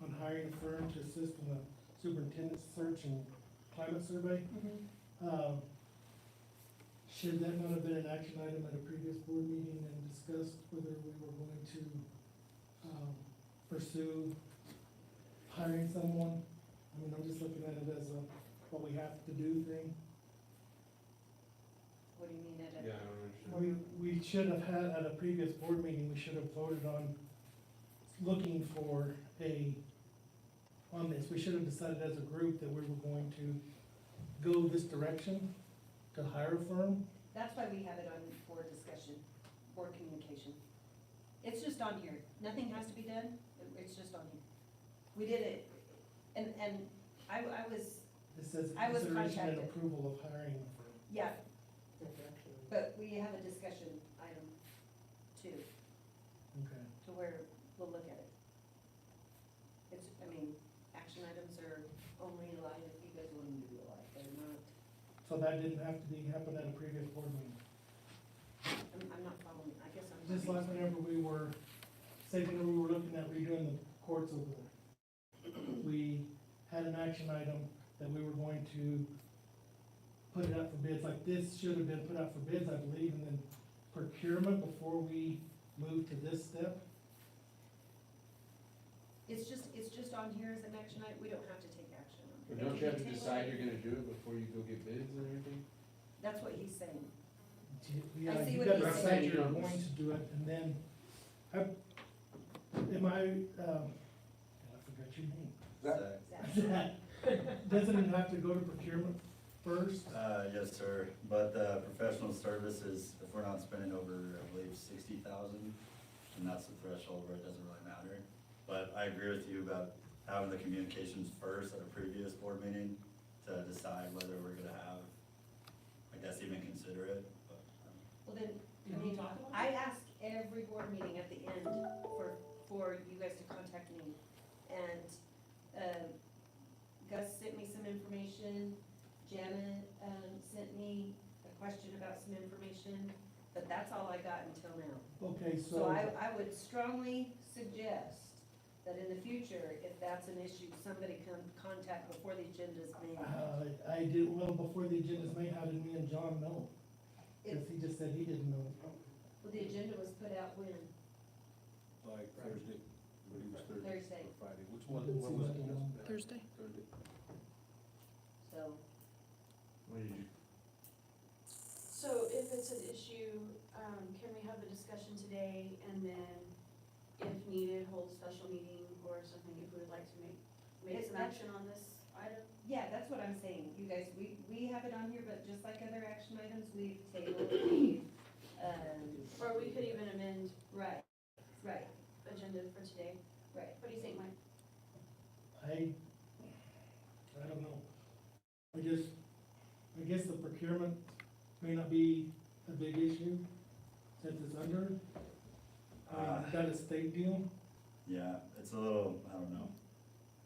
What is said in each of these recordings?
on hiring a firm to assist in the superintendent search and climate survey. Should that not have been an action item at a previous board meeting and discussed whether we were going to, pursue hiring someone? I mean, I'm just looking at it as a, what we have to do thing. What do you mean at Yeah, I don't understand. We should have had, at a previous board meeting, we should have voted on looking for on this, we should have decided as a group that we were going to go this direction, to hire a firm. That's why we have it on board discussion, board communication. It's just on here, nothing has to be done, it's just on here. We did it, and I was, It says I was consideration and contacted. approval of hiring a firm. yeah, but we have a discussion item too, Okay. to where we'll look at it. It's, I mean, action items are only allowed if you guys want them to be allowed, they're not, So that didn't have to happen at a previous board meeting. I'm not following, I guess I'm. Just like whenever we were, say when we were looking at redoing the courts over there, we had an action item that we were going to put it out for bids, like this should have been put out for bids, I believe, and then procurement before we moved to this step. It's just on here as an action item, we don't have to take action on it. But don't you have to decide you're gonna do it before you go get bids and everything? That's what he's saying. Yeah, see you what gotta he's decide saying. you're going to do it, and then, I forgot your name. Zach. Doesn't it have to go to procurement first? Yes, sir, but professional services, if we're not spending over, I believe, 60,000, and that's the threshold where it doesn't really matter. But I agree with you about having the communications first at a previous board meeting to decide whether we're gonna have, I guess, even consider it, but, Well then, I Can we mean, talk about I ask every board meeting at the end for you guys to contact me. And, Gus sent me some information, Janet, sent me a question about some information, but that's all I got until now. Okay, So I would strongly suggest that in the future, if that's an issue, somebody can contact before the agenda's made. I did, well, before the agenda's made, how did me and John know? It- Cause he just said he didn't know. Well, the agenda was put out when? Like Thursday, but it was Thursday Thursday. or Friday, which one, Didn't when see was nothing it? on Thursday. Thursday. So, When did you, So if it's an issue, can we have a discussion today and then, if needed, hold a special meeting or something if we would like to make some action on this item? yeah, that's what I'm saying, you guys, we have it on here, but just like other action items, we've tabled, we've, Or we could even amend right, agenda for today. right. What do you think, Mike? I don't know. I guess the procurement may not be a big issue since it's under. Is that a state deal? yeah, it's a little, I don't know.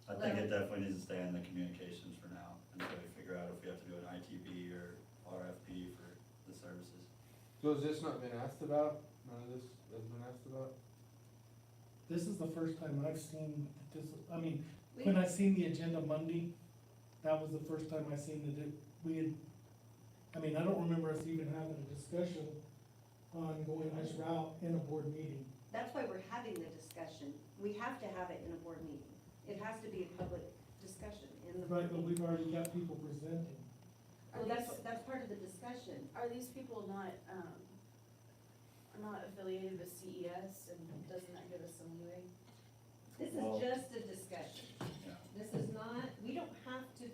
I think it definitely needs to stay in the communications for now, until we figure out if we have to do an ITB or RFP for the services. so has this not been asked about? None of this has been asked about? This is the first time I've seen this, I mean, We- when I seen the agenda Monday, that was the first time I seen that we had, I mean, I don't remember us even having a discussion on going this route in a board meeting. That's why we're having the discussion, we have to have it in a board meeting, it has to be a public discussion in the Right, board but meeting. we've already got people presenting. Well, that's part of the discussion. Are these people not, are not affiliated with CES, and doesn't that give us some leeway? This is Well- just a discussion. Yeah. This is not, we don't have to,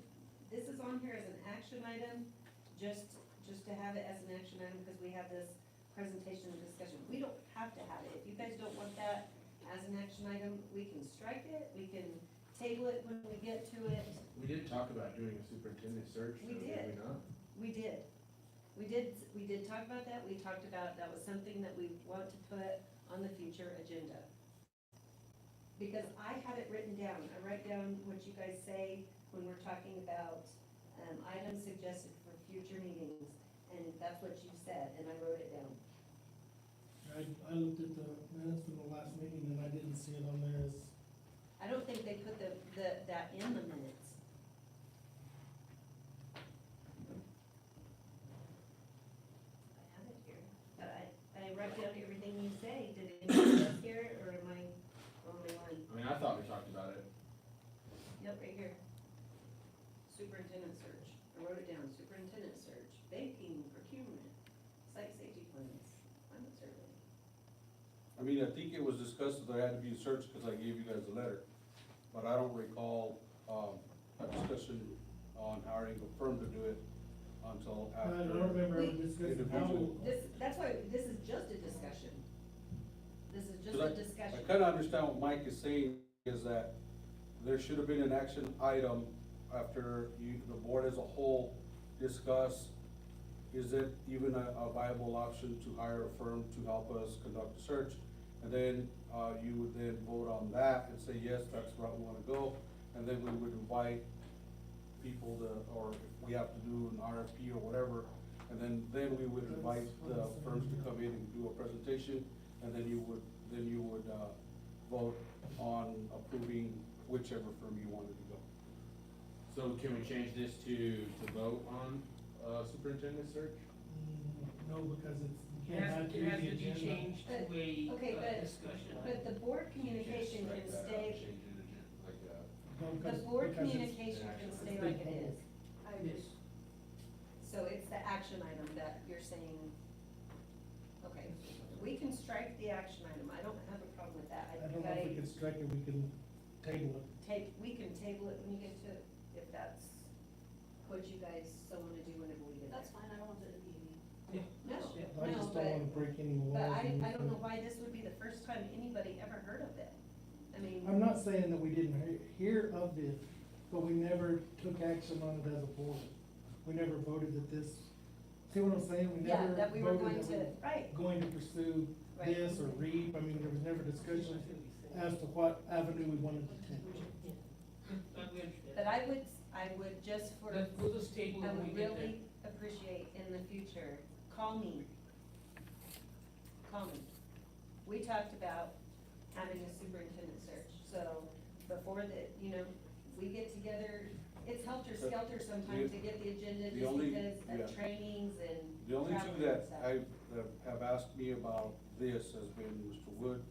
this is on here as an action item, just to have it as an action item, because we have this presentation and discussion. We don't have to have it. If you guys don't want that as an action item, we can strike it, we can table it when we get to it. We did talk about doing a superintendent search, We though, did. did we not? We did talk about that. We talked about, that was something that we want to put on the future agenda. Because I have it written down. I write down what you guys say when we're talking about, items suggested for future meetings. And that's what you said, and I wrote it down. I looked at the minutes from the last meeting and I didn't see it on there as, I don't think they put the I mean, I think it was discussed that there had to be a search because I gave you guys the letter, but I don't recall, a discussion on hiring a firm to do it until I after. don't remember ever discussing how, Individual. That's why, this is just a discussion. This is just 'Cause a I discussion. kinda understand what Mike is saying, is that there should have been an action item after the board as a whole discuss, is it even a viable option to hire a firm to help us conduct the search? And then, you would then vote on that and say, yes, that's the route we wanna go, and then we would invite people to, or if we have to do an RFP or whatever, and then we would invite the firms to come in and do a presentation, and then you would vote on approving whichever firm you wanted to go. So can we change this to vote on, superintendent search? no, because it's, you It can't has, add it to has the to be agenda. changed to a, Okay, but- discussion. But the board communication can Strike that out, stay, change it again, like, No, the because- board because it's- communication can it's stay big like it public. is. I agree. So it's the action item that you're saying, okay, we can strike the action item, I don't have a problem with that. I don't know if we can strike it, we can table it. We can table it when you get to it, if that's what you guys so wanna do whenever we get there. That's fine, I don't want there to be any. Yeah. No, Yeah. I no, just don't wanna break any laws. But or I don't anything. know why this would be the first time anybody ever heard of it. I mean. I'm not saying that we didn't hear of it, but we never took action on it as a board. We never voted that this, see what I'm saying? We Yeah, never that we were voted going that to, we right, going to pursue Right. this or REAP. I mean, there was never discussion as to what avenue we wanted to take. We understand. but I would just for, We'll just table I it when we would get there. really appreciate in the future, call me. Call me. We talked about having a superintendent search, so before we get together, it's helter-skelter sometimes to get the agenda The just only- because yeah. of trainings and The only traveling two and that stuff. that have asked me about this has been Mr. Wood,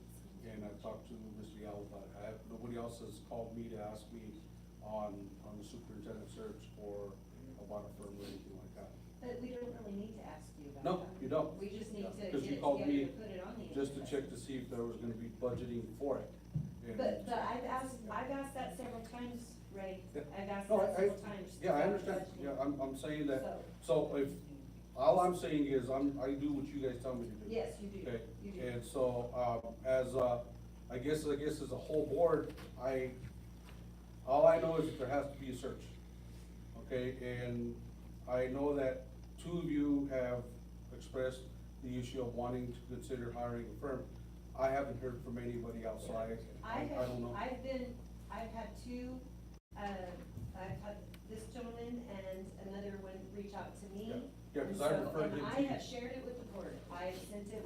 and I've talked to Mr. Yao about it. Nobody else has called me to ask me on the superintendent search or about a firm or anything like that. But we don't really need to ask you about No, that. you don't. We just need to get it Because you together called me to put it on the agenda. just to check to see if there was gonna be budgeting for it. And- But I've asked that several times, Ray, I've asked No, that several times. Yeah, I about understand, budgeting. yeah, I'm saying that, So, so if, all I'm saying is, I do what you guys tell me to do. yes, you do, Okay, you do. and so, I guess as a whole board, all I know is that there has to be a search. Okay, and I know that two of you have expressed the issue of wanting to consider hiring a firm. I haven't heard from anybody else, so I don't know. I've had two, I've had this gentleman and another one reach out to me. Yeah, And because I so- referred him And to I you. have shared it with the board, I sent it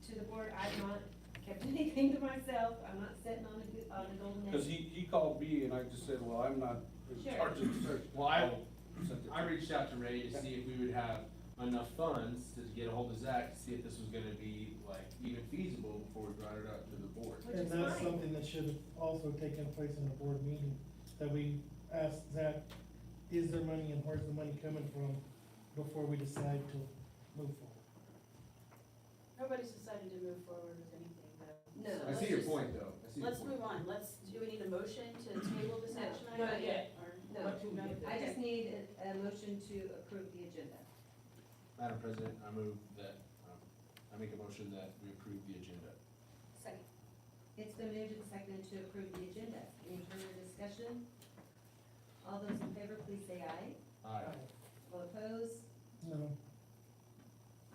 to the board, I've not kept anything to myself, I'm not sitting on a golden egg. Because he called me and I just said, well, I'm not in Sure. charge of the search. Well, I'll send it. I reached out to Ray to see if we would have enough funds to get a hold of Zach, to see if this was gonna be like even feasible before we brought it up to the board. Which And is that's fine. something that should have also taken place in the board meeting, that we asked Zach, is there money and where's the money coming from before we decide to move forward? Nobody's decided to move forward with anything, though. No. So I let's see your just- point, though, I see your Let's point. move on, do we need a motion to table this No, action not item? yet. Or- No, What do we get there? I just need a motion to approve the agenda. Madam President, I move that, I make a motion that we approve the agenda. Second. It's been moved and seconded to approve the agenda. Any further discussion? All those in favor, please say aye. Aye. All opposed? No,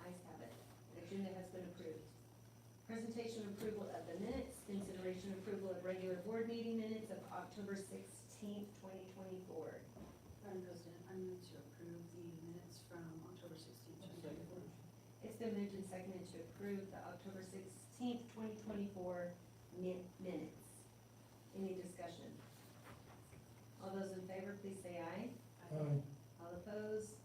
Ayes have it. The agenda has been approved. Presentation approval of the minutes, consideration approval of regular board meeting minutes of October 16th, 2024. Madam President, I move to approve the minutes from October 16th, 2024. It's been moved and seconded to approve the October 16th, 2024 minutes. Any discussion? All those in favor, please say aye. All opposed?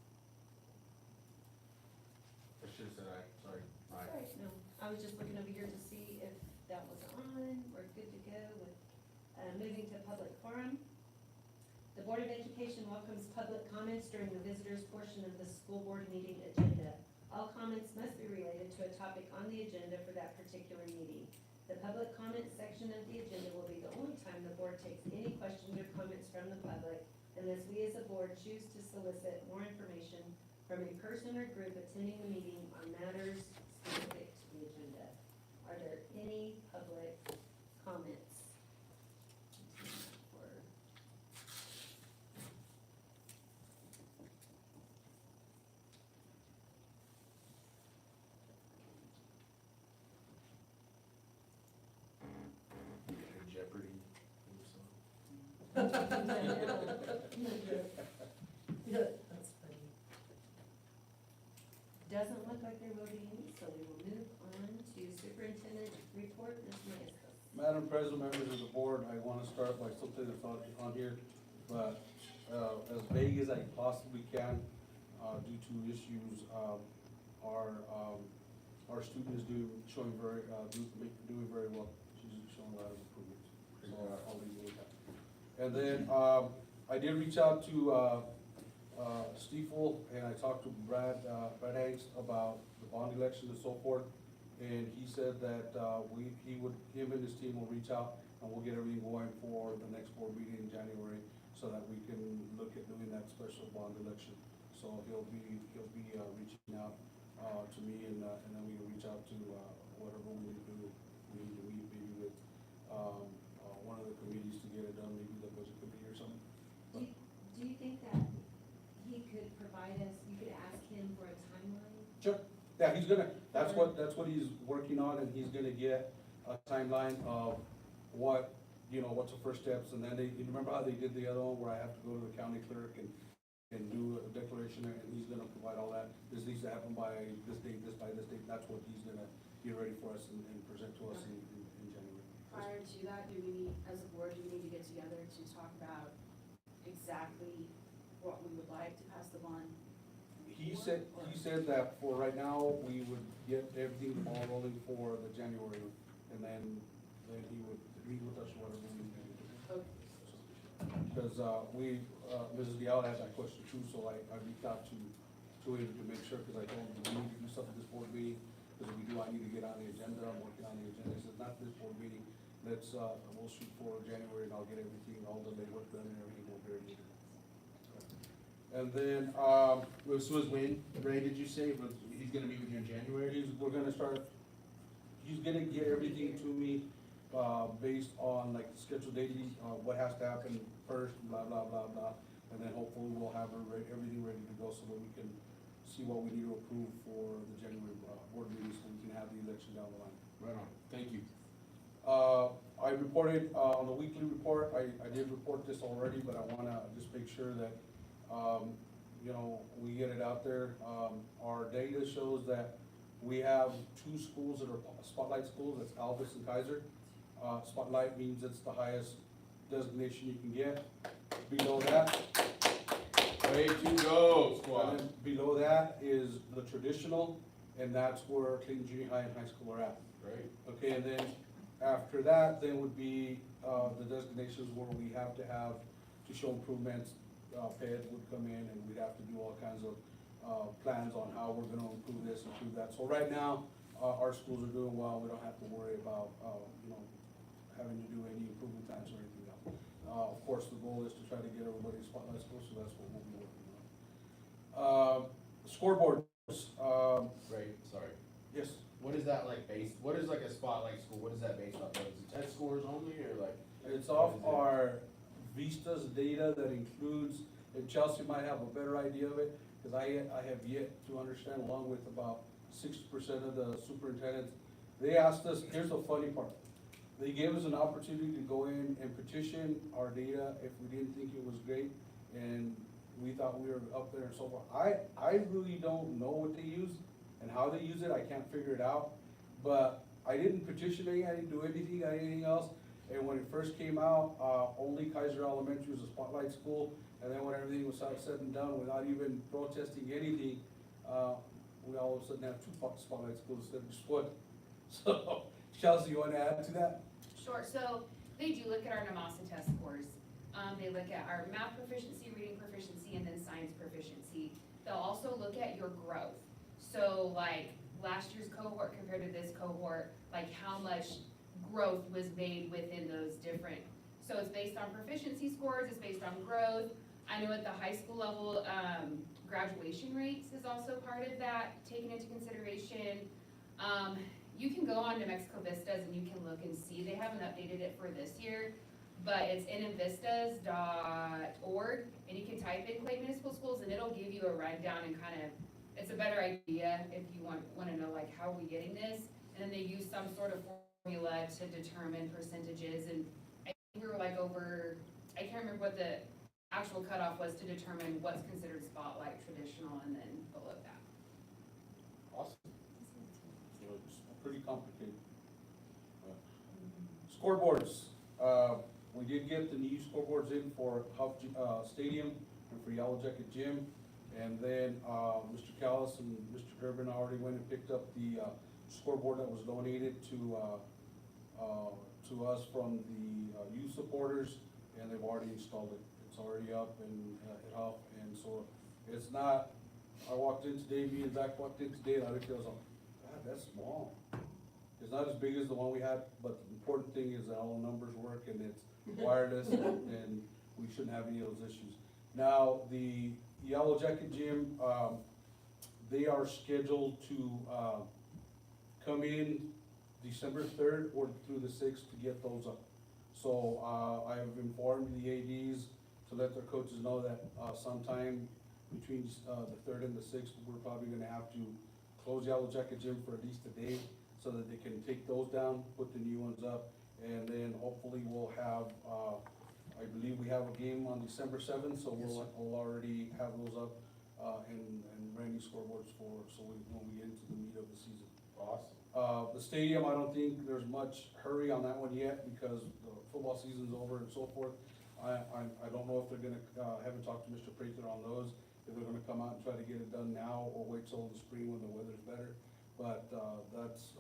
I should have said aye, sorry. Aye. Sorry, no, I was just looking over here to see if that was on, we're good to go with, moving to public forum. The Board of Education welcomes public comments during the visitors portion of the school board meeting agenda. All comments must be related to a topic on the agenda for that particular meeting. The public comment section of the agenda will be the only time the board takes any questions or comments from the public unless we as a board choose to solicit more information from a person or group attending the meeting on matters specific to the agenda. Are there any public comments? Or- Jeopardy. Yeah, that's funny. Doesn't look like there will be any, so we will move on to superintendent report, Ms. Maestas. Madam President, members of the board, I want to start by something that's not on here, but as vague as I possibly can, due to issues, our student is doing very well. She's showing a lot of improvement. So I'll leave it with that. And then I did reach out to Stiefel, and I talked to Brad Hanks about the bond election and so forth. And he said that him and his team will reach out and we'll get everything going for the next board meeting in January so that we can look at doing that special bond election. So he'll be reaching out to me and then we can reach out to whatever we need to do. We need to meet maybe with one of the committees to get it done, maybe the budget committee or something. Do you think that he could provide us, you could ask him for a timeline? Sure. Yeah, that's what he's working on, and he's gonna get a timeline of what's the first steps, and then you remember how they did the other one where I have to go to the county clerk and do a declaration, and he's gonna provide all that. This needs to happen by this date, by this date, that's what he's gonna get ready for us and present to us in January. Prior to that, do we need, as a board, do we need to get together to talk about exactly what we would like to pass the bond? He said that for right now, we would get everything all rolling for the January, and then he would meet with us, whatever we need to do. Okay. Because Mrs. Dial had that question too, so I reached out to him to make sure, because I told him we need to do something this board meeting, because I need to get on the agenda, I'm working on the agenda. He said, not this board meeting, we'll shoot for January and I'll get everything, all the legwork done and everything will be ready. And then, So is Wayne, Ray, did you say, he's gonna meet with you in January? he's gonna get everything to me, based on like the scheduled dating, what has to happen first, blah, blah, blah, blah. And then hopefully we'll have everything ready to go so that we can see what we need to approve for the January, board meeting, so we can have the election down the line. Right on, thank you. I reported, on the weekly report, I did report this already, but I wanna just make sure that, we get it out there. Our data shows that we have 2 schools that are spotlight schools, that's Albus and Kaiser. Spotlight means it's the highest designation you can get. Below that, Way to go, and squad. then below that is the traditional, and that's where Clayton Junior High and High School are at. Great. Okay, and then after that, then would be, the designations where we have to show improvements. PED would come in and we'd have to do all kinds of, plans on how we're gonna improve this, improve that. So right now, our schools are doing well, we don't have to worry about, having to do any improvement plans or anything else. Of course, the goal is to try to get everybody in spotlight schools, so that's what we'll be working on. Scoreboards, Right, sorry. yes. What is that like based, what is like a spotlight school, what is that based off of? Is it test scores only, or like? It's off our Vistas data that includes, and Chelsea might have a better idea of it, because I have yet to understand, along with about 60% of the superintendents. They asked us, here's the funny part, they gave us an opportunity to go in and petition our data if we didn't think it was great, and we thought we were up there and so forth. I really don't know what they use and how they use it, I can't figure it out, but I didn't petition anything, I didn't do anything else. And when it first came out, only Kaiser Elementary was a spotlight school, and then when everything was said and done, without even protesting anything, we all of a sudden have 2 spotlight schools instead of just 1. So, Chelsea, you wanna add to that? Sure, so they do look at our NAMASA test scores. They look at our math proficiency, reading proficiency, and then science proficiency. They'll also look at your growth. So like last year's cohort compared to this cohort, like how much growth was made within those different, so it's based on proficiency scores, it's based on growth. I know at the high school level, graduation rates is also part of that, taken into consideration. You can go on to Mexico Vistas and you can look and see, they haven't updated it for this year, but it's nmvistas.org, and you can type in Clay Municipal Schools, and it'll give you a rundown and kind of, it's a better idea if you wanna know like, how are we getting this? And then they use some sort of formula to determine percentages, and I think we were like over, I can't remember what the actual cutoff was to determine what's considered spotlight, traditional, and then below that. Awesome. So it's pretty complicated. Scoreboards, we did get the new scoreboards in for Huff Stadium and for Yellow Jacket Gym. And then, Mr. Callis and Mr. Durbin already went and picked up the, scoreboard that was donated to us from the, youth supporters, and they've already installed it. It's already up and, at Huff, and so it's not, I walked in today, me and Zach walked in today, and I looked at it, I was like, God, that's small. It's not as big as the one we had, but the important thing is that all the numbers work and it's wireless, and we shouldn't have any of those issues. Now, the Yellow Jacket Gym, they are scheduled to, come in December 3rd or through the 6th to get those up. So, I have informed the ADs to let their coaches know that, sometime between, the 3rd and the 6th, we're probably gonna have to close Yellow Jacket Gym for at least a day, so that they can take those down, put the new ones up, and then hopefully we'll have, I believe we have a game on December 7th, so we'll already have those up, and brand new scoreboards for, so when we get into the meat of the season. Awesome. The stadium, I don't think there's much hurry on that one yet, because the football season's over and so forth. I don't know if they're gonna, haven't talked to Mr. Prather on those, if they're gonna come out and try to get it done now, or wait till the spring when the weather's better. But, that's,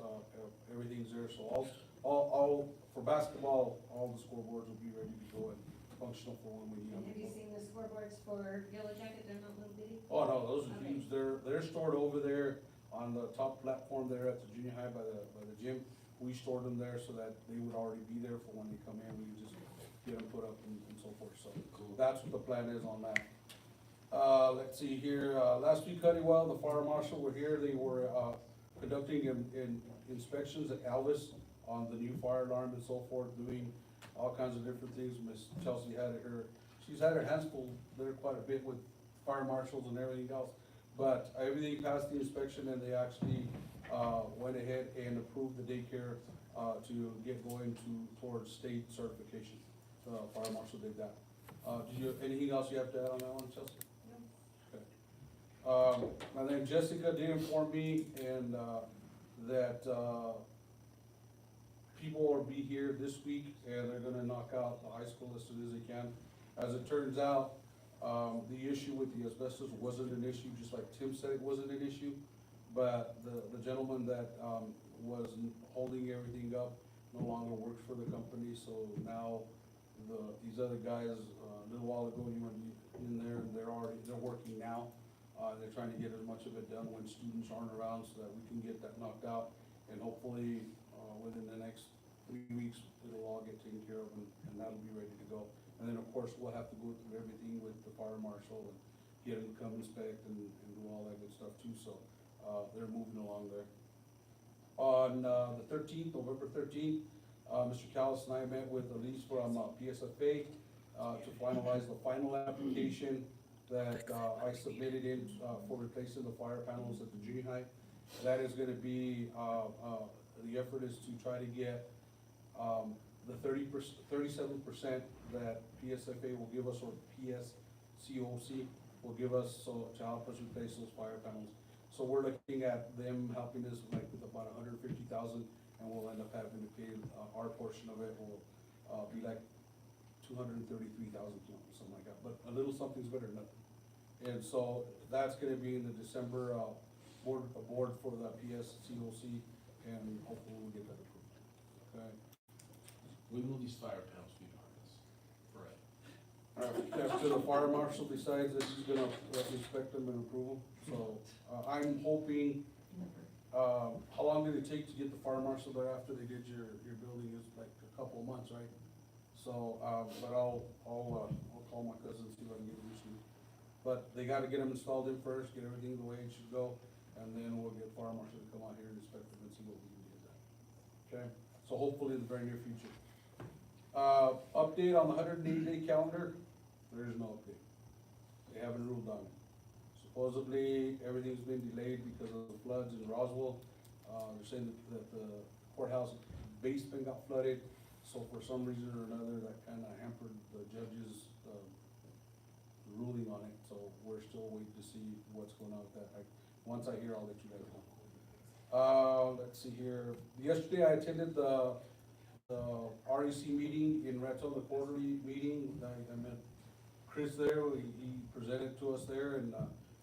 everything's there, so all, for basketball, all the scoreboards will be ready to go and functional for when we need And them. have you seen the scoreboards for Yellow Jacket, they're not little bitty? Oh, no, those are Okay. huge, they're stored over there on the top platform there at the junior high by the gym. We stored them there so that they would already be there for when they come in, we could just get them put up and so forth, so. That's what the plan is on that. Let's see here, last week, Honeywell, the fire marshal were here, they were, conducting inspections at Alvis on the new fire alarm and so forth, doing all kinds of different things. Miss Chelsea she's had her hands full there quite a bit with fire marshals and everything else. But everything passed the inspection, and they actually, went ahead and approved the daycare, to get going towards state certification. Fire marshal did that. Anything else you have to add on that one, Chelsea? And then Jessica did inform me and, that, people will be here this week, and they're gonna knock out the high school as soon as they can. As it turns out, the issue with the asbestos wasn't an issue, just like Tim said it wasn't an issue. But the gentleman that, was holding everything up no longer works for the company, so now these other guys, a little while ago, you went in there, and they're working now. They're trying to get as much of it done when students aren't around, so that we can get that knocked out. And hopefully, within the next 3 weeks, it'll all get taken care of, and that'll be ready to go. And then, of course, we'll have to go through everything with the fire marshal and get him to come inspect and do all that good stuff too, so, they're moving along there. On, the 13th, November 13th, Mr. Callis and I met with Elise from, PSFA, to finalize the final application that, I submitted in, for replacing the fire panels at the junior high. That is gonna be, the effort is to try to get, the 37% that PSFA will give us, or PSCOC will give us, so to help us replace those fire panels. So we're looking at them helping us like with about 150,000, and we'll end up having to pay, our portion of it will, be like 233,000, something like that, but a little something's better than nothing. And so that's gonna be in the December, board for the PSCOC, and hopefully we'll get that approved, okay? When will these fire panels be harnessed? Right. After the fire marshal decides that he's gonna inspect them and approve them, so, I'm hoping how long did it take to get the fire marshal there after they did your building? Is like a couple of months, right? So, but I'll call my cousin and see if I can get them issued. But they gotta get them installed in first, get everything the way it should go, and then we'll get fire marshal to come out here and inspect them and see what we can do with that. Okay, so hopefully in the very near future. Update on the 180-day calendar, there is no update. They haven't ruled on it. Supposedly, everything's been delayed because of the floods in Roswell. They're saying that the courthouse basement got flooded, so for some reason or another, that kinda hampered the judge's, ruling on it, so we're still waiting to see what's going on with that. Once I hear, I'll let you guys know. Let's see here, yesterday I attended the REC meeting in Raton, the quarterly meeting. I met Chris there, he presented to us there and,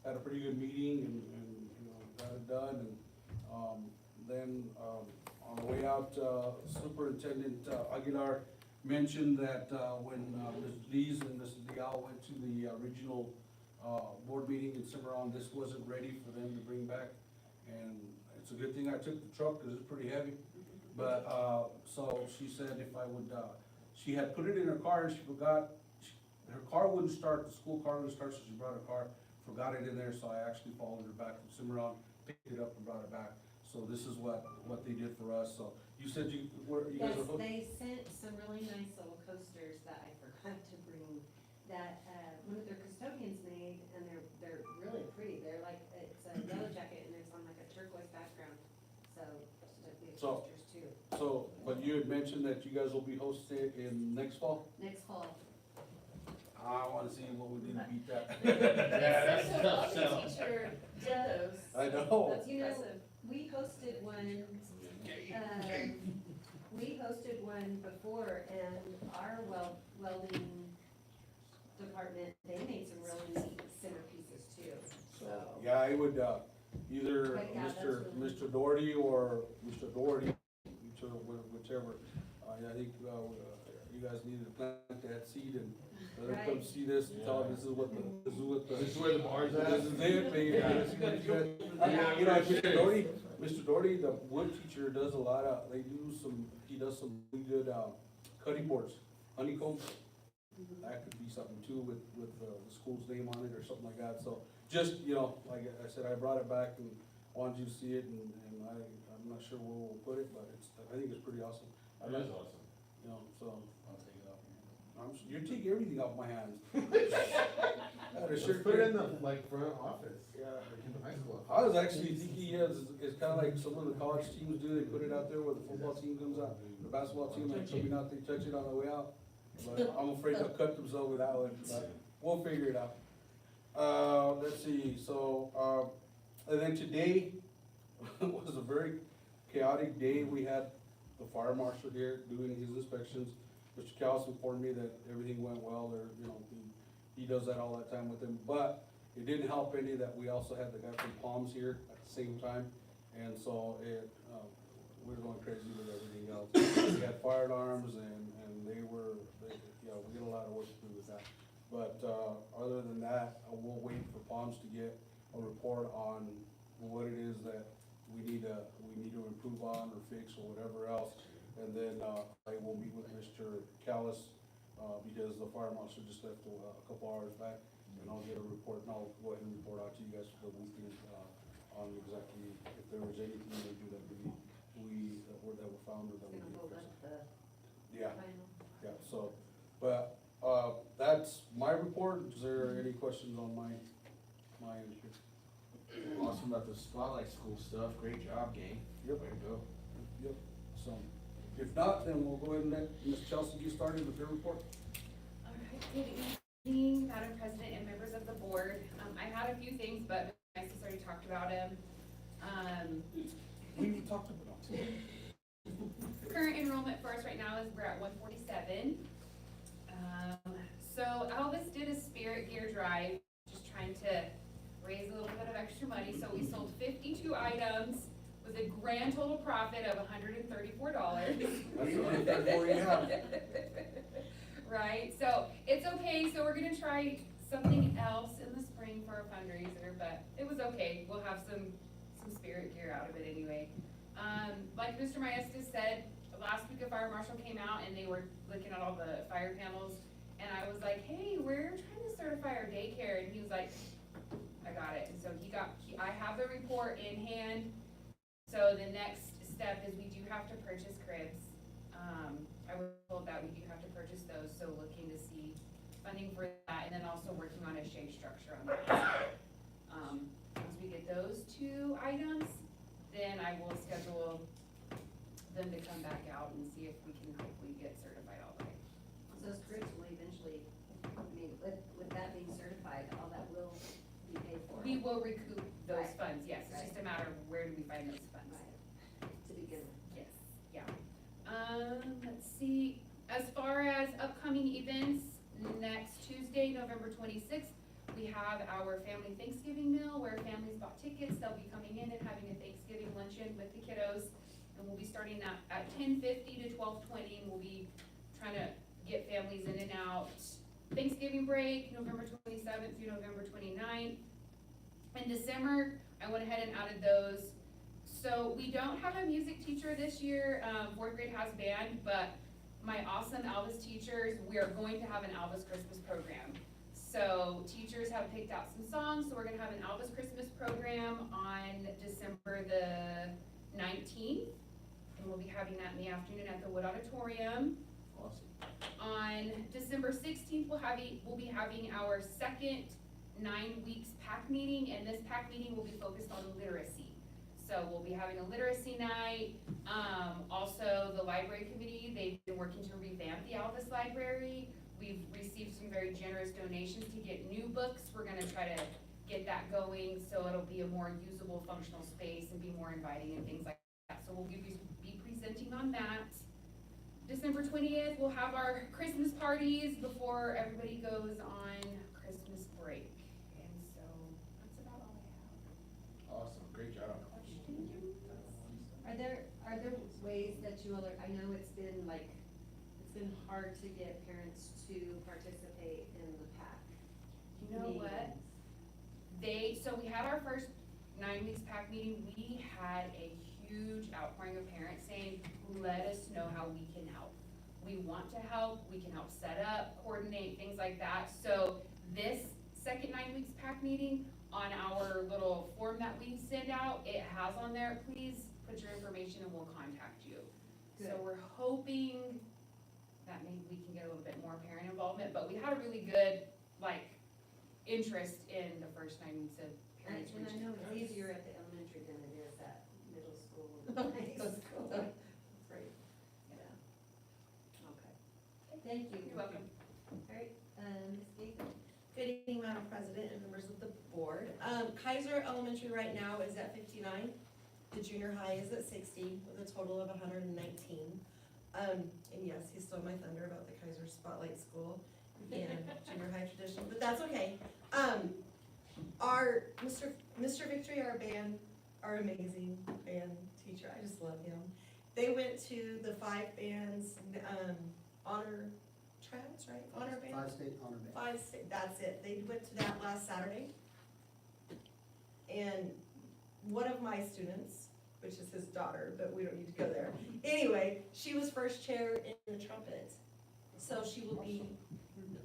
had a pretty good meeting and, you know, got it done and, then, on the way out, Superintendent Aguilar mentioned that, when, Ms. Lees and Ms. Leal went to the regional, board meeting in Cimarron, this wasn't ready for them to bring back. And it's a good thing I took the truck, cause it's pretty heavy. But, so she said if I would, she had put it in her car and she forgot, her car wouldn't start, the school car wouldn't start, so she brought her car, forgot it in there, so I actually followed her back from Cimarron, picked it up and brought it back. So this is what they did for us, so you said you guys Yes, are hooked? they sent some really nice little coasters that I forgot to bring, that, one of their custodians made, and they're really pretty, they're like, it's a yellow jacket and it's on like a turquoise background, so, we have So- coasters too. So, but you had mentioned that you guys will be hosting in next fall? Next fall. I wanna see what we did to beat that. that's So, tough the sell. teacher did those. I know. That's You know, impressive. we hosted one before, and our welding department, they made some really neat centerpieces too, so. Yeah, I would, either But yeah, that's really- Mr. Doherty or Mr. Doherty, whichever. I think, you guys need to plant that seed and let them come Right. see this and tell them this is what the. This is where the bar's at? This is it, baby. Yeah. This is what you guys- You know, Mr. Doherty, the wood teacher, does a lot of, he does some really good, cutting boards, honeycomb. That could be something too with the school's name on it or something like that, so just, you know, like I said, I brought it back and wanted you to see it and I'm not sure where we'll put it, but I think it's pretty awesome. I That like is awesome. You know, so, I'll take it off your you're taking everything off my hands. Let's put it in the, like, front office. Yeah. Like in the high school. I was actually thinking, it's kinda like some of the college teams do, they put it out there where the football team comes out, the basketball team, like coming out, they touch it on the way out. But I'm afraid they'll cut themselves with that one, but we'll figure it out. Let's see, so, and then today was a very chaotic day. We had the fire marshal here doing his inspections. Mr. Callis informed me that everything went well, or, you know, he does that all that time with them, but it didn't help any that we also had the guy from Palms here at the same time, and so we were going crazy with everything else. We had fire alarms and we get a lot of work to do with that. But, other than that, we'll wait for Palms to get a report on what it is that we need to improve on or fix or whatever else. And then, I will meet with Mr. Callis, because the fire marshal just left a couple hours back. And I'll get a report, and I'll go ahead and report out to you guys so that we can, on exactly if there was anything major that that were found or that we Gonna need hold to up fix. the Yeah, final. yeah, so, but, that's my report. Is there any questions on my end here? Awesome about the spotlight school stuff, great job, gang. Yep. Way to go. Yep, so, if not, then we'll go ahead and let Ms. Chelsea get started with her report. All right, good evening, Madam President and members of the board. I had a few things, but I just already talked about them. We talked about it. Current enrollment for us right now is we're at 147. So Elvis did a spirit gear drive, just trying to raise a little bit of extra money. So we sold 52 items with a grand total profit of $134. That's the only thing for you have. Right, so it's okay, so we're gonna try something else in the spring for a fundraiser, but it was okay. We'll have some spirit gear out of it anyway. Like Mr. Maestas said, last week a fire marshal came out and they were looking at all the fire panels, and I was like, hey, we're trying to certify our daycare, and he was like, I got it. And so I have the report in hand. So the next step is we do have to purchase cribs. I was told that we do have to purchase those, so looking to see funding for that, and then also working on a shade structure on that. Once we get those two items, then I will schedule them to come back out and see if we can hopefully get certified all the way. So those groups will eventually, I mean, with that being certified, all that will be paid for. We will recoup those Right. funds, yes, it's Right. just a matter of where do we find those funds. Right, to begin with. Yes, yeah. Let's see, as far as upcoming events, next Tuesday, November 26th, we have our family Thanksgiving meal where families bought tickets, they'll be coming in and having a Thanksgiving luncheon with the kiddos. And we'll be starting that at 10:50 to 12:20, and we'll be trying to get families in and out. Thanksgiving break, November 27th through November 29th. In December, I went ahead and added those. So we don't have a music teacher this year, 4th grade has band, but my awesome Elvis teachers, we are going to have an Elvis Christmas program. So teachers have picked out some songs, so we're gonna have an Elvis Christmas program on December the 19th. And we'll be having that in the afternoon at the Wood Auditorium. Awesome. On December 16th, we'll be having our second 9 weeks PAC meeting, and this PAC meeting will be focused on literacy. So we'll be having a literacy night. Also, the library committee, they've been working to revamp the Elvis Library. We've received some very generous donations to get new books. We're gonna try to get that going, so it'll be a more usable, functional space and be more inviting and things like that. So we'll be presenting on that. December 20th, we'll have our Christmas parties before everybody goes on Christmas break. And so, that's about all I have. Awesome, great job. Are there ways that you all are, I know it's been hard to get parents to participate in the PAC. You know what? So we had our first 9 weeks PAC meeting, we had a huge outpouring of parents saying, let us know how we can help. We want to help, we can help set up, coordinate, things like that. So this second 9 weeks PAC meeting, on our little form that we send out, it has on there, please put your information and we'll contact you. So Good. we're hoping that maybe we can get a little bit more parent involvement, but we had a really good, interest in the first 9 weeks of parents. And I reaching know out. it's easier at the elementary than it is at middle school or high school. That's right. Yeah. Okay. Thank you. You're welcome. All right, Ms. Gaither? Good evening, Madam President and members of the board. Kaiser Elementary right now is at 59. The junior high is at 60 with a total of 119. And yes, he stole my thunder about the Kaiser Spotlight School and junior high tradition, but that's okay. Our Mr. Victory, our band, our amazing band teacher, I just love him. They went to the 5 bands, honor tryouts, right? Honor band? 5 state honor band. 5 state, that's it. They went to that last Saturday. And one of my students, which is his daughter, but we don't need to go there. Anyway, she was first chair in the trumpet. So she will be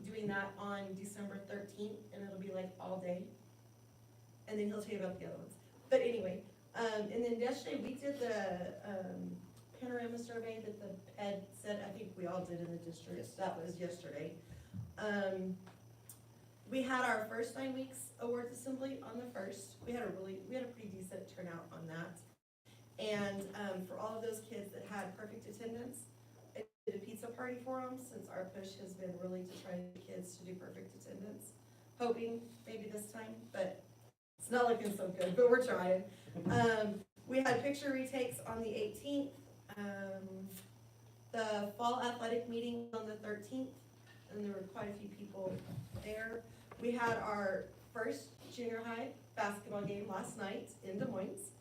doing that on December 13th, and it'll be all day. And then he'll tell you about the other ones. But anyway, and then yesterday we did the panorama survey that the PED said, I think we all did in the district. Yes. That was yesterday. We had our first 9 weeks awards assembly on the 1st. We had a pretty decent turnout on that. And for all of those kids that had perfect attendance, I did a pizza party for them, since our push has been really to try to get kids to do perfect attendance. Hoping maybe this time, but it's not looking so good, but we're trying. We had picture retakes on the 18th. The fall athletic meeting on the 13th, and there were quite a few people there. We had our first junior high basketball game last night in Des Moines,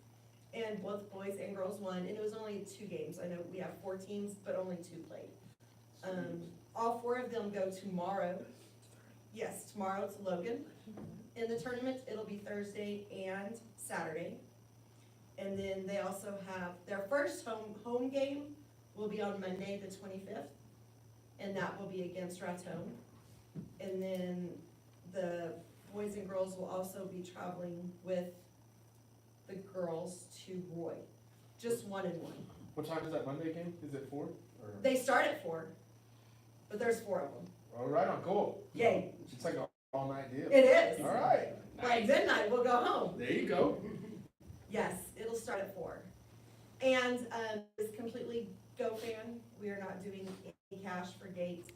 and both boys and girls won, and it was only 2 games. I know we have 4 teams, but only 2 played. All 4 of them go tomorrow. Yes, tomorrow to Logan. In the tournament, it'll be Thursday and Saturday. And then they also have, their first home game will be on Monday, the 25th, and that will be against Raton. And then the boys and girls will also be traveling with the girls to Roy, just 1 and 1. What time is that Monday game? Is it 4? Or? They start at 4, but there's 4 of them. All right, on cool. Yay. It's like an all-night deal. It is. All right. By midnight, we'll go home. There you go. Yes, it'll start at 4. And it's completely GoFan. We are not doing any cash for gate.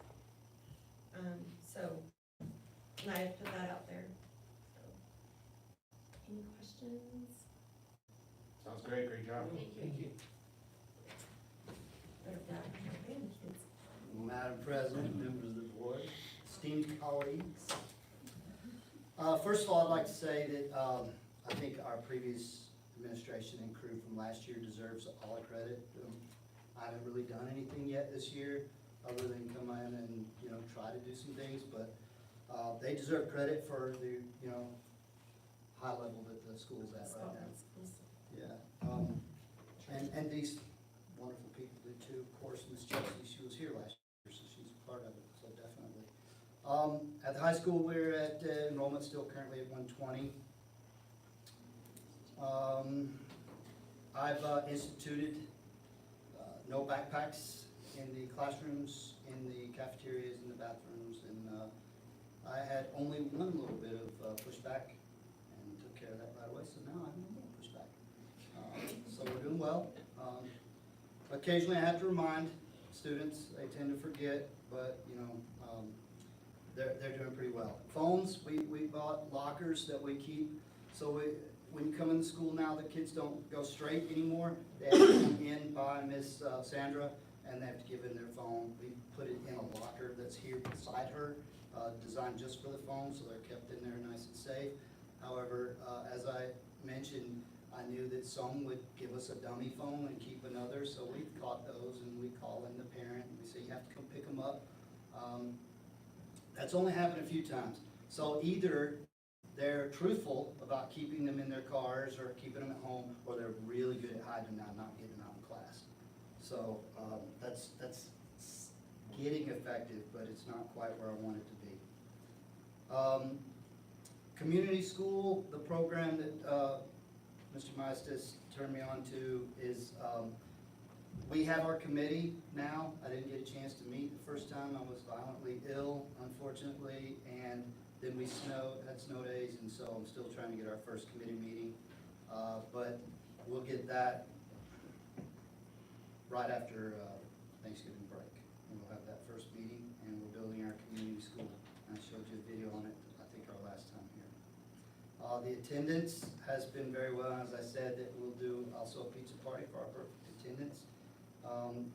So, and I have put that out there. So, any questions? Sounds great. Great job. Thank you. Madam President, members of the board, esteemed colleagues. First of all, I'd like to say that I think our previous administration and crew from last year deserves all the credit. I haven't really done anything yet this year, other than come in and, try to do some things, but they deserve credit for the, high level that the school's at right now. Yeah, and these wonderful people do too. Of course, Miss Chelsea, she was here last year, so she's part of it, so definitely. At the high school, we're at enrollment still currently at 120. I've instituted no backpacks in the classrooms, in the cafeterias, in the bathrooms, and I had only one little bit of pushback and took care of that right away, so now I have no more pushback. So we're doing well. Occasionally I have to remind students, they tend to forget, but they're doing pretty well. Phones, we bought lockers that we keep, so when you come in the school now, the kids don't go straight anymore. They have to come in by Miss Sandra, and they have to give in their phone. We put it in a locker that's here beside her, designed just for the phone, so they're kept in there nice and safe. However, as I mentioned, I knew that some would give us a dummy phone and keep another, so we caught those and we call in the parent and we say, you have to come pick them up. That's only happened a few times. So either they're truthful about keeping them in their cars or keeping them at home, or they're really good at hiding them out, not getting them out in class. So that's getting effective, but it's not quite where I want it to be. Community school, the program that Mr. Maestas turned me on to is, we have our committee now. I didn't get a chance to meet the first time. I was violently ill, unfortunately, and then we had snow days, and so I'm still trying to get our first committee meeting. But we'll get that right after Thanksgiving break. And we'll have that first meeting, and we're building our community school. I showed you a video on it, I think our last time here. The attendance has been very well, and as I said, that we'll do also a pizza party for our perfect attendance.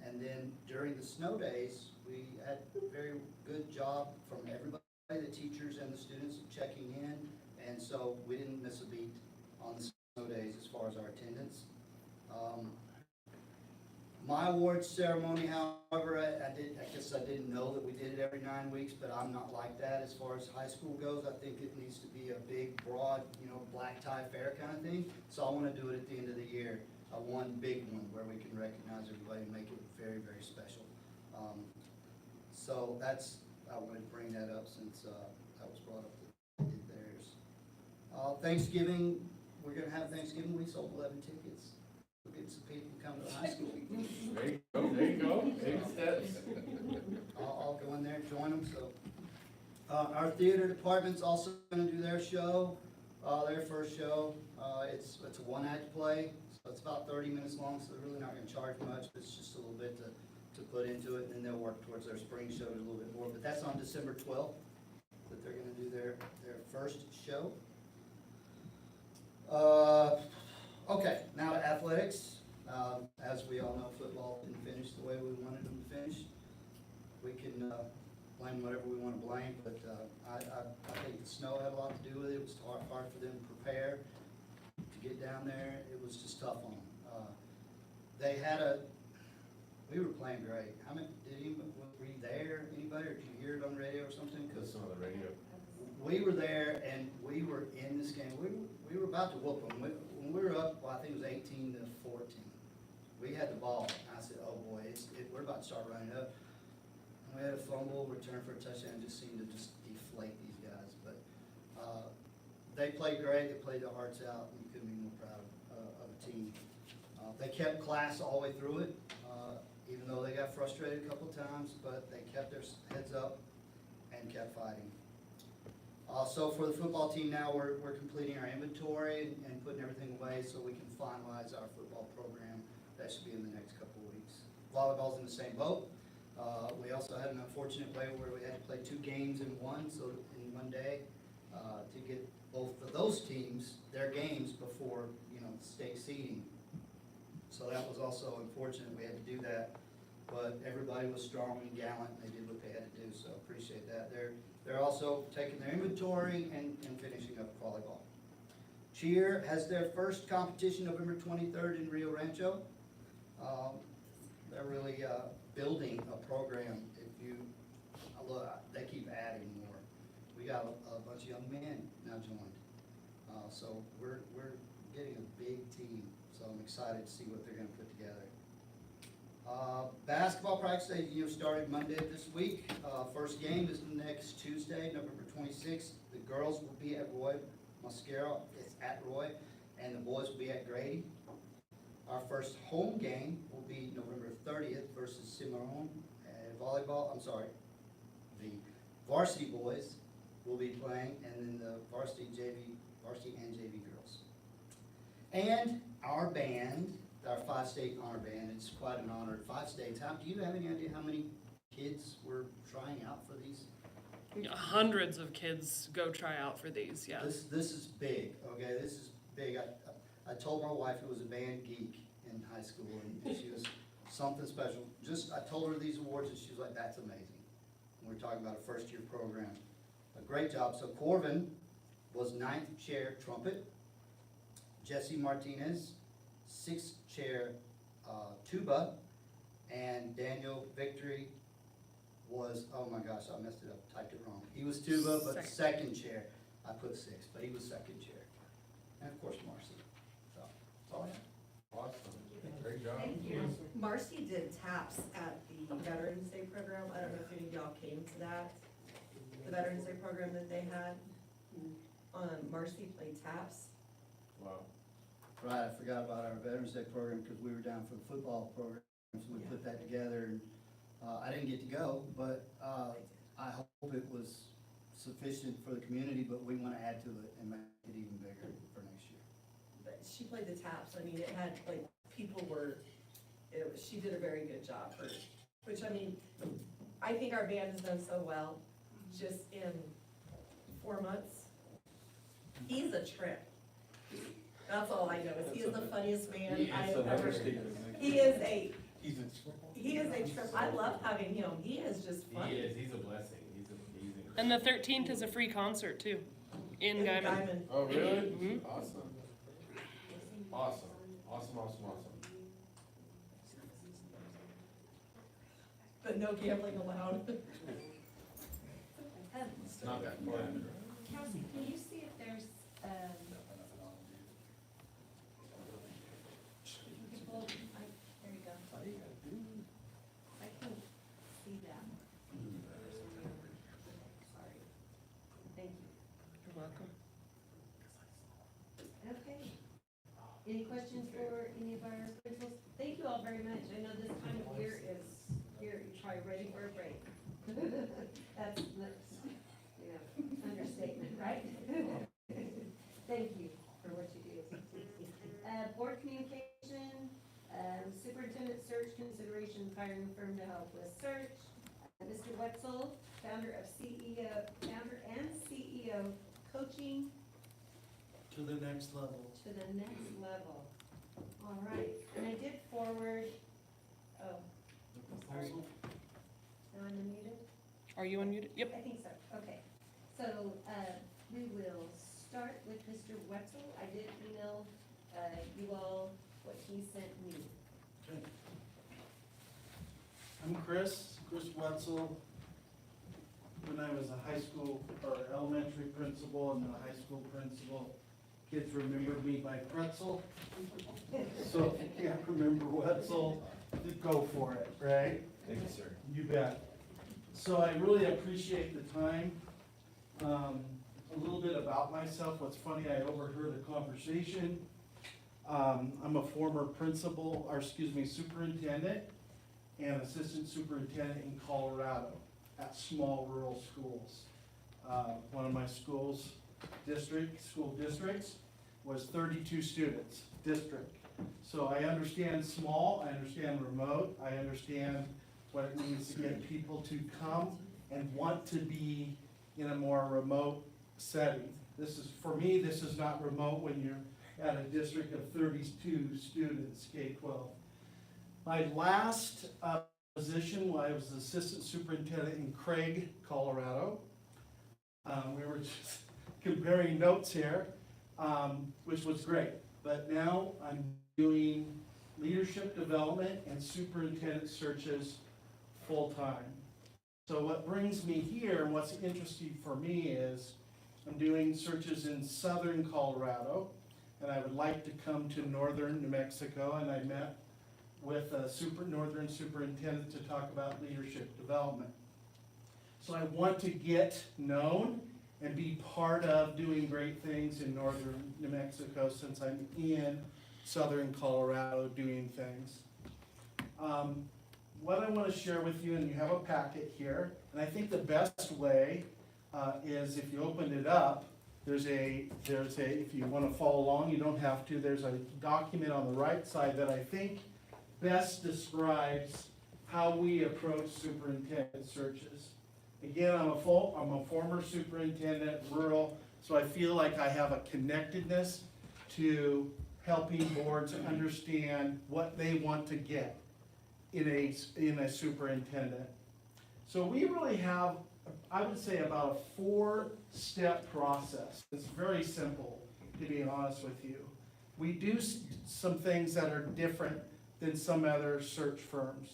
And then during the snow days, we had a very good job from everybody, the teachers and the students, checking in, and so we didn't miss a beat on the snow days as far as our attendance. My awards ceremony, however, I guess I didn't know that we did it every 9 weeks, but I'm not like that as far as high school goes. I think it needs to be a big, broad, black tie fair kind of thing. So I want to do it at the end of the year, one big one where we can recognize everybody and make it very, very special. So I wanted to bring that up since that was brought up that they did theirs. Thanksgiving, we're going to have Thanksgiving. We sold 11 tickets. We're getting some people to come to the high school. There you go. There you go. Big steps. I'll go in there and join them. So, our theater department's also going to do their show, their first show. It's a one-act play, so it's about 30 minutes long. So they're really not going to charge much. But it's just a little bit to put into it, and then they'll work towards their spring show a little bit more. But that's on December 12th that they're going to do their first show. Okay, now to athletics. As we all know, football didn't finish the way we wanted them to finish. We can blame whatever we want to blame, but I think the snow had a lot to do with it. It was hard for them to prepare to get down there. It was just tough on them. We were playing great. Were you there, anybody, or did you hear it on the radio or something? Because some of the radio. we were there and we were in this game, we were about to whoop them. When we were up, well, I think it was 18-14, we had the ball, and I said, oh boy, we're about to start running up. And we had a fumble, return for a touchdown, just seemed to just deflate these guys, but, they played great, they played their hearts out, and you couldn't be more proud of a team. They kept class all the way through it, even though they got frustrated a couple times, but they kept their heads up and kept fighting. So for the football team now, we're completing our inventory and putting everything away so we can finalize our football program. That should be in the next couple of weeks. Volleyball's in the same boat. We also had an unfortunate way where we had to play 2 games in one day, to get both of those teams, their games before, state seeding. So that was also unfortunate, we had to do that, but everybody was strong and gallant, and they did what they had to do, so appreciate that. They're also taking their inventory and finishing up volleyball. Cheer has their first competition November 23rd in Rio Rancho. They're really building a program. They keep adding more. We got a bunch of young men now joined. So we're getting a big team. So I'm excited to see what they're gonna put together. Basketball practice, started Monday this week. First game is next Tuesday, November 26th. The girls will be at Roy Mosquero, it's at Roy, and the boys will be at Grady. Our first home game will be November 30th versus Cimarron. The varsity boys will be playing, and then the varsity and JV girls. And our band, our 5-state honor band, it's quite an honor at 5 states. Do you have any idea how many kids were trying out for these? Hundreds of kids go try out for these, yeah. This is big, okay, this is big. I told my wife it was a band geek in high school, and she was something special. I told her these awards, and she was like, that's amazing. And we're talking about a first-year program. A great job. So Corvin was 9th chair trumpet. Jesse Martinez, 6th chair tuba, and Daniel Victory was, oh my gosh, I messed it up, typed it wrong. He was tuba, but second chair. I put 6th, but he was second chair. And of course, Marcy. So, that's all I have. Awesome, great job. Thank you. Marcy did taps at the Veterans Day program. I don't know if any of y'all came to that, the Veterans Day program that they had. Marcy played taps. Wow. Right, I forgot about our Veterans Day program because we were down for the football program, so we put that together, and I didn't get to go, but I hope it was sufficient for the community, but we want to add to it and make it even bigger for next year. But she played the taps. I mean, it had, like, she did a very good job, which, I mean, I think our band has done so well, just in 4 months. He's a trip. That's all I know, is he is the funniest man I've ever seen. He is a trip. I love having him. He is just fun. He is, he's a blessing, he's incredible. And the 13th is a free concert too, in Guyman. Oh, really? Mhm. Awesome. Awesome, awesome, awesome, awesome. But no gambling allowed. It's not that fun. Kelsey, can you see if there's, people, there you go. I can see that. Sorry. Thank you. You're welcome. Okay. Any questions for any of our principals? Thank you all very much. I know this time of year is, here, you try ready for a break. That's, understatement, right? Thank you for what you do. Board communication, superintendent search consideration, hiring a firm to help with search. Mr. Wetzel, founder and CEO, coaching To the next level. to the next level. All right, and I did forward, oh, I'm sorry. Now I'm unmuted? Are you unmuted? Yep. I think so, okay. So, we will start with Mr. Wetzel. I did email, you all what he sent me. I'm Chris Wetzel. when I was a high school or elementary principal and then a high school principal, kids remember me by pretzel. So if you can't remember Wetzel, go for it, right? Thank you, sir. You bet. So I really appreciate the time. A little bit about myself. What's funny, I overheard a conversation. I'm a former principal, or excuse me, superintendent and assistant superintendent in Colorado at small rural schools. One of my school districts was 32 students, district. So I understand small, I understand remote, I understand what it means to get people to come and want to be in a more remote setting. This is, for me, this is not remote when you're at a district of 32 students, K-12. My last position, I was assistant superintendent in Craig, Colorado. We were just comparing notes here, which was great. But now I'm doing leadership development and superintendent searches full-time. So what brings me here and what's interesting for me is I'm doing searches in southern Colorado, and I would like to come to northern New Mexico, and I met with a northern superintendent to talk about leadership development. So I want to get known and be part of doing great things in northern New Mexico since I'm in southern Colorado doing things. What I want to share with you, and you have a packet here, and I think the best way is if you open it up, there's a, if you want to follow along, you don't have to, there's a document on the right side that I think best describes how we approach superintendent searches. Again, I'm a former superintendent, rural, so I feel like I have a connectedness to helping boards understand what they want to get in a superintendent. So we really have, I would say, about a 4-step process. It's very simple, to be honest with you. We do some things that are different than some other search firms.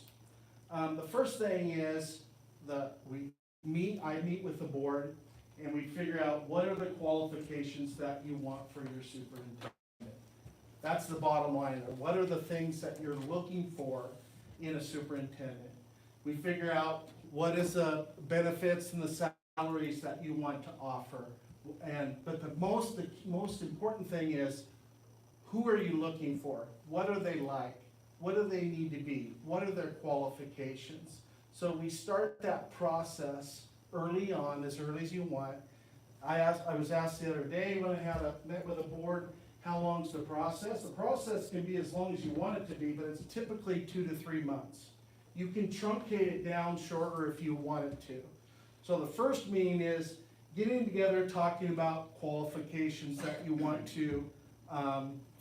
The first thing is that I meet with the board and we figure out what are the qualifications that you want for your superintendent. That's the bottom line. What are the things that you're looking for in a superintendent? We figure out what is the benefits and the salaries that you want to offer. But the most important thing is, who are you looking for? What are they like? What do they need to be? What are their qualifications? So we start that process early on, as early as you want. I was asked the other day when I met with a board, how long's the process? The process can be as long as you want it to be, but it's typically 2 to 3 months. You can truncate it down shorter if you wanted to. So the first meeting is getting together, talking about qualifications that you want to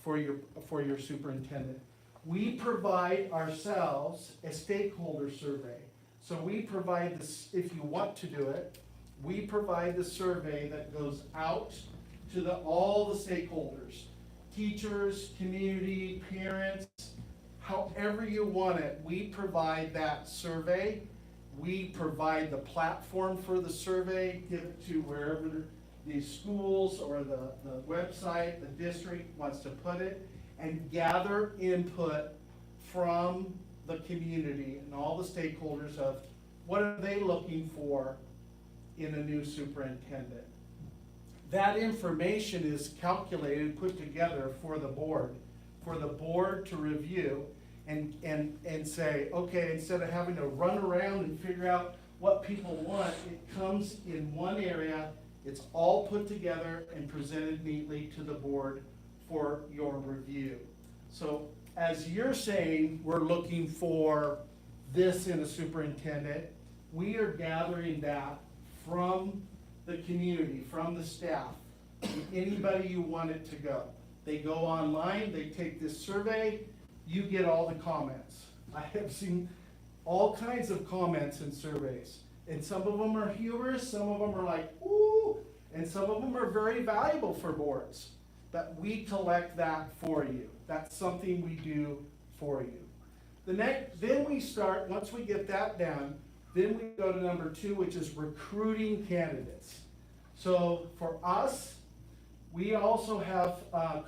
for your superintendent. We provide ourselves a stakeholder survey. So we provide this, if you want to do it, we provide the survey that goes out to all the stakeholders, teachers, community, parents, however you want it. We provide that survey. We provide the platform for the survey, give it to wherever the schools or the website, the district wants to put it, and gather input from the community and all the stakeholders of what are they looking for in a new superintendent. That information is calculated, put together for the board to review and say, okay, instead of having to run around and figure out what people want, it comes in one area, it's all put together and presented neatly to the board for your review. So as you're saying, we're looking for this in a superintendent, we are gathering that from the community, from the staff, anybody you want it to go. They go online, they take this survey, you get all the comments. I have seen all kinds of comments in surveys, and some of them are humorous, some of them are like, ooh, and some of them are very valuable for boards. But we collect that for you. That's something we do for you. Then we start, once we get that done, Then we go to number 2, which is recruiting candidates. So for us, we also have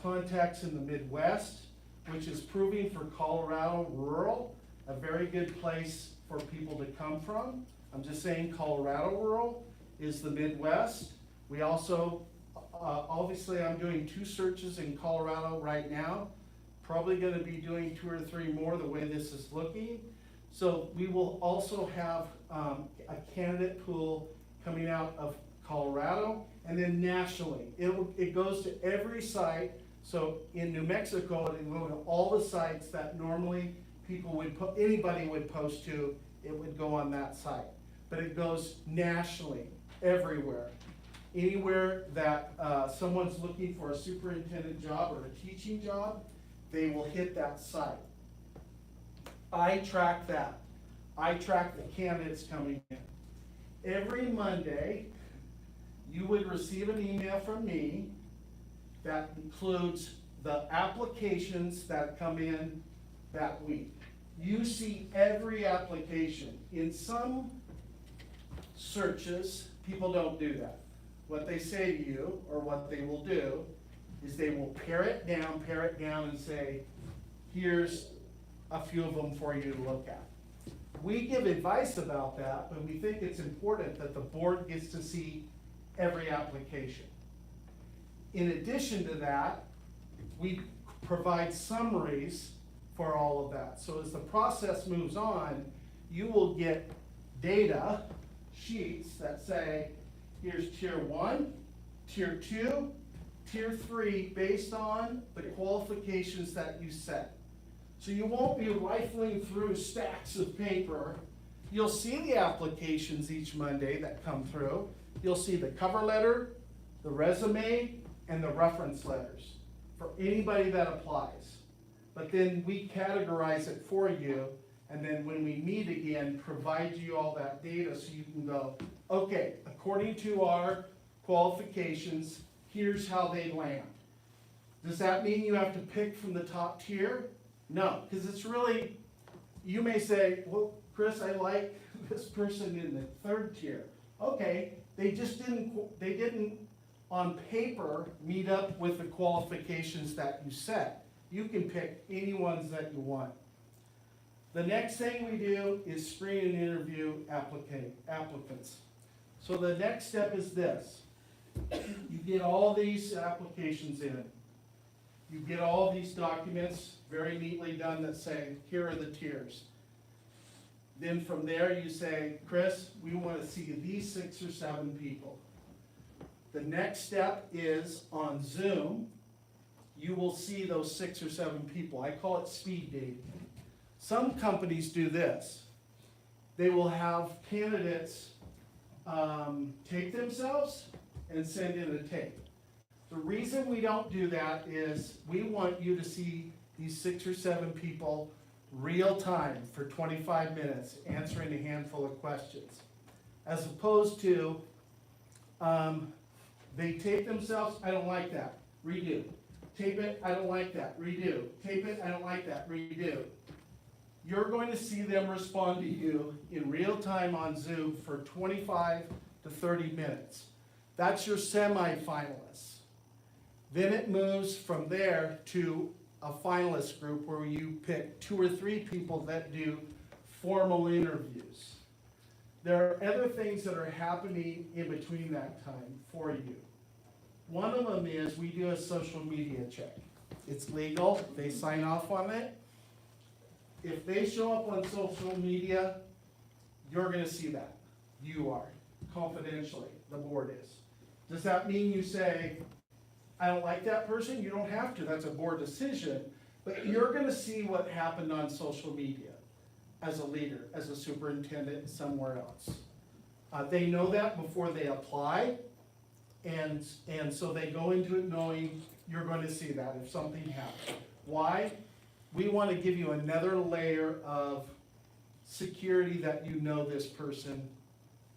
contacts in the Midwest, which is proving for Colorado rural, a very good place for people to come from. I'm just saying Colorado rural is the Midwest. We also, obviously I'm doing 2 searches in Colorado right now. Probably gonna be doing 2 or 3 more the way this is looking. So we will also have a candidate pool coming out of Colorado, and then nationally. It goes to every site. So in New Mexico, it will go to all the sites that normally anybody would post to, it would go on that site. But it goes nationally, everywhere. Anywhere that someone's looking for a superintendent job or a teaching job, they will hit that site. I track that. I track the candidates coming in. Every Monday, you would receive an email from me that includes the applications that come in that week. You see every application. In some searches, people don't do that. What they say to you, or what they will do, is they will pare it down and say, here's a few of them for you to look at. We give advice about that, but we think it's important that the board gets to see every application. In addition to that, we provide summaries for all of that. So as the process moves on, you will get data sheets that say, here's tier 1, tier 2, tier 3, based on the qualifications that you set. So you won't be rifling through stacks of paper. You'll see the applications each Monday that come through. You'll see the cover letter, the resume, and the reference letters for anybody that applies. But then we categorize it for you, and then when we meet again, provide you all that data so you can go, okay, according to our qualifications, here's how they land. Does that mean you have to pick from the top tier? No, because it's really, you may say, well, Chris, I like this person in the 3rd tier. Okay, they didn't on paper meet up with the qualifications that you set. You can pick any ones that you want. The next thing we do is screen and interview applicants. So the next step is this. You get all these applications in. You get all these documents very neatly done that say, here are the tiers. Then from there you say, Chris, we want to see these 6 or 7 people. The next step is on Zoom, you will see those 6 or 7 people. I call it speed dating. Some companies do this. They will have candidates tape themselves and send in a tape. The reason we don't do that is we want you to see these 6 or 7 people real time for 25 minutes answering a handful of questions. As opposed to, they tape themselves, I don't like that, redo. Tape it, I don't like that, redo. Tape it, I don't like that, redo. You're going to see them respond to you in real time on Zoom for 25 to 30 minutes. That's your semi-finalists. Then it moves from there to a finalist group where you pick 2 or 3 people that do formal interviews. There are other things that are happening in between that time for you. One of them is we do a social media check. It's legal, they sign off on it. If they show up on social media, you're gonna see that. You are, confidentially, the board is. Does that mean you say, I don't like that person? You don't have to, that's a board decision. But you're gonna see what happened on social media as a leader, as a superintendent somewhere else. They know that before they apply, and so they go into it knowing you're going to see that if something happens. Why? We want to give you another layer of security that you know this person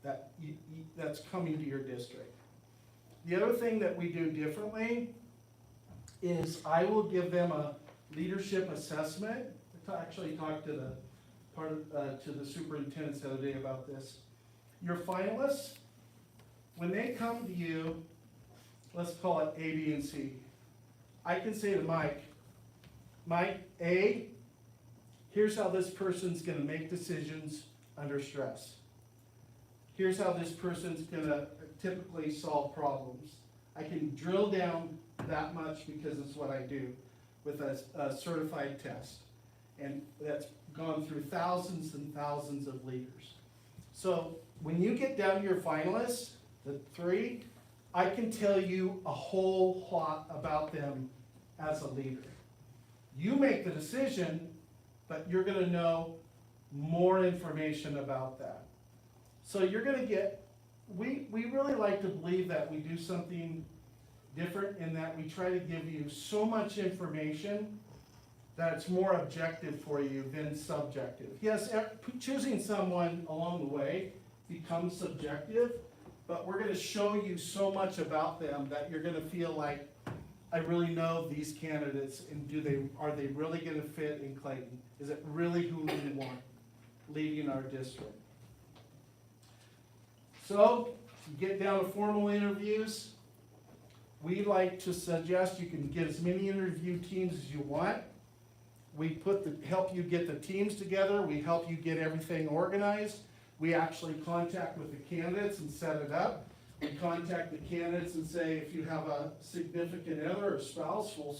that's coming to your district. The other thing that we do differently is I will give them a leadership assessment. I actually talked to the part of, to the superintendents the other day about this. Your finalists, when they come to you, let's call it A, B, and C. I can say to Mike, A, here's how this person's gonna make decisions under stress. Here's how this person's gonna typically solve problems. I can drill down that much because it's what I do with a certified test. And that's gone through thousands and thousands of leaders. So when you get down to your finalists, the 3, I can tell you a whole lot about them as a leader. You make the decision, but you're gonna know more information about that. So you're gonna get, we really like to believe that we do something different in that we try to give you so much information that it's more objective for you than subjective. Yes, choosing someone along the way becomes subjective, but we're gonna show you so much about them that you're gonna feel like, I really know these candidates, and are they really gonna fit in Clayton? Is it really who we want leading our district? So, to get down to formal interviews, we like to suggest you can get as many interview teams as you want. We help you get the teams together, we help you get everything organized. We actually contact with the candidates and set it up. We contact the candidates and say, if you have a significant other or spouse, we'll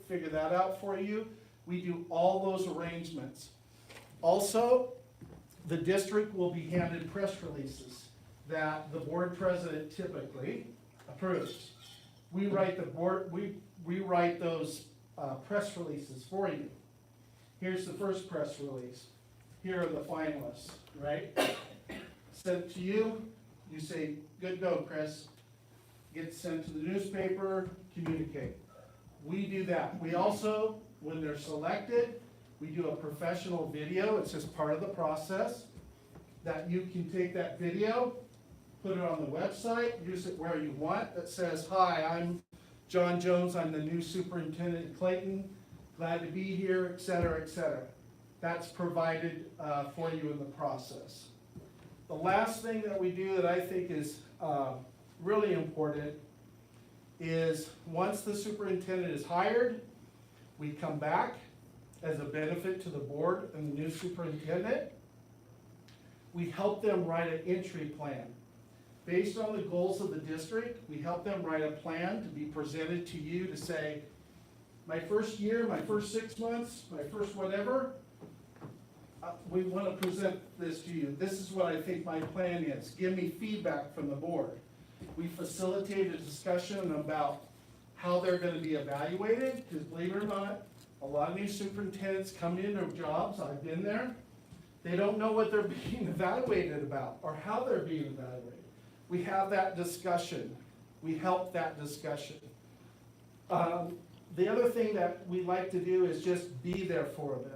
figure that out for you. We do all those arrangements. Also, the district will be handed press releases that the board president typically approves. We write we write those press releases for you. Here's the first press release. Here are the finalists, right? Sent to you, you say, good go, Chris. Gets sent to the newspaper, communicate. We do that. We also, when they're selected, we do a professional video. It's just part of the process that you can take that video, put it on the website, use it where you want. That says, hi, I'm John Jones. I'm the new superintendent at Clayton. Glad to be here, et cetera, et cetera. That's provided for you in the process. The last thing that we do that I think is really important is once the superintendent is hired, we come back as a benefit to the board and the new superintendent. We help them write an entry plan. Based on the goals of the district, we help them write a plan to be presented to you to say, my first year, my first 6 months, my first whatever, we want to present this to you. This is what I think my plan is. Give me feedback from the board. We facilitate a discussion about how they're going to be evaluated, because believe it or not, a lot of new superintendents come into jobs, I've been there, they don't know what they're being evaluated about or how they're being evaluated. We have that discussion. We help that discussion. The other thing that we like to do is just be there for them.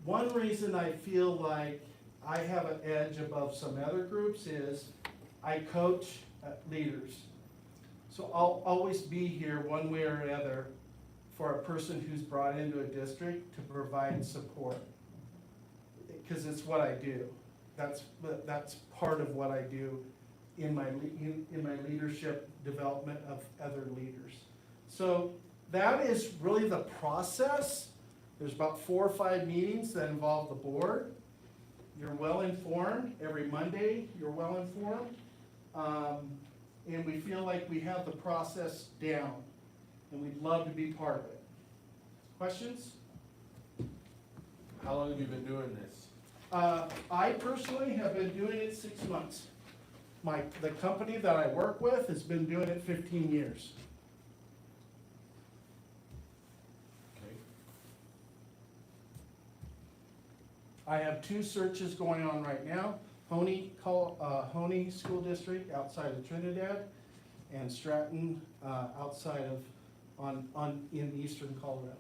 One reason I feel like I have an edge above some other groups is I coach leaders. So I'll always be here one way or another for a person who's brought into a district to provide support. Because it's what I do. That's part of what I do in my leadership development of other leaders. So that is really the process. There's about 4 or 5 meetings that involve the board. You're well informed. Every Monday, you're well informed. And we feel like we have the process down. And we'd love to be part of it. Questions? How long have you been doing this? I personally have been doing it 6 months. The company that I work with has been doing it 15 years. Okay. I have 2 searches going on right now. Honey School District outside of Trinidad, and Stratton outside of in eastern Colorado.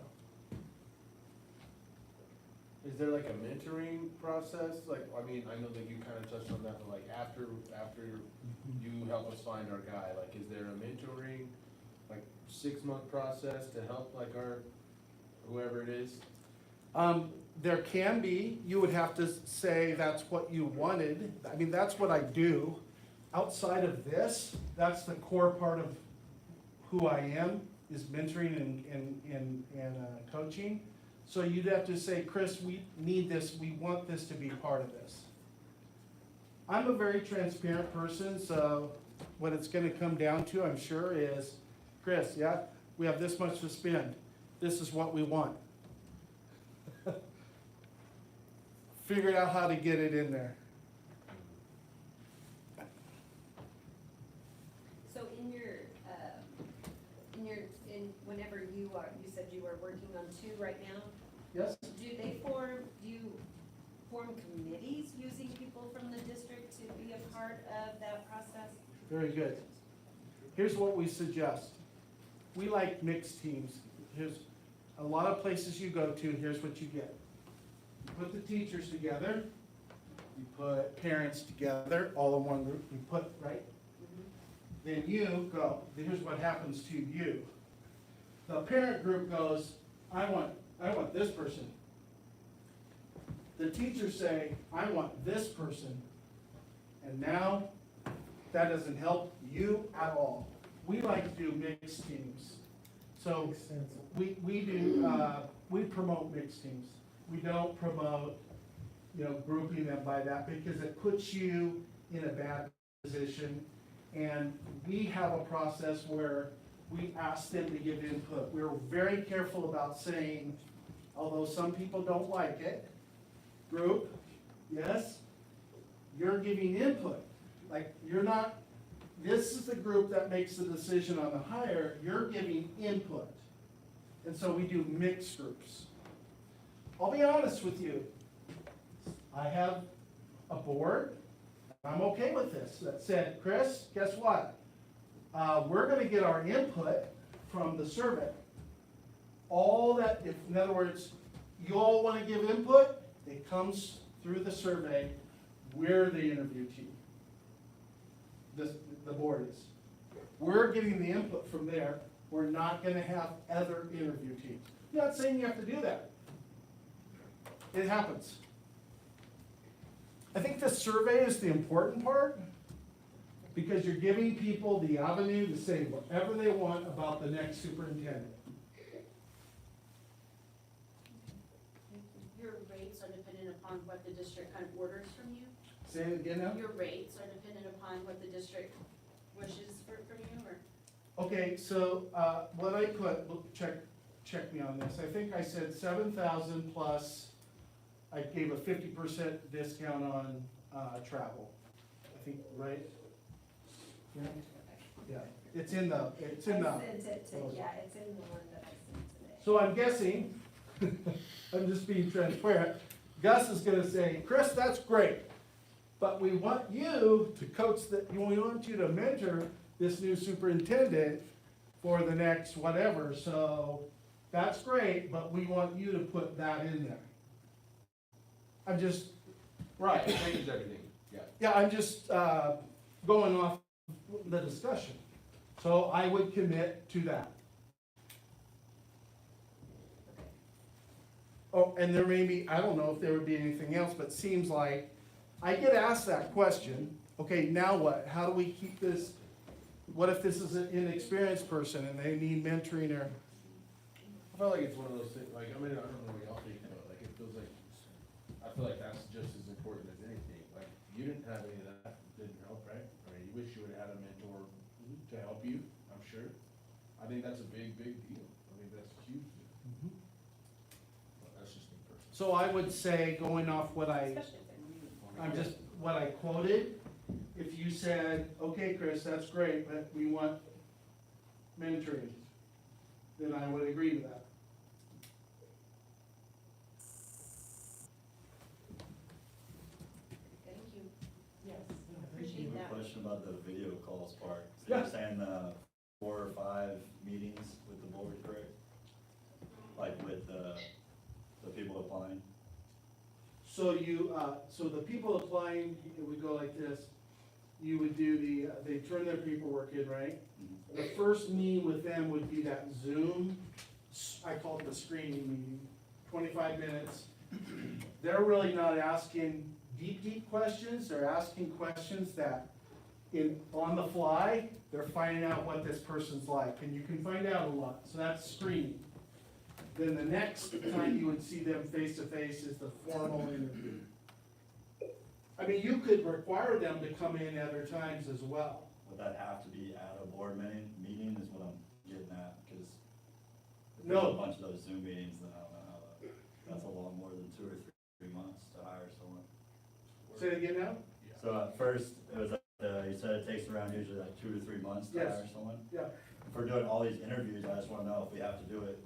Is there like a mentoring process? Like, I mean, I know that you kind of touched on that, but like after you help us find our guy, like, is there a mentoring, like 6-month process to help like our, whoever it is? There can be, you would have to say that's what you wanted. I mean, that's what I do. Outside of this, that's the core part of who I am, is mentoring and coaching. So you'd have to say, Chris, we need this, we want this to be part of this. I'm a very transparent person, so what it's gonna come down to, I'm sure, is, Chris, yeah, we have this much to spend. This is what we want. Figured out how to get it in there. So whenever you said you were working on 2 right now, Yes? do you form committees using people from the district to be a part of that process? Very good. Here's what we suggest. We like mixed teams. Here's a lot of places you go to, here's what you get. You put the teachers together, you put parents together, all in one group, you put, right? Then you go, here's what happens to you. The parent group goes, I want this person. The teachers say, I want this person. And now, that doesn't help you at all. We like to do mixed teams. So, Makes sense. we promote mixed teams. We don't promote, grouping them by that, because it puts you in a bad position. And we have a process where we ask them to give input. We're very careful about saying, although some people don't like it, group, yes, you're giving input. Like, you're not, this is the group that makes the decision on the hire, you're giving input. And so we do mixed groups. I'll be honest with you. I have a board, I'm okay with this, that said, Chris, guess what? We're gonna get our input from the survey. All that, in other words, you all wanna give input, it comes through the survey, we're the interview team. The board is. We're getting the input from there, we're not gonna have other interview teams. I'm not saying you have to do that. It happens. I think the survey is the important part, because you're giving people the avenue to say whatever they want about the next superintendent. Your rates are dependent upon what the district kind of orders from you? Say it again now? Your rates are dependent upon what the district wishes from you, or? Okay, so, what I put, look, check me on this, I think I said 7,000 plus, I gave a 50% discount on, travel. I think, right? Yeah, it's in the. I sent it to, yeah, it's in the one that I sent today. So I'm guessing, I'm just being transparent, Gus is gonna say, Chris, that's great, but we want you to coach we want you to mentor this new superintendent for the next whatever, so that's great, but we want you to put that in there. I'm just, Right, change everything, yeah. yeah, I'm just, going off the discussion, so I would commit to that. Oh, and there may be, I don't know if there would be anything else, but seems like, I get asked that question, okay, now what? How do we keep this, what if this is an inexperienced person and they need mentoring or? I feel like it's one of those things, like, I mean, I don't know what y'all think, but like, it feels like, I feel like that's just as important as anything. Like, you didn't have any of that, didn't help, right? I mean, you wish you would've had a mentor to help you, I'm sure. I think that's a big, big deal. I think that's huge. But that's just me personally. So I would say, going off what Especially if they're new. I'm just, what I quoted, if you said, okay, Chris, that's great, but we want mentoring, then I would agree to that. Thank you. Yes, I appreciate have that. a question about the video calls part. So you're Yeah. saying 4 or 5 meetings with the board, correct? Like with the people applying? So so the people applying, it would go like this, you would do they turn their paperwork in, right? The first meeting with them would be that Zoom, I call it the screening meeting, 25 minutes. They're really not asking deep questions, they're asking questions that on the fly, they're finding out what this person's like, and you can find out a lot, so that's screening. Then the next time you would see them face to face is the formal interview. I mean, you could require them to come in other times as well. Would that have to be at a board meeting is what I'm getting at, because if No. there's a bunch of those Zoom meetings, then I don't know how that's a lot more than 2 or 3 months to hire someone. Say it again now? So at first, it was, you said it takes around usually like 2 to 3 months to Yes. hire someone? Yeah. If we're doing all these interviews, I just wanna know if we have to do it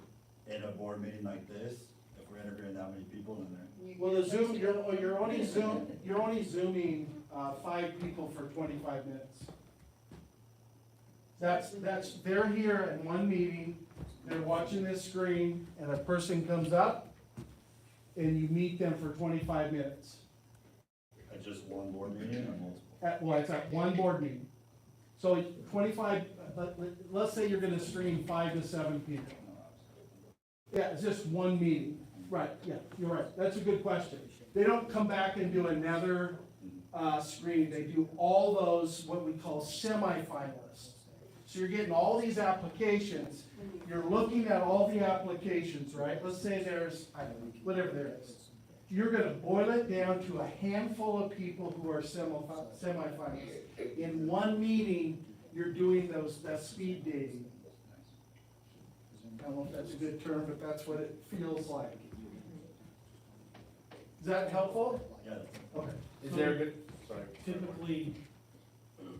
in a board meeting like this, if we're interviewing that many people in there. Well, the Zoom, you're only Zooming, 5 people for 25 minutes. They're here in one meeting, they're watching this screen, and a person comes up, and you meet them for 25 minutes. At just one board meeting or multiple? It's at one board meeting. So 25, let's say you're gonna screen 5 to 7 people. Yeah, it's just one meeting. Right, yeah, you're right. That's a good question. They don't come back and do another screen. They do all those, what we call semifinalists. So you're getting all these applications. You're looking at all the applications, right? Let's say there's, I don't know, whatever there is. You're gonna boil it down to a handful of people who are semifinalists. In one meeting, you're doing that speed dating. I don't know if that's a good term, but that's what it feels like. Is that helpful? Yeah. Okay. Is there a good, sorry. Typically,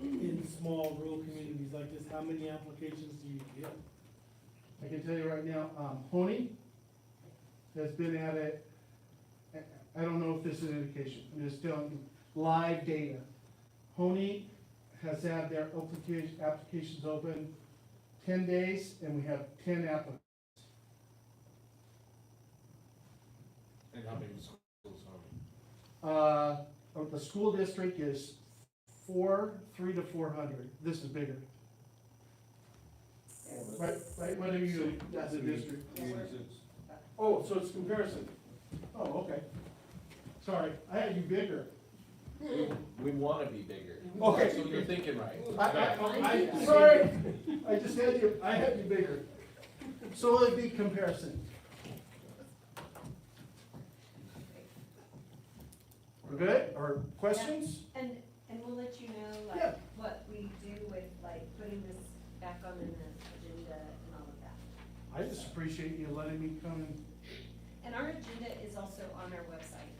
in small rural communities like this, how many applications do you get? I can tell you right now, Honey has been at it, I don't know if this is an indication, I'm just telling you, live data. Honey has had their applications open 10 days, and we have 10 applicants. And how many schools are we? The school district is 300 to 400. This is bigger. Right, what are you, as a district? Oh, so it's comparison. Oh, okay. Sorry, I had you bigger. We wanna be bigger. Okay. So you're thinking right. Sorry, I had you bigger. So it'd be comparison. We're good, or questions? And we'll let you know, Yeah. like, what we do with, like, putting this back on the agenda and all of that. I just appreciate you letting me come and, And our agenda is also on our website,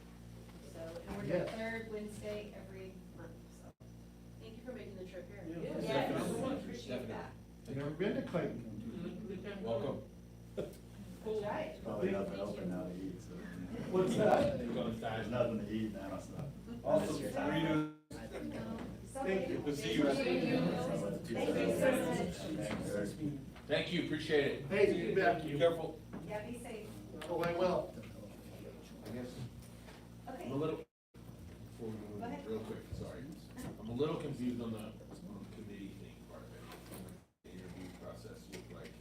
so, and we're Yes. the third Wednesday every month, so. Thank you for making the trip here. Yeah. Yes, Definitely. we appreciate that. I've never been to Clayton. Welcome. That's right. Probably nothing open now to eat, so. What's that? There's nothing to eat now, so. Awesome. So Thank you. We'll see you. Thank you so much. Thank you, appreciate it. Hey, you bet. Be careful. Yeah, be safe. Oh, I will. I guess, Okay. I'm a little, before we move Go ahead. real quick, sorry. I'm a little confused on the committee thing part of it. The interview process with like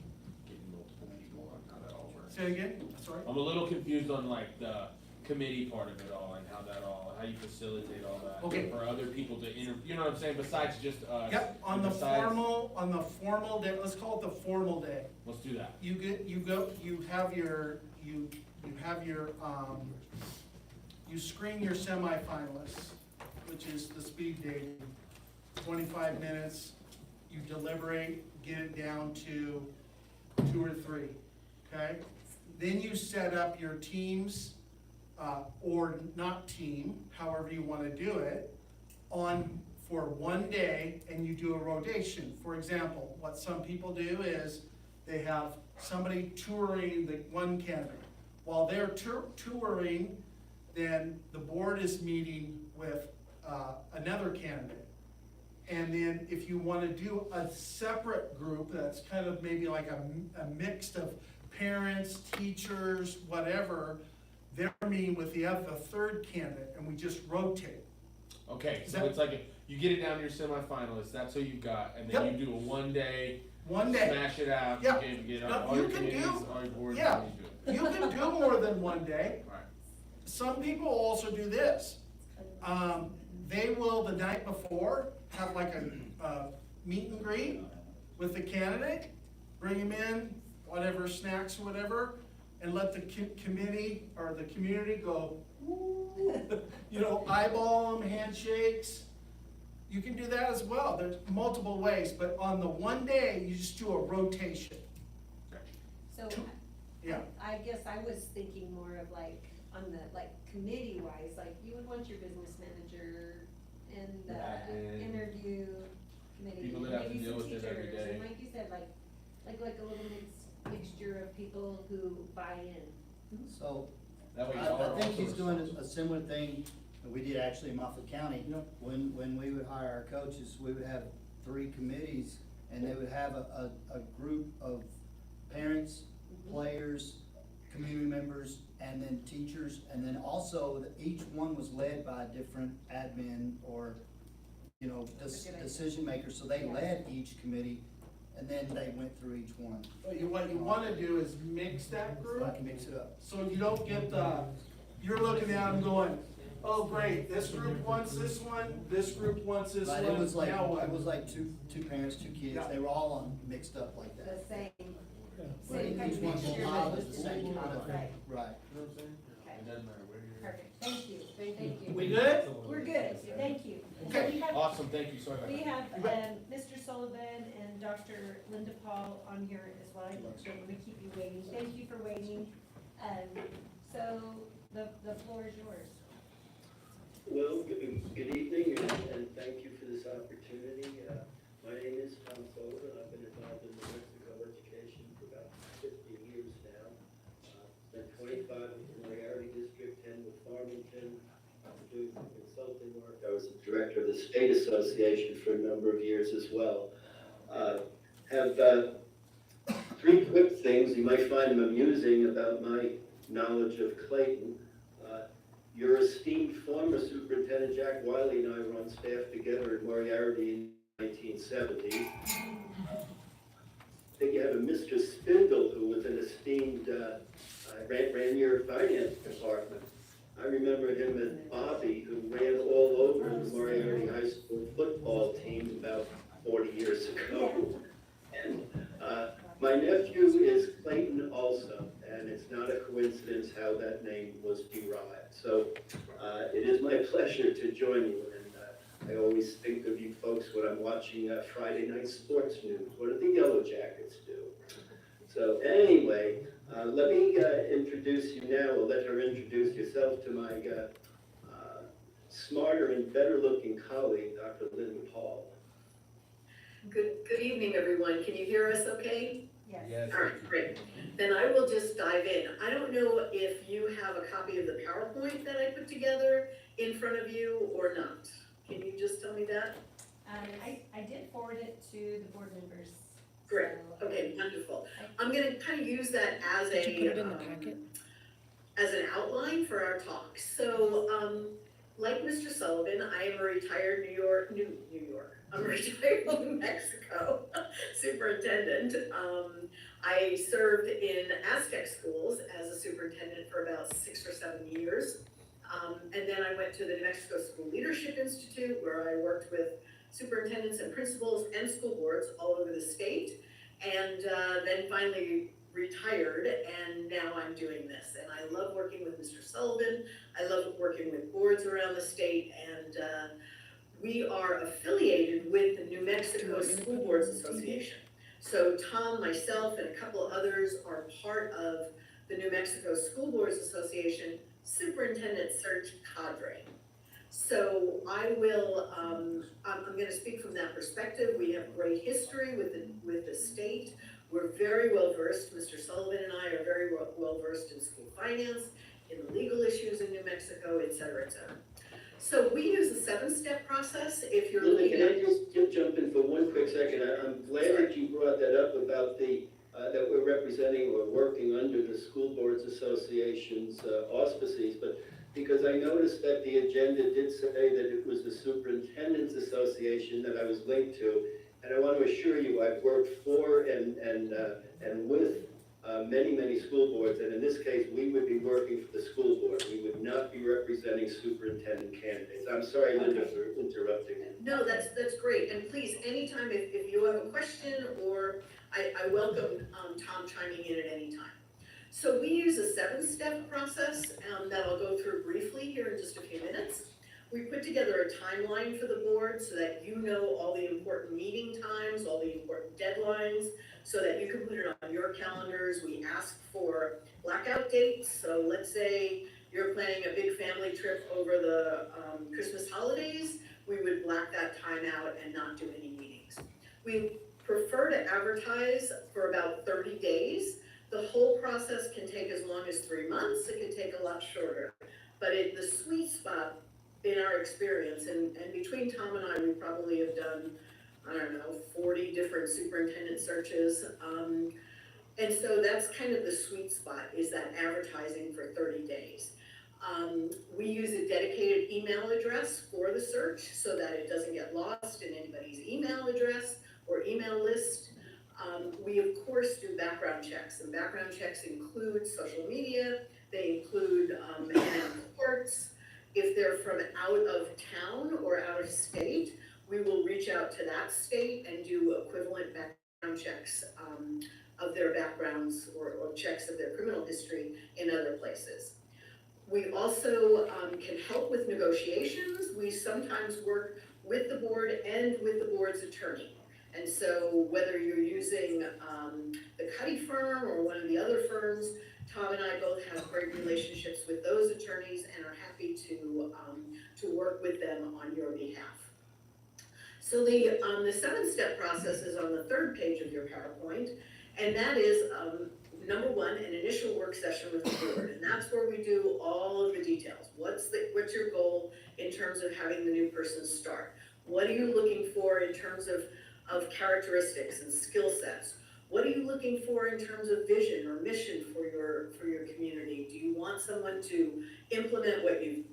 getting multiple people on how that all works. Say it again, sorry. I'm a little confused on like the committee part of it all and how you facilitate all that. Okay. For other people to you know what I'm saying, besides just us. Yep, on the formal day, let's call it the formal day. Let's do that. You screen your semifinalists, which is the speed dating, 25 minutes, you deliberate, get it down to 2 or 3, okay? Then you set up your teams, or not team, however you wanna do it, for one day, and you do a rotation. For example, what some people do is, they have somebody touring the one candidate. While they're touring, then the board is meeting with another candidate. And then if you wanna do a separate group, that's kind of maybe like a mix of parents, teachers, whatever, they're meeting with the third candidate, and we just rotate. Okay, Is so that- it's like, you get it down to your semifinalists, that's who you got, and then Yep. you do a 1 day, one day. smash it out, Yeah. get No, all you your can committees, do- all your boards, yeah. and you do it. You can do more than one day. Alright. Some people also do this. They will, the night before, have like a meet and greet with the candidate, bring him in, whatever snacks or whatever, and let the committee or the community go, "Woo," you know, eyeball them, handshakes. You can do that as well. There's multiple ways, but on the one day, you just do a rotation. So, Yeah. I guess I was thinking more of like, on the, like, committee-wise, like, you would want your business manager and the Admin. interview committee, People and that have to maybe deal some with it every teachers, day. and like you said, like a little mixture of people who buy in. So, That way y'all are I think also he's doing responsible. a similar thing that we did actually in Moffett County. Yep. When we would hire our coaches, we would have 3 committees, and they would have a group of parents, players, community members, and then teachers, and then also each one was led by a different admin or, you know, That's a good idea. decision maker, so they Yeah. led each committee, and then they went through each one. But what you wanna do is mix that So group. I can mix it up. So you don't get you're looking at them going, oh, great, this group wants this one, this group wants this one, But it was like, now what? it was like two parents, 2 kids, Yeah. they were all on, mixed up like The that. same, But same kind each of one mixture, was but the just same different, kind of thing, right, right. You know what I'm saying? okay, It doesn't matter where you're at. perfect, thank you, thank you. We good? We're good, thank you. Okay. We have, Awesome, thank you, sorry about we that. have, You bet. Mr. Sullivan and Dr. Linda Paul on here as well, I don't want to keep you waiting, thank you for waiting. So, the floor is yours. Well, good evening, and thank you for this opportunity. My name is Tom Sullivan. I've been involved in New Mexico education for about 50 years now. Spent 25 with the Moriarty District, 10 with Farmington, doing some consulting work. I was the director of the State Association for a number of years as well. Have 3 quick things. You might find them amusing about my knowledge of Clayton. Your esteemed former superintendent, Jack Wiley, and I were on staff together at Moriarty in 1970. I think you have a Mr. Spindle, who was an esteemed, ran your finance department. I remember him and Bobby, who ran all over the Moriarty High School football team about 40 years ago. And my nephew is Clayton also, and it's not a coincidence how that name was derived. So it is my pleasure to join you, and I always think of you folks when I'm watching Friday night sports news. What do the Yellow Jackets do? So anyway, let me introduce you now, or let her introduce yourself to my smarter and better looking colleague, Dr. Linda Paul. Good evening, everyone. Can you hear us okay? Yes. Yes. All right, great. Then I will just dive in. I don't know if you have a copy of the PowerPoint that I put together in front of you or not. Can you just tell me that? I did forward it to the board members. Great, so- okay, wonderful. I'm gonna kind of use that as a, as an outline for our talk. So, like Mr. Sullivan, I am a retired New York, I'm a retired New Mexico superintendent. I served in Aztec schools as a superintendent for about 6 or 7 years. And then I went to the New Mexico School Leadership Institute, where I worked with superintendents and principals and school boards all over the state. And then finally retired, and now I'm doing this. And I love working with Mr. Sullivan. I love working with boards around the state, and we are affiliated with the New Mexico School Boards Association. So Tom, myself, and a couple of others are part of the New Mexico School Boards Association Superintendent Search Cadre. So I will, I'm gonna speak from that perspective. We have great history with the state. We're very well versed, Mr. Sullivan and I are very well versed in school finance, in the legal issues in New Mexico, et cetera, et cetera. So we use a 7-step process if you're Linda, looking can at. I just jump in for one quick second? I'm glad that you brought that up about the, that we're representing or working under the School Boards Association's auspices, but because I noticed that the agenda did say that it was the Superintendent's Association that I was linked to, And I want to assure you, I've worked for and with many, many school boards, and in this case, we would be working for the school board. We would not be representing superintendent candidates. I'm sorry, Linda, for interrupting. No, that's great, and please, anytime if you have a question, or I welcome, Tom chiming in at any time. So we use a 7-step process, that I'll go through briefly here in just a few minutes. We put together a timeline for the board so that you know all the important meeting times, all the important deadlines, so that you can put it on your calendars. We ask for blackout dates, so let's say you're planning a big family trip over the Christmas holidays, we would black that time out and not do any meetings. We prefer to advertise for about 30 days. The whole process can take as long as 3 months, it can take a lot shorter. But the sweet spot in our experience, and between Tom and I, we probably have done, I don't know, 40 different superintendent searches. And so that's kind of the sweet spot, is that advertising for 30 days. We use a dedicated email address for the search so that it doesn't get lost in anybody's email address or email list. We of course do background checks, and background checks include social media, they include reports. If they're from out of town or out of state, we will reach out to that state and do equivalent background checks of their backgrounds or checks of their criminal history in other places. We also can help with negotiations. We sometimes work with the board and with the board's attorney. And so whether you're using the Cuddy firm or one of the other firms, Tom and I both have great relationships with those attorneys and are happy to work with them on your behalf. So the 7-step process is on the 3rd page of your PowerPoint, and that is number 1, an initial work session with the board, and that's where we do all of the details. What's your goal in terms of having the new person start? What are you looking for in terms of characteristics and skill sets? What are you looking for in terms of vision or mission for your community? Do you want someone to implement what you've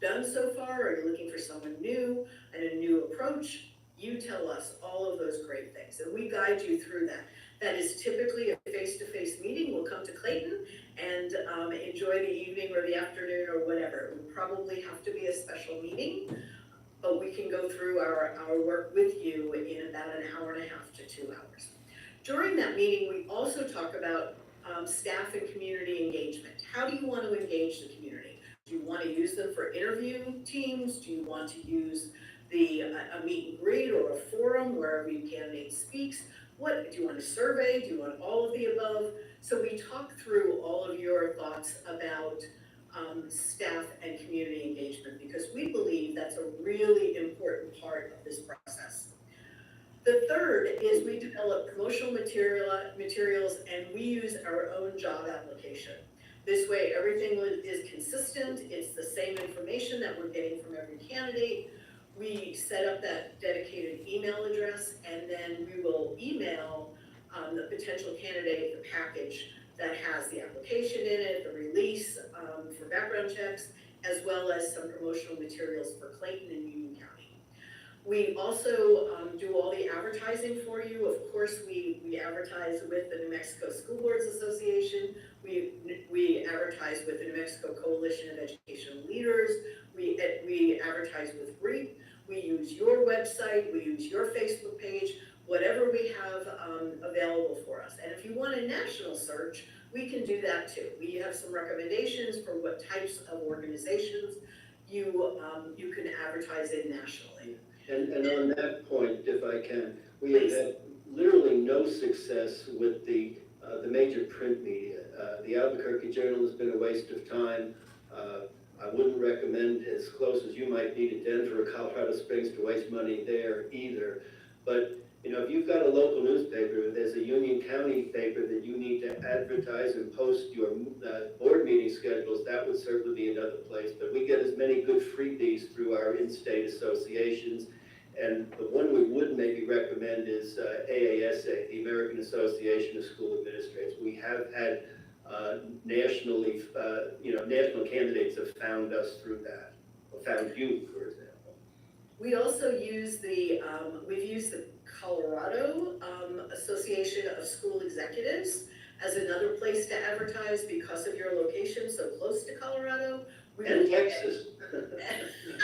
done so far? Or are you looking for someone new and a new approach? You tell us all of those great things, and we guide you through that. That is typically a face-to-face meeting. We'll come to Clayton and enjoy the evening or the afternoon or whatever. It would probably have to be a special meeting, but we can go through our work with you in about an hour and a half to 2 hours. During that meeting, we also talk about staff and community engagement. How do you want to engage the community? Do you want to use them for interview teams? Do you want to use a meet and greet or a forum where every candidate speaks? What do you want, a survey? Do you want all of the above? So we talk through all of your thoughts about staff and community engagement, because we believe that's a really important part of this process. The third is we develop promotional materials, and we use our own job application. This way, everything is consistent. It's the same information that we're getting from every candidate. We set up that dedicated email address, and then we will email the potential candidate the package that has the application in it, the release for background checks, as well as some promotional materials for Clayton and Union County. We also do all the advertising for you. Of course, we advertise with the New Mexico School Boards Association. We advertise with the New Mexico Coalition of Educational Leaders. We advertise with REAP. We use your website. We use your Facebook page. Whatever we have available for us. And if you want a national search, we can do that too. We have some recommendations for what types of organizations you can advertise in nationally. And on that point, if I can, we have had literally no success with the major print media. The Albuquerque Journal has been a waste of time. I wouldn't recommend, as close as you might be to Denver or Colorado Springs, to waste money there either. But you know, if you've got a local newspaper, there's a Union County paper that you need to advertise and post your board meeting schedules, that would certainly be another place. But we get as many good freebies through our in-state associations. And the one we would maybe recommend is AASA, the American Association of School Administrators. We have had nationally, national candidates have found us through that, or found you, for example. We also use we've used the Colorado Association of School Executives as another place to advertise because of your location so close to Colorado. And Texas.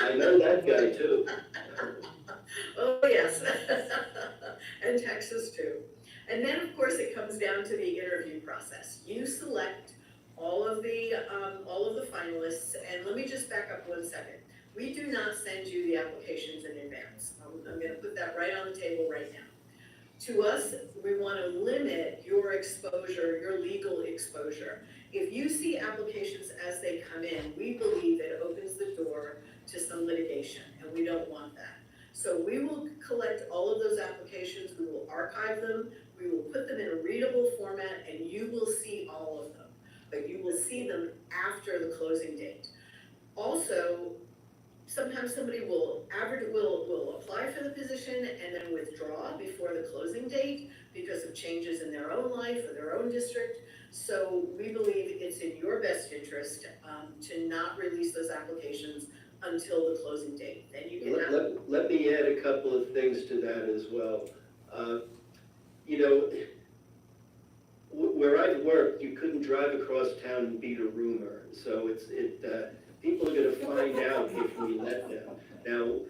I know that guy too. Oh, yes. And Texas too. And then, of course, it comes down to the interview process. You select all of the finalists, and let me just back up 1 second. We do not send you the applications in advance. I'm gonna put that right on the table right now. To us, we wanna limit your exposure, your legal exposure. If you see applications as they come in, we believe it opens the door to some litigation, and we don't want that. So we will collect all of those applications, we will archive them, we will put them in a readable format, and you will see all of them. But you will see them after the closing date. Also, sometimes somebody will apply for the position and then withdraw before the closing date because of changes in their own life or their own district. So we believe it's in your best interest to not release those applications until the closing date. Then you can Let me add a couple of things to that as well. You know, where I've worked, you couldn't drive across town and beat a rumor. So people are gonna find out if we let them. Now,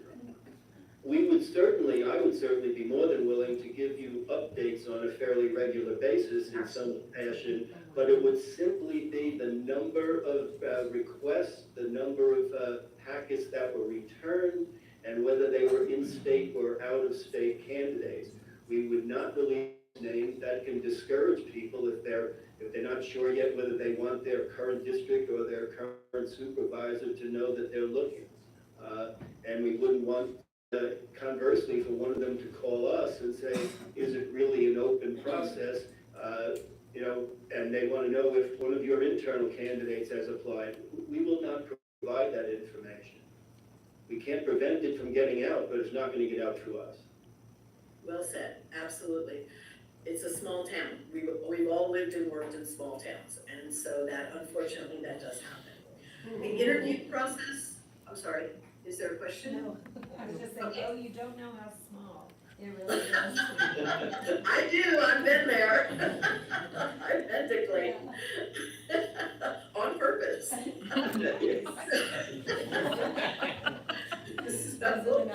I would certainly be more than willing to give you updates on a fairly regular basis in some fashion, but it would simply be the number of requests, the number of packets that were returned, and whether they were in-state or out-of-state candidates. We would not release names. That can discourage people if they're not sure yet whether they want their current district or their current supervisor to know that they're looking. And we wouldn't want, conversely, for one of them to call us and say, is it really an open process? You know, and they want to know if one of your internal candidates has applied. We will not provide that information. We can't prevent it from getting out, but it's not going to get out through us. Well said, absolutely. It's a small town. We've all lived and worked in small towns, and so unfortunately that does happen. The interview process, I'm sorry, is there a question? No, I was just saying, oh, you don't know how small it really is. I do, I've been there. Authentically. On purpose. So,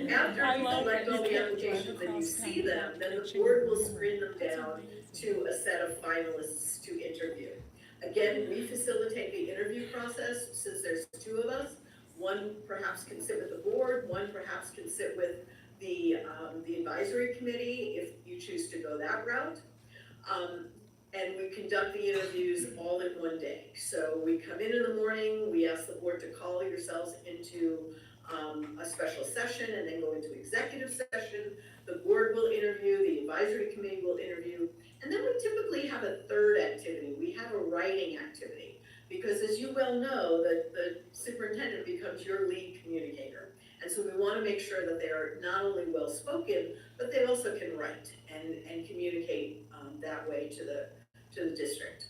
after you collect all the applications and you see them, then the board will screen them down to a set of finalists to interview. Again, we facilitate the interview process since there's 2 of us. One perhaps can sit with the board, one perhaps can sit with the advisory committee if you choose to go that route. And we conduct the interviews all in one day. So we come in the morning, we ask the board to call yourselves into a special session and then go into executive session. The board will interview, the advisory committee will interview, and then we typically have a third activity. We have a writing activity because, as you well know, the superintendent becomes your lead communicator. And so we want to make sure that they are not only well-spoken, but they also can write and communicate that way to the district.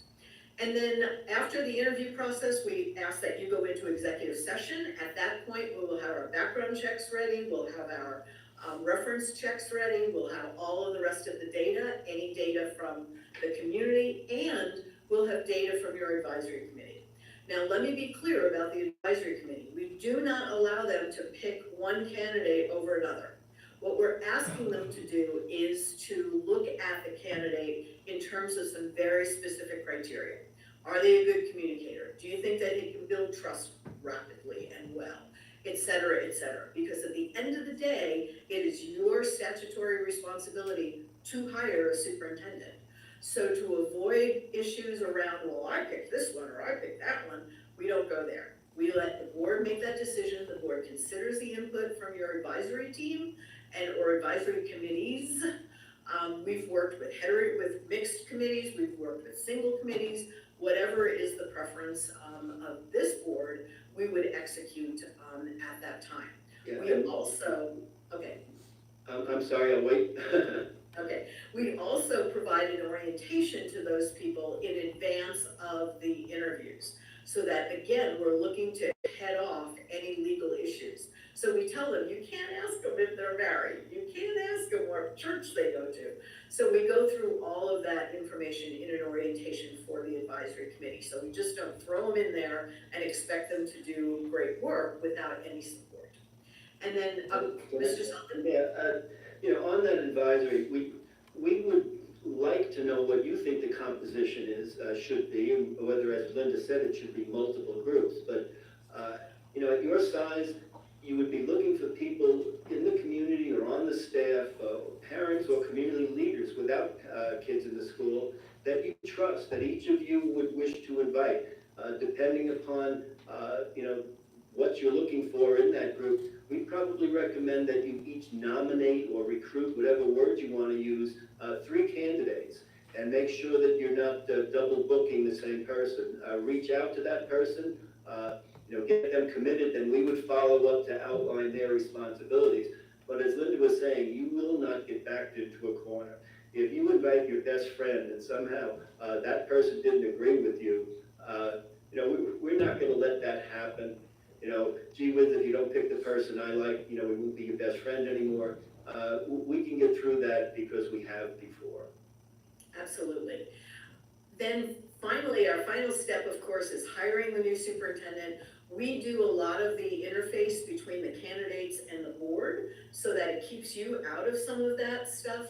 And then after the interview process, we ask that you go into executive session. At that point, we will have our background checks ready, we'll have our reference checks ready, we'll have all of the rest of the data, any data from the community, and we'll have data from your advisory committee. Now, let me be clear about the advisory committee. We do not allow them to pick one candidate over another. What we're asking them to do is to look at the candidate in terms of some very specific criteria. Are they a good communicator? Do you think that they can build trust rapidly and well, et cetera, et cetera? Because at the end of the day, it is your statutory responsibility to hire a superintendent. So to avoid issues around, well, I picked this one or I picked that one, we don't go there. We let the board make that decision. The board considers the input from your advisory team or advisory committees. We've worked with mixed committees, we've worked with single committees. Whatever is the preference of this board, we would execute at that time. Yeah, We also, okay. I'm sorry, I'll wait. Okay, we also provided orientation to those people in advance of the interviews, so that again, we're looking to head off any legal issues. So we tell them, you can't ask them if they're married, you can't ask them what church they go to. So we go through all of that information in an orientation for the advisory committee. So we just don't throw them in there and expect them to do great work without any support. And then, Mr. Sullivan? Yeah, on that advisory, we would like to know what you think the composition is, should be, and whether, as Linda said, it should be multiple groups. But, at your size, you would be looking for people in the community or on the staff, parents or community leaders without kids in the school that you trust, that each of you would wish to invite, depending upon, what you're looking for in that group. We probably recommend that you each nominate or recruit, whatever word you want to use, 3 candidates, and make sure that you're not double booking the same person. Reach out to that person, get them committed, and we would follow up to outline their responsibilities. But as Linda was saying, you will not get backed into a corner. If you invite your best friend and somehow that person didn't agree with you, we're not going to let that happen. Gee whiz, if you don't pick the person I like, we won't be your best friend anymore. We can get through that because we have before. Absolutely. Then finally, our final step, of course, is hiring the new superintendent. We do a lot of the interface between the candidates and the board so that it keeps you out of some of that stuff.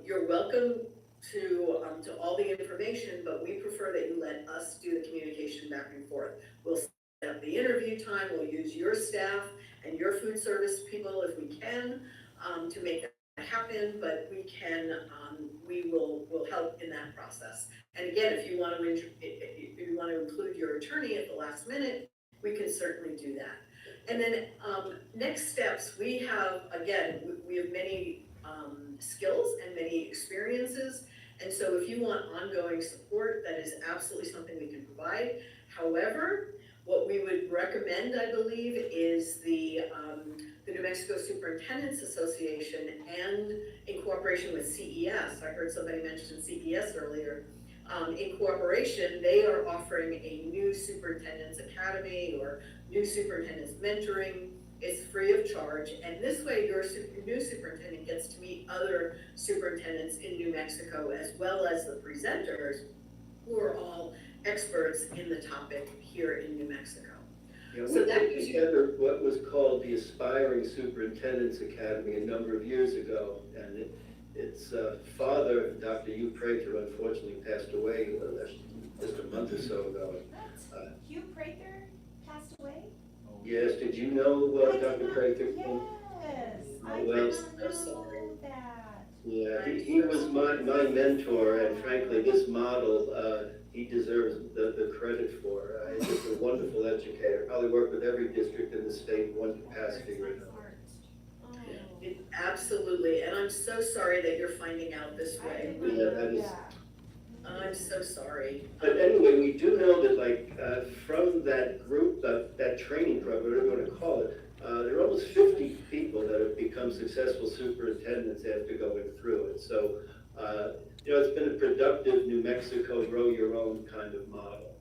You're welcome to all the information, but we prefer that you let us do the communication back and forth. We'll set up the interview time, we'll use your staff and your food service people if we can to make that happen, but we will help in that process. And again, if you want to include your attorney at the last minute, we can certainly do that. And then next steps, we have many skills and many experiences. And so if you want ongoing support, that is absolutely something we can provide. However, what we would recommend, I believe, is the New Mexico Superintendents Association, and in cooperation with CES, I heard somebody mention CES earlier, in cooperation, they are offering a new Superintendent's Academy or new Superintendent's Mentoring. It's free of charge, and this way your new superintendent gets to meet other superintendents in New Mexico, as well as the presenters, who are all experts in the topic here in New Mexico. So that put together what was called the Aspiring Superintendents Academy a number of years ago, and its father, Dr. Hugh Prather, unfortunately passed away just a month or so ago. Hugh Prather passed away? Yes, did you know Dr. Prather? Yes, I Well, did not know that. Yeah, he was my mentor, and frankly, this model, he deserves the credit for. He's just a wonderful educator, probably worked with every district in the state in one capacity or another. Absolutely, and I'm so sorry that you're finding out this way. Yeah, that is. I'm so sorry. But anyway, we do know that from that group, that training program, whatever you want to call it, there are almost 50 people that have become successful superintendents after going through it. So, it's been a productive New Mexico grow your own kind of model.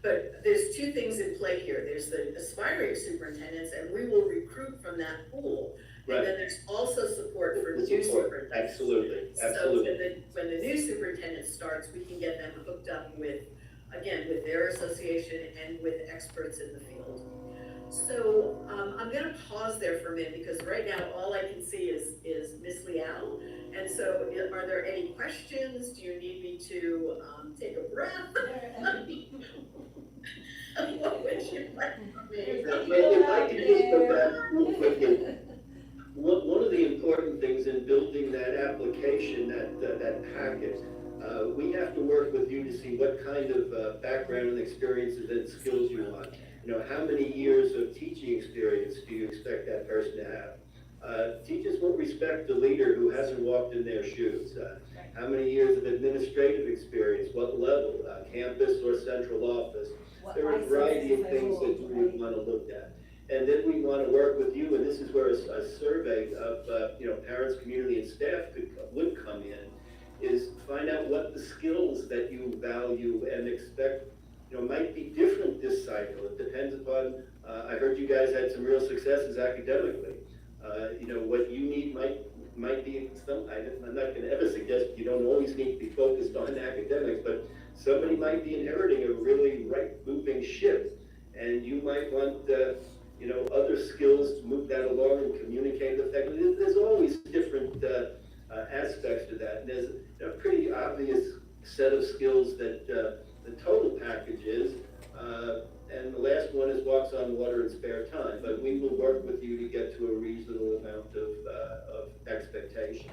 But there's 2 things in play here. There's the aspiring superintendents, and we will recruit from that pool. Right. And then there's also support for new superintendents. Absolutely. So when the new superintendent starts, we can get them hooked up with their association and with experts in the field. So I'm gonna pause there for a minute, because right now all I can see is Miss Liao. And so are there any questions? Do you need me to take a breath? What would you like from me? If I could just go back real quickly. One of the important things in building that application, that packet, we have to work with you to see what kind of background and experiences and skills you want. How many years of teaching experience do you expect that person to have? Teachers won't respect a leader who hasn't walked in their shoes. How many years of administrative experience? What level? Campus or central office? There are a variety of things that you would want to look at. And then we want to work with you, and this is where a survey of parents, community, and staff would come in, is find out what the skills that you value and expect might be different this cycle. It depends upon, I heard you guys had some real successes academically. What you need might be some, I'm not gonna ever suggest you don't always need to be focused on academics, but somebody might be inheriting a really right-moving ship, and you might want, other skills to move that along and communicate effectively. There's always different aspects to that, and there's a pretty obvious set of skills that the total package is, and the last one is walks on water in spare time, but we will work with you to get to a reasonable amount of expectations.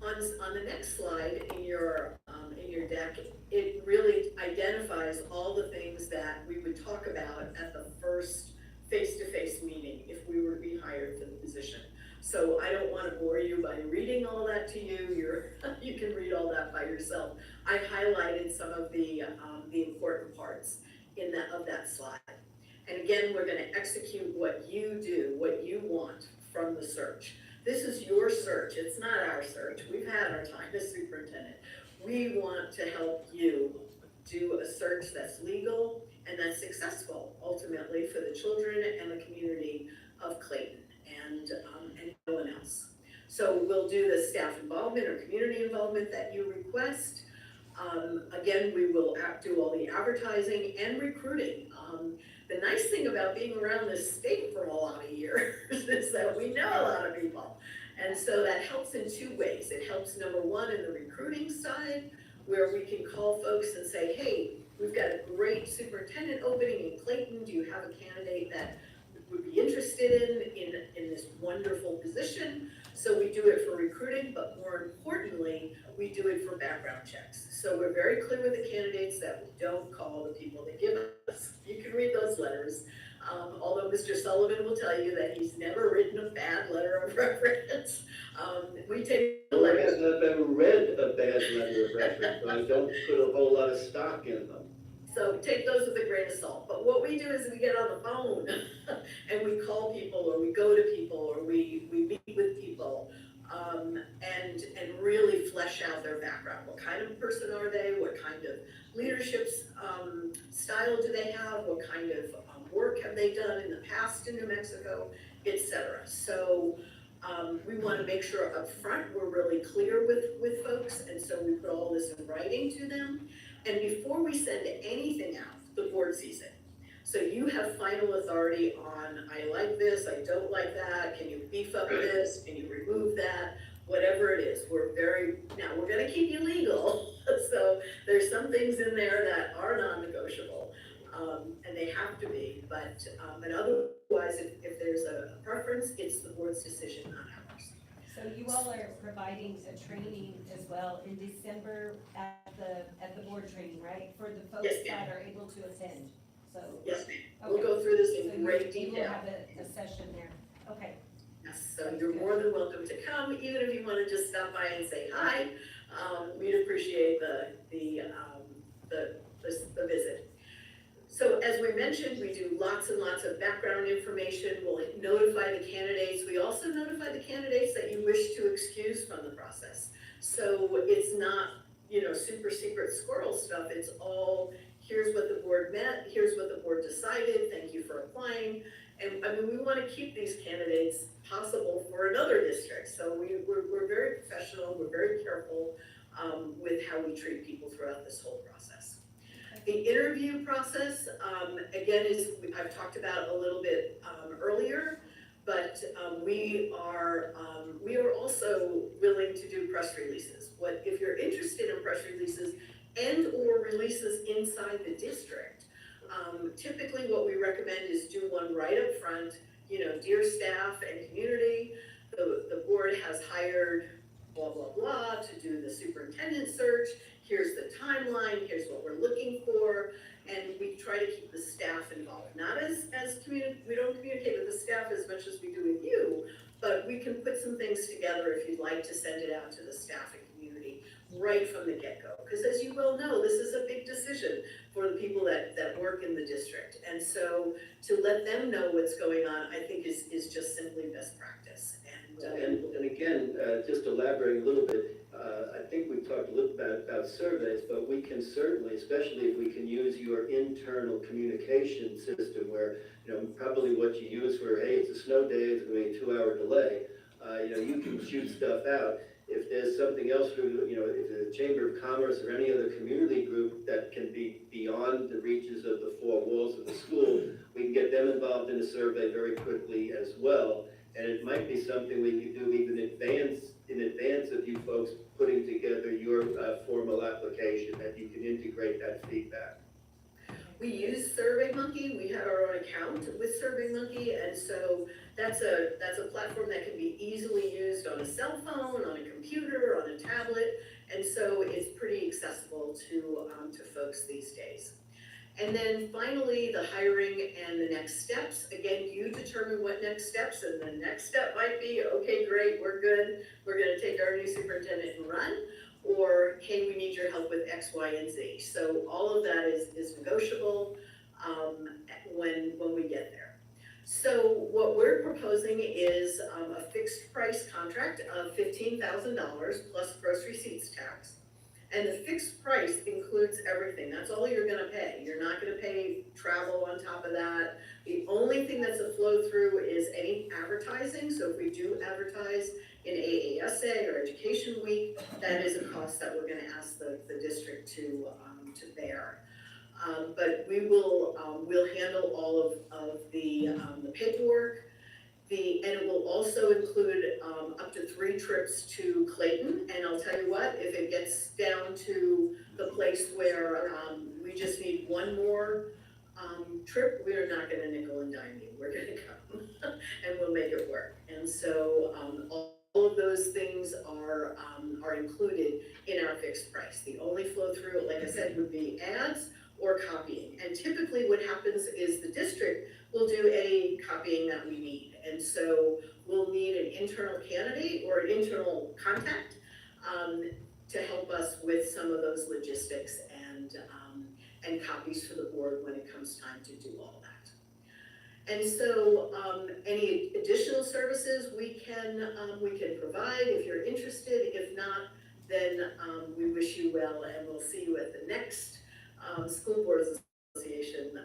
On the next slide in your deck, it really identifies all the things that we would talk about at the first face-to-face meeting if we were to be hired for the position. So I don't want to bore you by reading all that to you. You can read all that by yourself. I highlighted some of the important parts of that slide. And again, we're going to execute what you do, what you want from the search. This is your search. It's not our search. We've had our time as superintendent. We want to help you do a search that's legal and that's successful ultimately for the children and the community of Clayton and no one else. So we'll do the staff involvement or community involvement that you request. Again, we will do all the advertising and recruiting. The nice thing about being around this state for a lot of years is that we know a lot of people. And so that helps in two ways. It helps, number one, in the recruiting side, where we can call folks and say, hey, we've got a great superintendent opening in Clayton. Do you have a candidate that would be interested in this wonderful position? So we do it for recruiting, but more importantly, we do it for background checks. So we're very clear with the candidates that we don't call the people they give us. You can read those letters. Although Mr. Sullivan will tell you that he's never written a bad letter of reference. We take the I letters. have never read a bad letter of reference, so I don't put a whole lot of stock in them. So take those with a grain of salt. But what we do is we get on the phone and we call people, or we go to people, or we meet with people, and really flesh out their background. What kind of person are they? What kind of leadership style do they have? What kind of work have they done in the past in New Mexico, etc. So we want to make sure up front we're really clear with folks, and so we put all this in writing to them. And before we send anything out, the board sees it. So you have final authority on, I like this, I don't like that, can you beef up this, can you remove that, whatever it is. Now we're gonna keep you legal, so there's some things in there that are non-negotiable, and they have to be, but otherwise, if there's a preference, it's the board's decision, not ours. So you all are providing a training as well in December at the board training, right? For the folks Yes, ma'am. that are able to attend, so. Yes, ma'am. Okay. We'll go through this So in great you will detail. have a session there, okay. Yes, so you're more than welcome to come, even if you wanna just stop by and say hi. We'd appreciate the visit. So as we mentioned, we do lots and lots of background information. We'll notify the candidates. We also notify the candidates that you wish to excuse from the process. So it's not, super secret squirrel stuff. It's all, here's what the board met, here's what the board decided, thank you for applying. And we want to keep these candidates possible for another district. So we're very professional, we're very careful with how we treat people throughout this whole process. The interview process, again, I've talked about a little bit earlier, but we are also willing to do press releases. If you're interested in press releases and or releases inside the district, typically what we recommend is do one right up front, dear staff and community, the board has hired blah, blah, blah to do the superintendent search. Here's the timeline, here's what we're looking for, and we try to keep the staff involved. Not we don't communicate with the staff as much as we do with you, but we can put some things together if you'd like to send it out to the staff and community right from the get-go. Because as you well know, this is a big decision for the people that work in the district. And so to let them know what's going on, I think is just simply best practice. And again, just elaborating a little bit, I think we've talked a little bit about surveys, but we can certainly, especially if we can use your internal communication system where, probably what you use for, hey, it's a snow day, it's gonna be a 2-hour delay. You can shoot stuff out. If there's something else, if there's a Chamber of Commerce or any other community group that can be beyond the reaches of the 4 walls of the school, we can get them involved in a survey very quickly as well. And it might be something we could do even in advance of you folks putting together your formal application, that you can integrate that feedback. We use SurveyMonkey, we had our own account with SurveyMonkey, and so that's a platform that can be easily used on a cell phone, on a computer, on a tablet, and so it's pretty accessible to folks these days. And then finally, the hiring and the next steps. Again, you determine what next steps, and the next step might be, okay, great, we're good, we're gonna take our new superintendent and run, or, hey, we need your help with X, Y, and Z. So all of that is negotiable when we get there. So what we're proposing is a fixed price contract of $15,000 plus gross receipts tax. And the fixed price includes everything. That's all you're gonna pay. You're not gonna pay travel on top of that. The only thing that's a flow through is any advertising. So if we do advertise in AASA or Education Week, that is a cost that we're gonna ask the district to bear. But we'll handle all of the paperwork. And it will also include up to 3 trips to Clayton, and I'll tell you what, if it gets down to the place where we just need one more trip, we are not gonna nickel and dime you, we're gonna come and we'll make it work. And so all of those things are included in our fixed price. The only flow through, like I said, would be ads or copying. And typically what happens is the district will do any copying that we need. And so we'll need an internal candidate or an internal contact to help us with some of those logistics and copies for the board when it comes time to do all that. And so any additional services we can provide if you're interested. If not, then we wish you well, and we'll see you at the next School Boards Association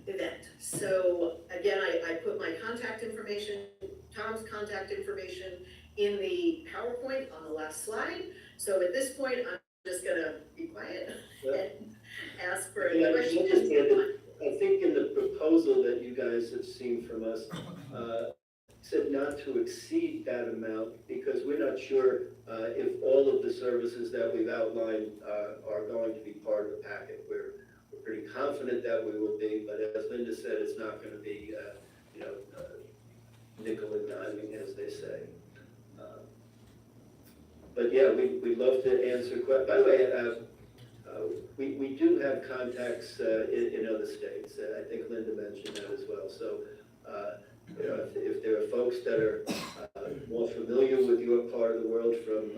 event. So again, I put my contact information, Tom's contact information in the PowerPoint on the last slide. So at this point, I'm just gonna be quiet and ask for any questions. I think in the proposal that you guys have seen from us, said not to exceed that amount, because we're not sure if all of the services that we've outlined are going to be part of the packet. We're pretty confident that we will be, but as Linda said, it's not going to be, nickel and diming, as they say. But yeah, we'd love to answer questions. By the way, we do have contacts in other states. I think Linda mentioned that as well. So, if there are folks that are more familiar with your part of the world from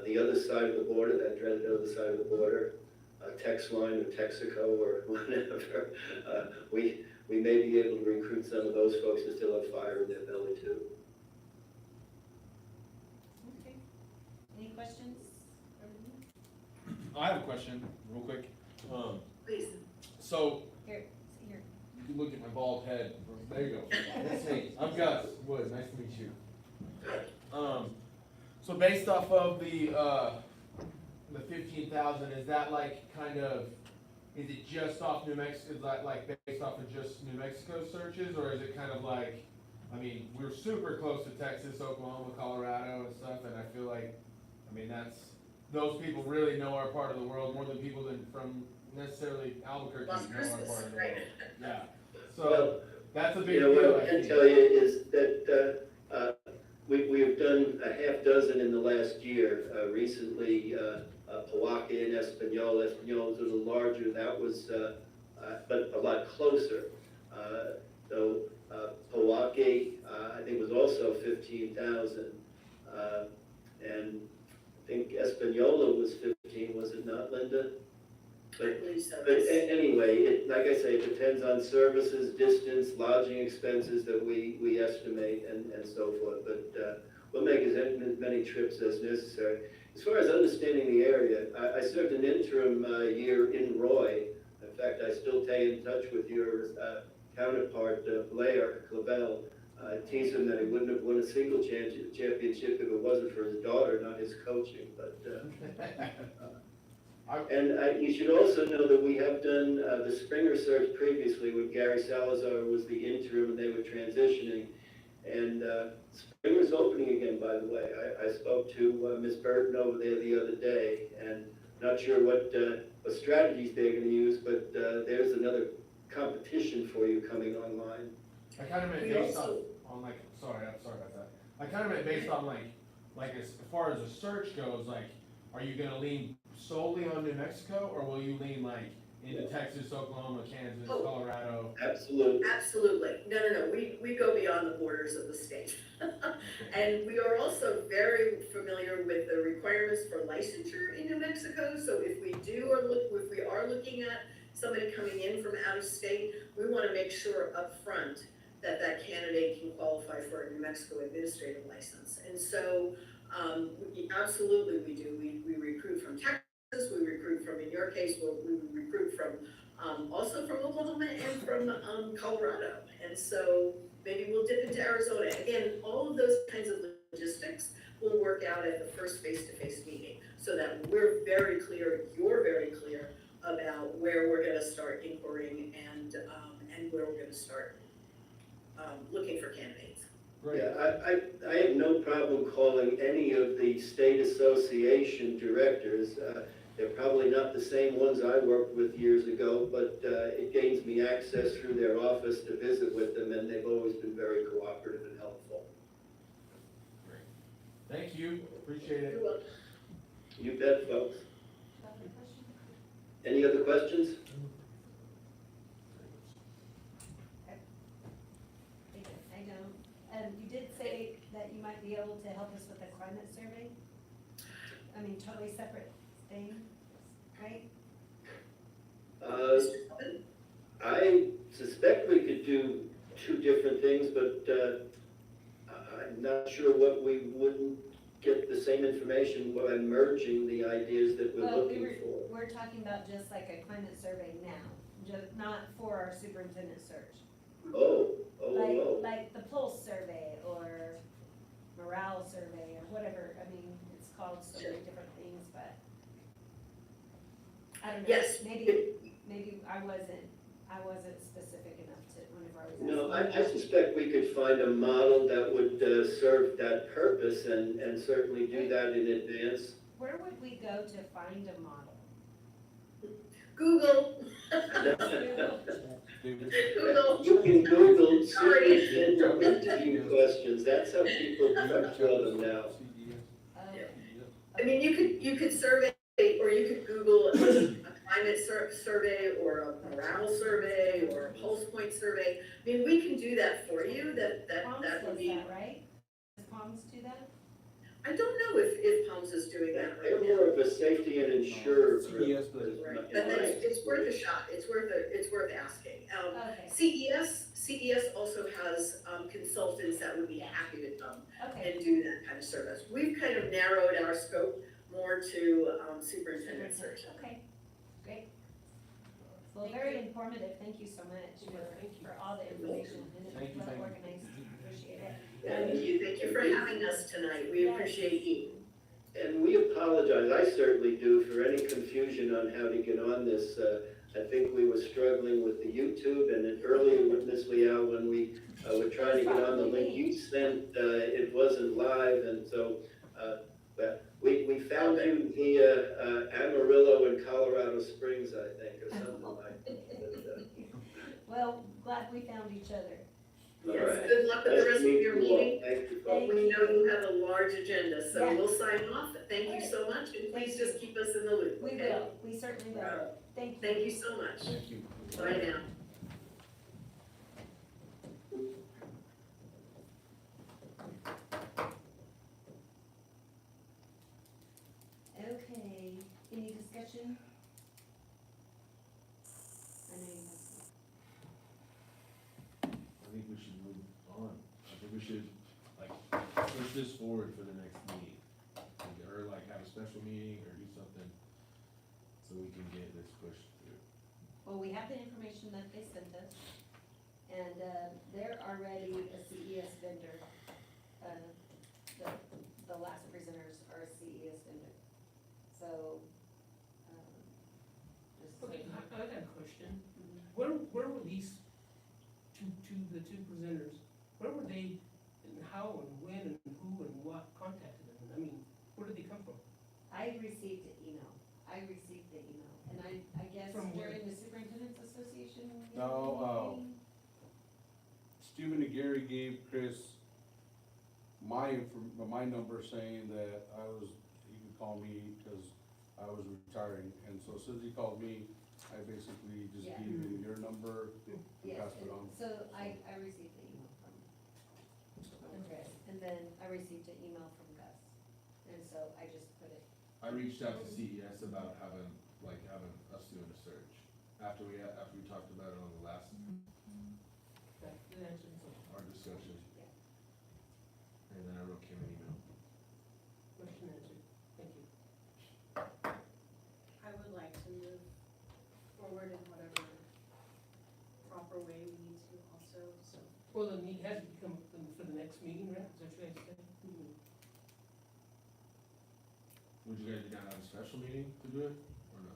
the other side of the border, that dreaded other side of the border, text line or Texaco or whatever, we may be able to recruit some of those folks who still have fire in their belly too. Okay. Any questions? I have a question, real quick. Please. So, Here. you can look at my bald head. There you go. That's me. I'm Gus Wood. Nice to meet you. So based off of the 15,000, is that like kind of, is it just off New Mexico, is that like based off of just New Mexico searches, or is it kind of like, I mean, we're super close to Texas, Oklahoma, Colorado and stuff, and I feel like, I mean, those people really know our part of the world more than people from necessarily Albuquerque know our part of the world. Yeah. So that's a big deal. What I can tell you is that we have done a half dozen in the last year. Recently, Powaki and Espanola. Espanola was a little larger. That was, but a lot closer. So Powaki, I think, was also 15,000, and I think Espanola was 15. Was it not, Linda? But anyway, like I say, it depends on services, distance, lodging expenses that we estimate and so forth. But we'll make as many trips as necessary. As far as understanding the area, I served an interim year in Roy. In fact, I still stay in touch with your counterpart, Blair Clavel. I teased him that he wouldn't have won a single championship if it wasn't for his daughter, not his coaching. But you should also know that we have done the Springer search previously when Gary Salazar was the interim and they were transitioning. And Springer's opening again, by the way. I spoke to Ms. Burton over there the other day, and not sure what strategies they're going to use, but there's another competition for you coming online. I kind of meant based on like, sorry about that. I kind of meant based on like as far as the search goes, like, are you gonna lean solely on New Mexico, or will you lean like into Texas, Oklahoma, Kansas, Colorado? Absolutely. Absolutely. No. We go beyond the borders of the state. And we are also very familiar with the requirements for licensure in New Mexico. So if we are looking at somebody coming in from out of state, we want to make sure up front that that candidate can qualify for a New Mexico administrative license. And so, absolutely we do. We recruit from Texas, we recruit from, in your case, we recruit from, also from Oklahoma and from Colorado. And so maybe we'll dip into Arizona. Again, all of those kinds of logistics will work out at the first face-to-face meeting so that we're very clear, you're very clear about where we're gonna start inquiring and where we're gonna start looking for candidates. Great. Yeah, I have no problem calling any of the state association directors. They're probably not the same ones I worked with years ago, but it gains me access through their office to visit with them, and they've always been very cooperative and helpful. Great. Thank you, appreciate it. You're welcome. You bet, folks. Any other questions? I don't. You did say that you might be able to help us with the climate survey? I mean, totally separate thing, right? I suspect we could do two different things, but I'm not sure what we wouldn't get the same information by merging the ideas that we're looking for. We're talking about just like a climate survey now, just not for our superintendent search. Like the pulse survey or morale survey or whatever, I mean, it's called so many different things, but I don't know. Yes. Maybe I wasn't specific enough to, whenever I was asking. No, I suspect we could find a model that would serve that purpose and certainly do that in advance. Where would we go to find a model? Google. Google. You can Google superintendent interview questions. That's how people prep for them now. I mean, you could survey, or you could Google a climate survey or a morale survey or a pulse point survey. I mean, we can do that for you. That would be. Does that, right? Does Palms do that? I don't know if Palms is doing that They're right now. more of a safety and insurer group. Yes, but Right, but it's worth a shot. It's worth asking. Okay, CES also has consultants that would be happy to come okay. and do that kind of service. We've kind of narrowed our scope more to superintendent search. Okay, great. Well, very informative, thank you so much for all the information, and it's well organized, appreciate it. Thank you for having us tonight, we appreciate you. And we apologize, I certainly do, for any confusion on how to get on this. I think we were struggling with the YouTube, and then earlier with Ms. Leal, when we were trying to get on the link you sent, it wasn't live, and so but we found you via Amarillo and Colorado Springs, I think, or something like that. Well, glad we found each other. All Yes, right. good luck with the rest of your Nice to meet you all. meeting. Thank you, Thank folks. We know you have a large agenda, so Yeah. we'll sign off. Thank you so much, and please just keep us in the loop, We okay? will, we certainly will. Thank you. Thank you so much. Thank you. Bye now. Okay, any discussion? I know you have some. I think we should move on. I think we should, like, push push this forward for the next meeting. Or like have a special meeting or do something so we can get this pushed through. Well, we have the information that they sent us, and, they're already a CES vendor. The last presenters are a CES vendor, so, just. Okay, I got a question. Mhm. Where were these the two presenters, where were they, and how, and when, and who, and what contacted them? I mean, where did they come from? I received the email, and I guess From where? during the Superintendent's Association. No, meeting? Stephen and Gary gave Chris my number saying that he could call me because I was retiring, and so as soon as he called me, I basically just Yeah. gave him your number, Yes, passed it on. so I received the email from Chris, and then I received an email from Gus, and so I just put it. I reached out to CES about having us doing a search. After we talked about it on the last, That answered the our discussion. Yeah. And then I wrote Kim an email. question answered, thank you. I would like to move forward in whatever proper way we need to also, so. Well, then it has to become for the next meeting, right? Is that what you guys said? Would you guys be down to have a special meeting to do it, or no?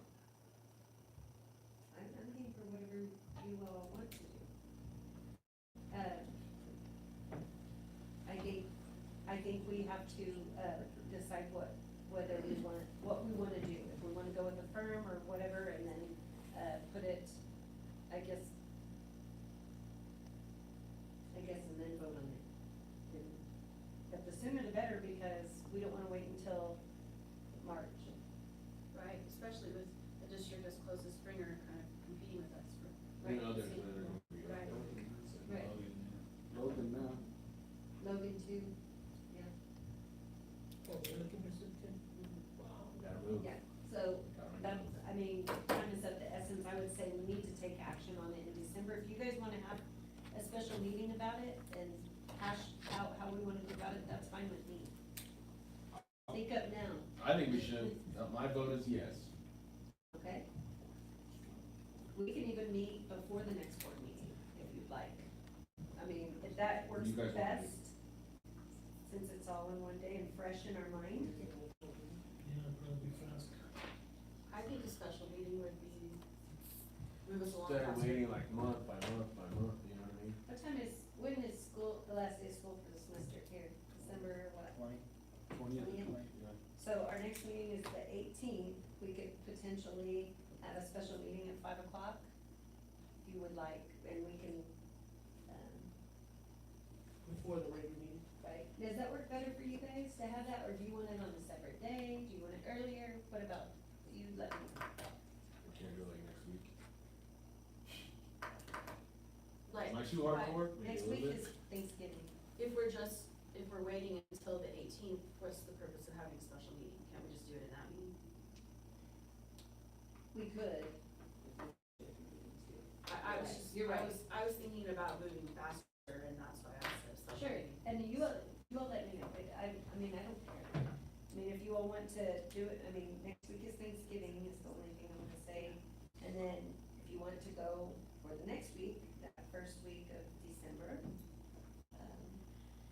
I'm here for whatever you all want to do. I think we have to, decide what we want to do. If we want to go with a firm or whatever, and then, put it, I guess, and then vote on it. But the sooner the better, because we don't want to wait until March. Right, especially with a district as close as Springer kind of competing with us for. We know there's gonna be. Right. Right. Logan now. Logan too, yeah. Oh, you're looking for September? Wow. Gotta move. Yeah, so Gotta that's, move. I mean, time is of the essence. I would say we need to take action on it in December. If you guys wanna have a special meeting about it and hash out how we wanna go about it, that's fine with me. Speak up now, I think we should, my vote is yes. okay? We can even meet before the next board meeting, if you'd like. I mean, if that works You guys want to do? best, since it's all in one day and fresh in our mind. Yeah, probably faster. I think a special meeting would be, move us along Instead of faster. waiting like month by month by month, you know what I mean? When is school, the last day of school for the semester here? December what? 20th? So our next meeting is the 18th. We could potentially have a special meeting at 5 o'clock, if you would like, and we can, Before the regular meeting. right? Does that work better for you guys to have that, or do you want it on a separate day? Do you want it earlier? What about, you let me know. We can't do it like next week. Like, Am I too hard right. for it? Maybe a Next little week bit? is Thanksgiving. if we're waiting until the 18th, what's the purpose of having a special meeting? Can't we just do it in that meeting? We could. I was just, You're right. I was thinking about moving faster, and that's why I asked this special Sure, meeting. and you all let me know, but I mean, I don't care. I mean, if you all want to do it, I mean, next week is Thanksgiving, is the only thing I'm gonna say. And then if you want to go for the next week, that first week of December,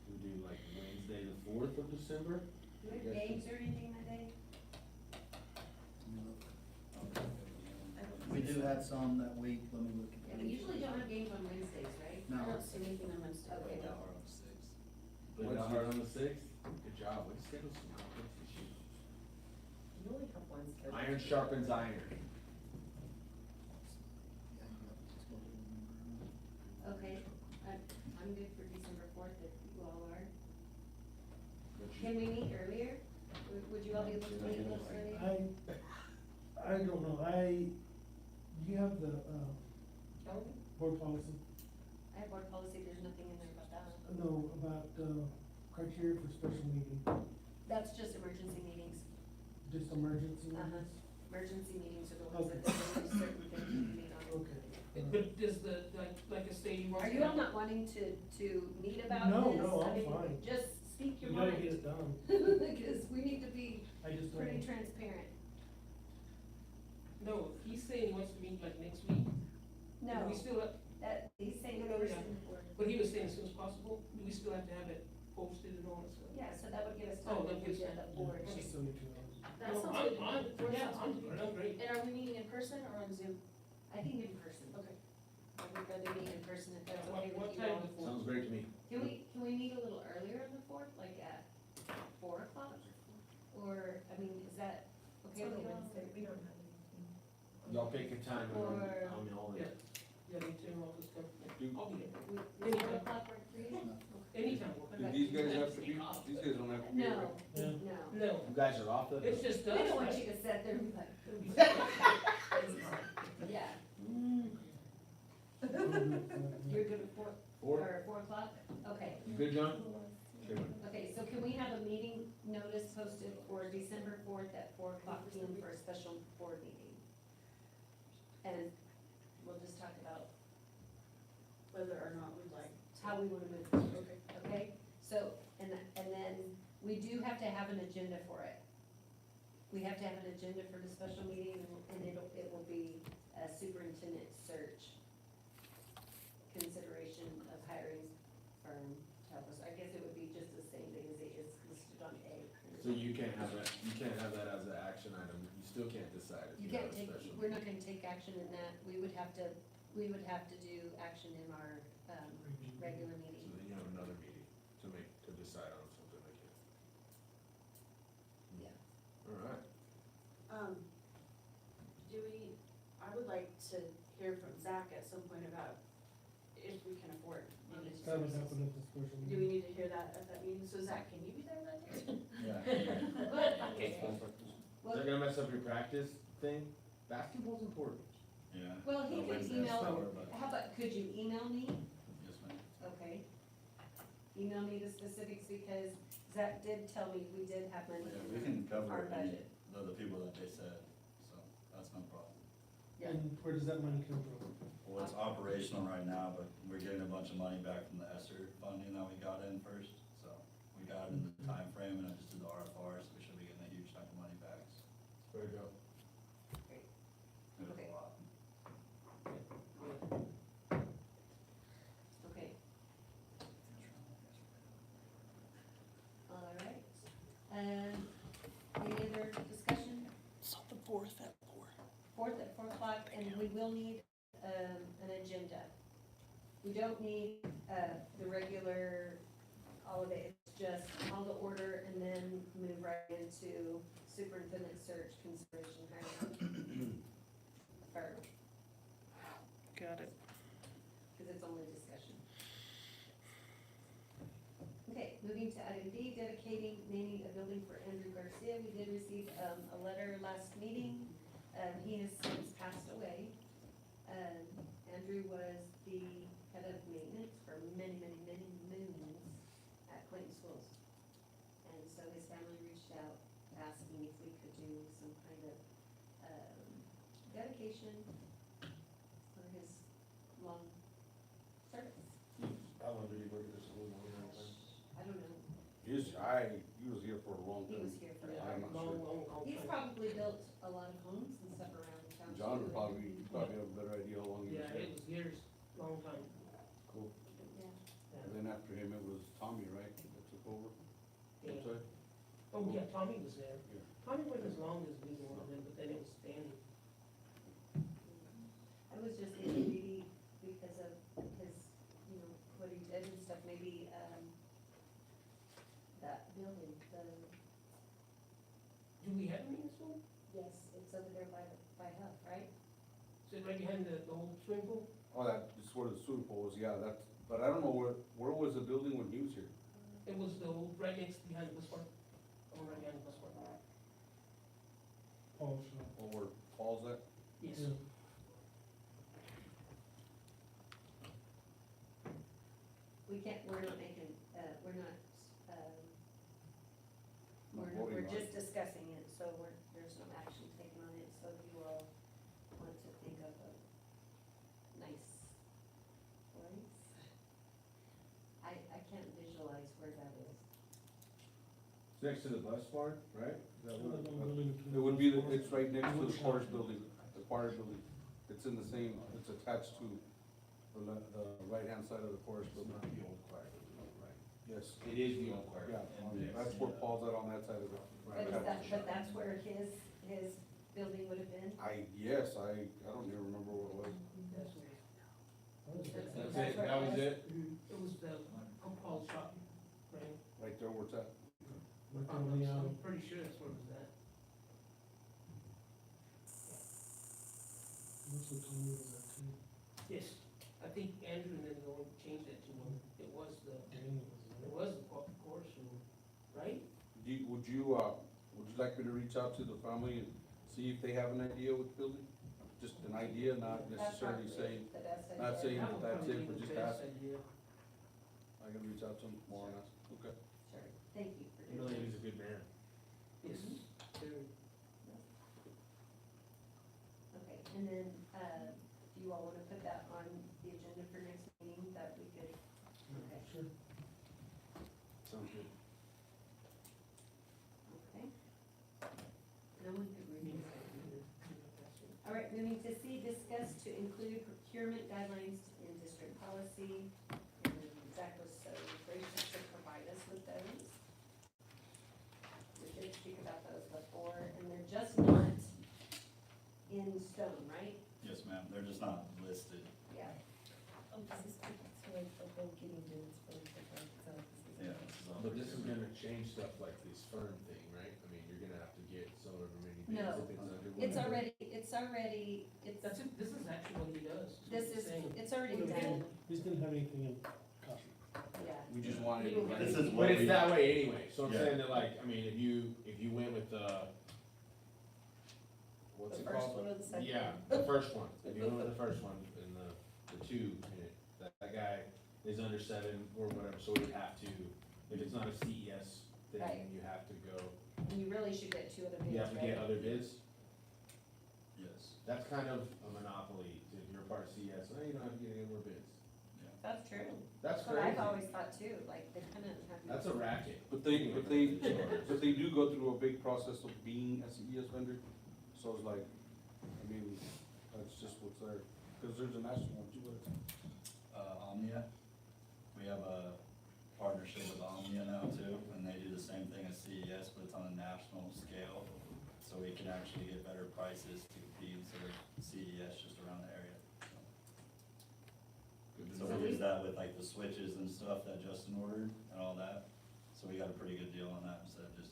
We do like Wednesday, the 4th of December? do we have games or anything that day? We do have some that week, let me look at. Yeah, we usually don't have games on Wednesdays, right? No. I don't see anything on Wednesday. Okay. Put it out hard on the 6th? Good job, let's schedule some conflicts this year. You only have one schedule. Iron sharpens iron. Okay, I'm good for December 4th if you all are. But you- Can we meet earlier? Would you all be able to meet a little earlier? I don't know, do you have the, board policy? I have board policy, there's nothing in there about that. No, about, criteria for special meeting, That's just emergency meetings. just emergency Uh-huh. meetings? Emergency meetings are the ones that there's only certain things you can meet on. Okay. But does like a say you want. Are you all not wanting to meet about this? No, no, I I'm mean, fine. Just speak your We gotta mind. get it done. Because we need to be I just don't. pretty transparent. No, he's saying he wants to meet like next week. No, Do we still have, that, he's saying No, no, first yeah. and fourth. but he was saying as soon as possible, do we still have to have it posted and all that stuff? Yeah, so that would give us Oh, time that if we gives did time. the board. It's just 72 hours. That No, sounds I'm- good. I'm- Yeah, I'm great. And are we meeting in person or on Zoom? I think in person. Okay. I would rather meet in person if that's okay What with you time all. before? Sounds great to me. Can we meet a little earlier on the fourth, like at 4 o'clock? Or, I mean, is that okay with you all? We don't have anything. Y'all pick a time and Or- I'll Yeah. Yeah, me too, all this stuff. I'll be there. Would 4 o'clock work for you? Anytime. Do these guys have to be, these guys don't have to be. No, right? Yeah. no. No, You guys are off the. it's just us. We don't want right? you to sit there and be like, It'll be- yeah. Mm-hmm. You're good at 4, Four? or 4 o'clock? Okay. You good, John? Good. Okay, so can we have a meeting notice posted for December 4th at 4 o'clock PM for a special board meeting? And we'll just talk about Whether or not we'd like. how we wanna move forward, okay? So, and then we do have to have an agenda for it. We have to have an agenda for the special meeting, and it will be a superintendent search. Consideration of hiring firm to help us. I guess it would be just the same thing as it is listed on A. So you can't have that as an action item, you still can't decide if You you have can't a take, special. we're not gonna take action in that. We would have to do action in our, regular So meeting. then you have another meeting to decide on something like that. Yeah. Alright, I would like to hear from Zach at some point about if we can afford managed That would services. happen at the special Do we meeting. need to hear that at that meeting? So Zach, can you be there that day? yeah. Okay. Is that gonna mess up your practice thing? Basketball's important. Yeah. Well, he No could Wednesday, email, summer, but- how about, could you email me? Yes, ma'am. Okay. Email me the specifics, because Zach did tell me we did have money Yeah, we in can cover our any, budget. the people that they said, so that's no problem. Yeah. And where does that money come from? Well, it's operational right now, but we're getting a bunch of money back from the ESSER funding that we got in first, so we got it in the time frame, and I just did the RFR, so we should be getting a huge chunk of money back. There you go. Great. It was Okay. a lot. Okay. All right. Any other discussion? So the 4th at 4. 4th at 4 o'clock, and we will need, an agenda. We don't need, the regular, all of it, it's just call to order and then move right into superintendent search consideration hiring. Firm, Got it. because it's only discussion. Okay, moving to item D, dedicating, naming a building for Andrew Garcia. We did receive, a letter last meeting. He has since passed away. Andrew was the head of maintenance for many, many, many moons at Clinton Schools. And so his family reached out, asking if we could do some kind of, dedication for his long service. How long did he work at this school? I don't know, He was here for a long he time. was here for, Yeah, I'm not long, sure. long, long he's time. probably built a lot of homes and stuff around town. John too. would probably have a better idea how long he was Yeah, it here. was years, long time. Cool. Yeah. And then after him, it was Tommy, right, that took over? Yeah. I'm sorry? Oh, yeah, Tommy was there. Yeah. Tommy went as long as we wanted, but then it was Danny. I was just thinking maybe because of his, what he did and stuff, maybe, that building, Do we have any in school? yes, it's over there by Huff, right? Is it right behind the old swimming pool? Oh, that is where the swimming pool was, yeah, that's, but I don't know where was the building when he was here? It was the old, right next behind the bus barn. Oh, right behind the bus barn. Oh, sure. Or where Paul's at? Yes. Yeah. We can't, we're not making, we're not, Not we're voting on it. just discussing it, so there's no action taken on it, so if you all want to think of a nice place. I can't visualize where that is. next to the bus barn, right? Is that what- It would be, it's right next to the chorus building, the choir building. It's in the same, it's attached to the right-hand side of the chorus It's building. not the old choir, right? Yes. It is the old choir. Yeah, that's where Paul's at on that side of it. But is that, but that's where his building would have been? Yes, I don't even remember what it was. That's it, that was it? It was the Paul's shop, right? Right there where it's at. I'm pretty sure that's where it was at. Yes, I think Andrew and then the one changed it to when it was the course room, right? Would you like me to reach out to the family and see if they have an idea with the building? Just an idea, not necessarily saying, The best idea. not saying That would that's probably it, be but the just best ask. idea. I can reach out to them tomorrow and ask. Okay. Sure, thank you for You doing know, that. he's a good man. Yes, very. Okay, and then, do you all wanna put that on the agenda for next meeting, that we could, okay, Sure. Sounds good. okay? No one could read it. All right, moving to C, discuss to include procurement guidelines in district policy, and Zach was so gracious to provide us with those. We did speak about those before, and they're just not in stone, right? Yes, ma'am, they're just not listed. Yeah. Yeah, this is all. But this is gonna change stuff like this firm thing, right? I mean, you're gonna have to get so many bids No. if it's under. It's whatever. already, That's it, this is actually what he does. this is, Saying. it's already We done, didn't have anything in copy. yeah. We just wanted. You don't This get is But what it's we, that way anyway, so I'm Yeah. saying that like, I mean, if you went with the, what's it called? or the second? Yeah, the first one, if you went with the first one, and the two in it, that guy is under 7 or whatever, so we have to, if it's not a CES thing, Right. you have to go, And you really should get 2 other bids, you have to get right? other bids. yes, That's kind of a monopoly, if you're a part of CES, well, you don't have to get any more bids. That's true. That's That's what I've crazy, always thought too, like, they couldn't have. that's a racket. But they do go through a big process of being a CES vendor, so it's like, I mean, that's just what's there, because there's a national one too, but it's. Omnia, we have a partnership with Omnia now too, and they do the same thing as CES, but it's on a national scale. So we can actually get better prices to compete instead of CES just around the area. So we use that with like the switches and stuff that Justin ordered and all that. So we got a pretty good deal on that instead of just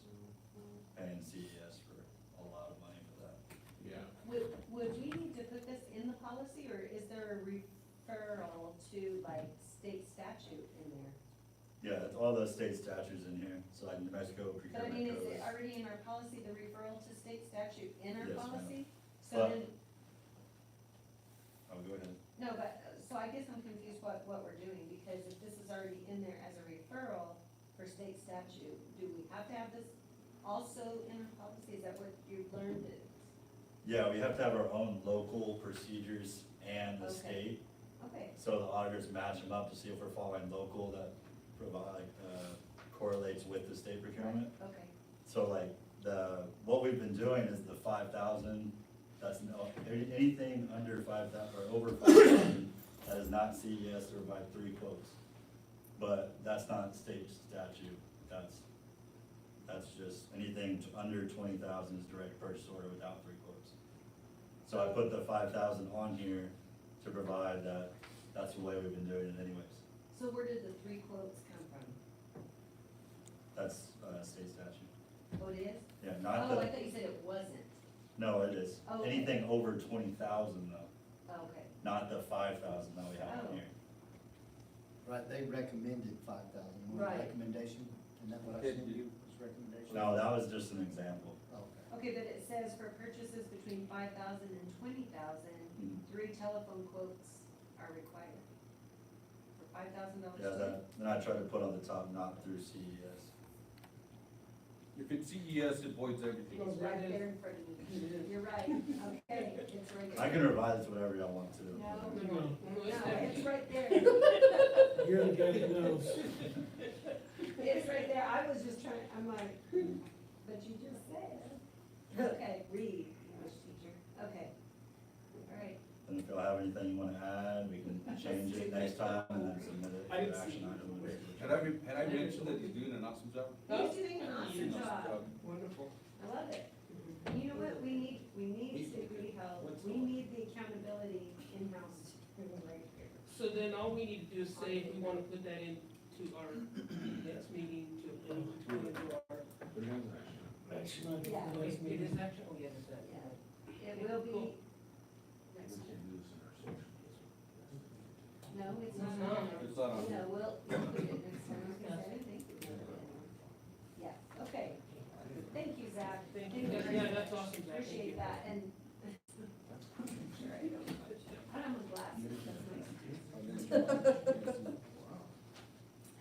paying CES for a lot of money for that. Yeah. Would we need to put this in the policy, or is there a referral to like state statute in there? Yeah, it's all the state statutes in here, so like New Mexico But I mean, procurement is it codes. already in our policy, the referral to state statute in our Yes, ma'am. policy? So But- then, Oh, go ahead. no, but, so I guess I'm confused what we're doing, because if this is already in there as a referral for state statute, do we have to have this also in our policy? Is that what you've learned? Yeah, we have to have our own local procedures and the Okay. state. Okay, So the auditors match them up to see if we're following local that provide, correlates with the state procurement. okay, So like what we've been doing is the 5,000, that's anything under 5,000 or over 5,000 that is not CES or by 3 quotes. But that's not state statute, that's just anything under 20,000 is direct purchase order without 3 quotes. So I put the 5,000 on here to provide that, that's the way we've been doing it anyways. so where did the 3 quotes come from? That's, state statute. Oh, it is? Yeah, not Oh, I the, thought you said it wasn't. no, it is. Oh, okay. Anything over 20,000 though, Oh, okay. not the 5,000 that we have Oh. on here. Right, they recommended 5,000, Right. recommendation, and that what I sent you was recommendation? No, that was just an example. Okay. Okay, but it says for purchases between 5,000 and 20,000, Mhm. 3 telephone quotes are required. For $5,000. Yeah, then I tried to put on the top, not through CES. If it's CES, it voids everything. It's right there in front of you. You're right, okay, it's right there. I can revise it whatever y'all want to. No, No, no, no. it's right there. You're the guy that knows. It's right there, I was just trying, I'm like, change it next time and then submit it as an action item. Had I mentioned that he's doing an awesome job? He's doing an awesome Awesome job. job. Wonderful. I love it. And you know what, we need safety help, we need the accountability in-house right here. So then all we need to do is say if we wanna put that into our next meeting to approve, to put into our. But it has an action. Action item Yeah. for the next It meeting. is action, oh yeah, it's that. Yeah, it will be, We can't do this in our social. no, it's It's not. not. It's not on. No, we'll put it next time, I think. Yeah, okay. Thank you, Zach. Thank Thank you. you very Yeah, much. that's awesome, Zach. Thank Appreciate you. that, and. Sure, I don't. I don't have glasses, that's nice.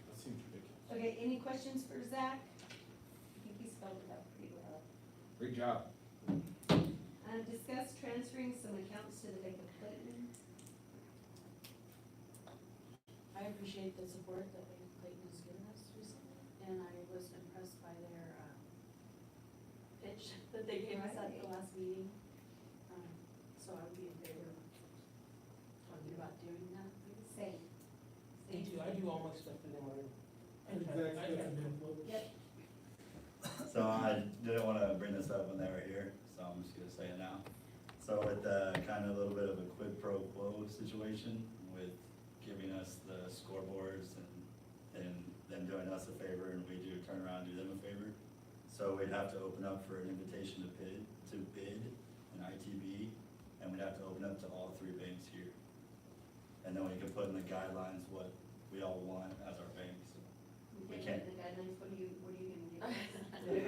That seems ridiculous. Okay, any questions for Zach? I think he spelled it out pretty well. Great job. Discuss transferring some accounts to the bank of Clinton. I appreciate the support that Bank of Clayton has given us recently, and I was impressed by their, pitch that they gave us at the last meeting. So I would be in favor of talking about doing that. Same. Me too, I do all my stuff in them already. Zach's got some input. Yep. So I didn't wanna bring this up when they were here, so I'm just gonna say it now. So with the kind of a little bit of a quid pro quo situation with giving us the scoreboards and them doing us a favor and we do turn around and do them a favor. So we'd have to open up for an invitation to bid an ITB, and we'd have to open up to all three banks here. And then we can put in the guidelines what we all want as our banks. We Okay, can't- the guidelines, what are you gonna give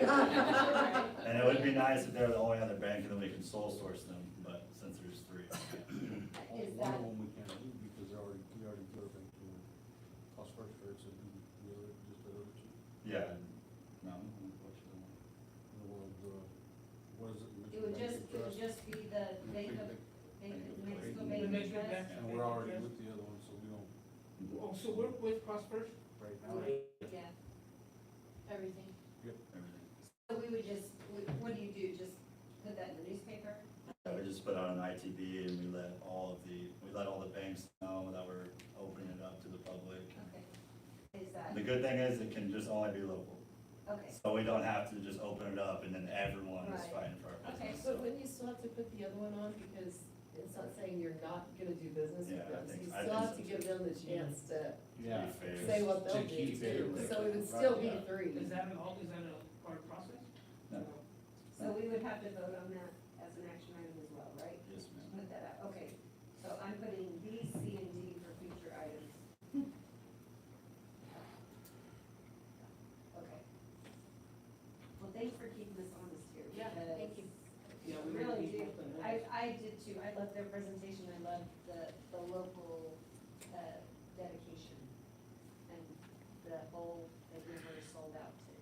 us? And it would be nice if they're the only other bank and then we can sole source them, but since there's three. Is One that, of them we can't do because we already put our bank to cost first, right, so the other, just the other two. Yeah. No, unfortunately. The one, what is it? it would just be the bank of, Mexico Bank The of Mexican Trust? Bank. And we're already with the other one, so we don't, Oh, so we're with Cross First? right now. Yeah, Everything. Everything. so we would just, what do you do, just put that in the newspaper? Yeah, we just put out an ITB and we let all the banks know that we're opening it up to the public. Okay. Is that, The good thing is it can just only be local, okay, so we don't have to just open it up and then everyone is Right. fighting for our Okay. business. But wouldn't you still have to put the other one on, because it's not saying you're not gonna do business with Yeah, I them, so think- you I still think have so to give them the chance to Yeah. To be fair. say what To they'll do keep too, it- so it would still be Yeah. three. Is that all, is that a part of the process? No. so we would have to vote on that as an action item as well, right? Yes, ma'am. Put that out, okay, so I'm putting B, C, and D for future items. Okay. Well, thanks for keeping us honest here. Yeah, because thank you. Yeah, we Really need do, something else. I did too, I loved their presentation, I loved the local, dedication, and the whole, they never sold out to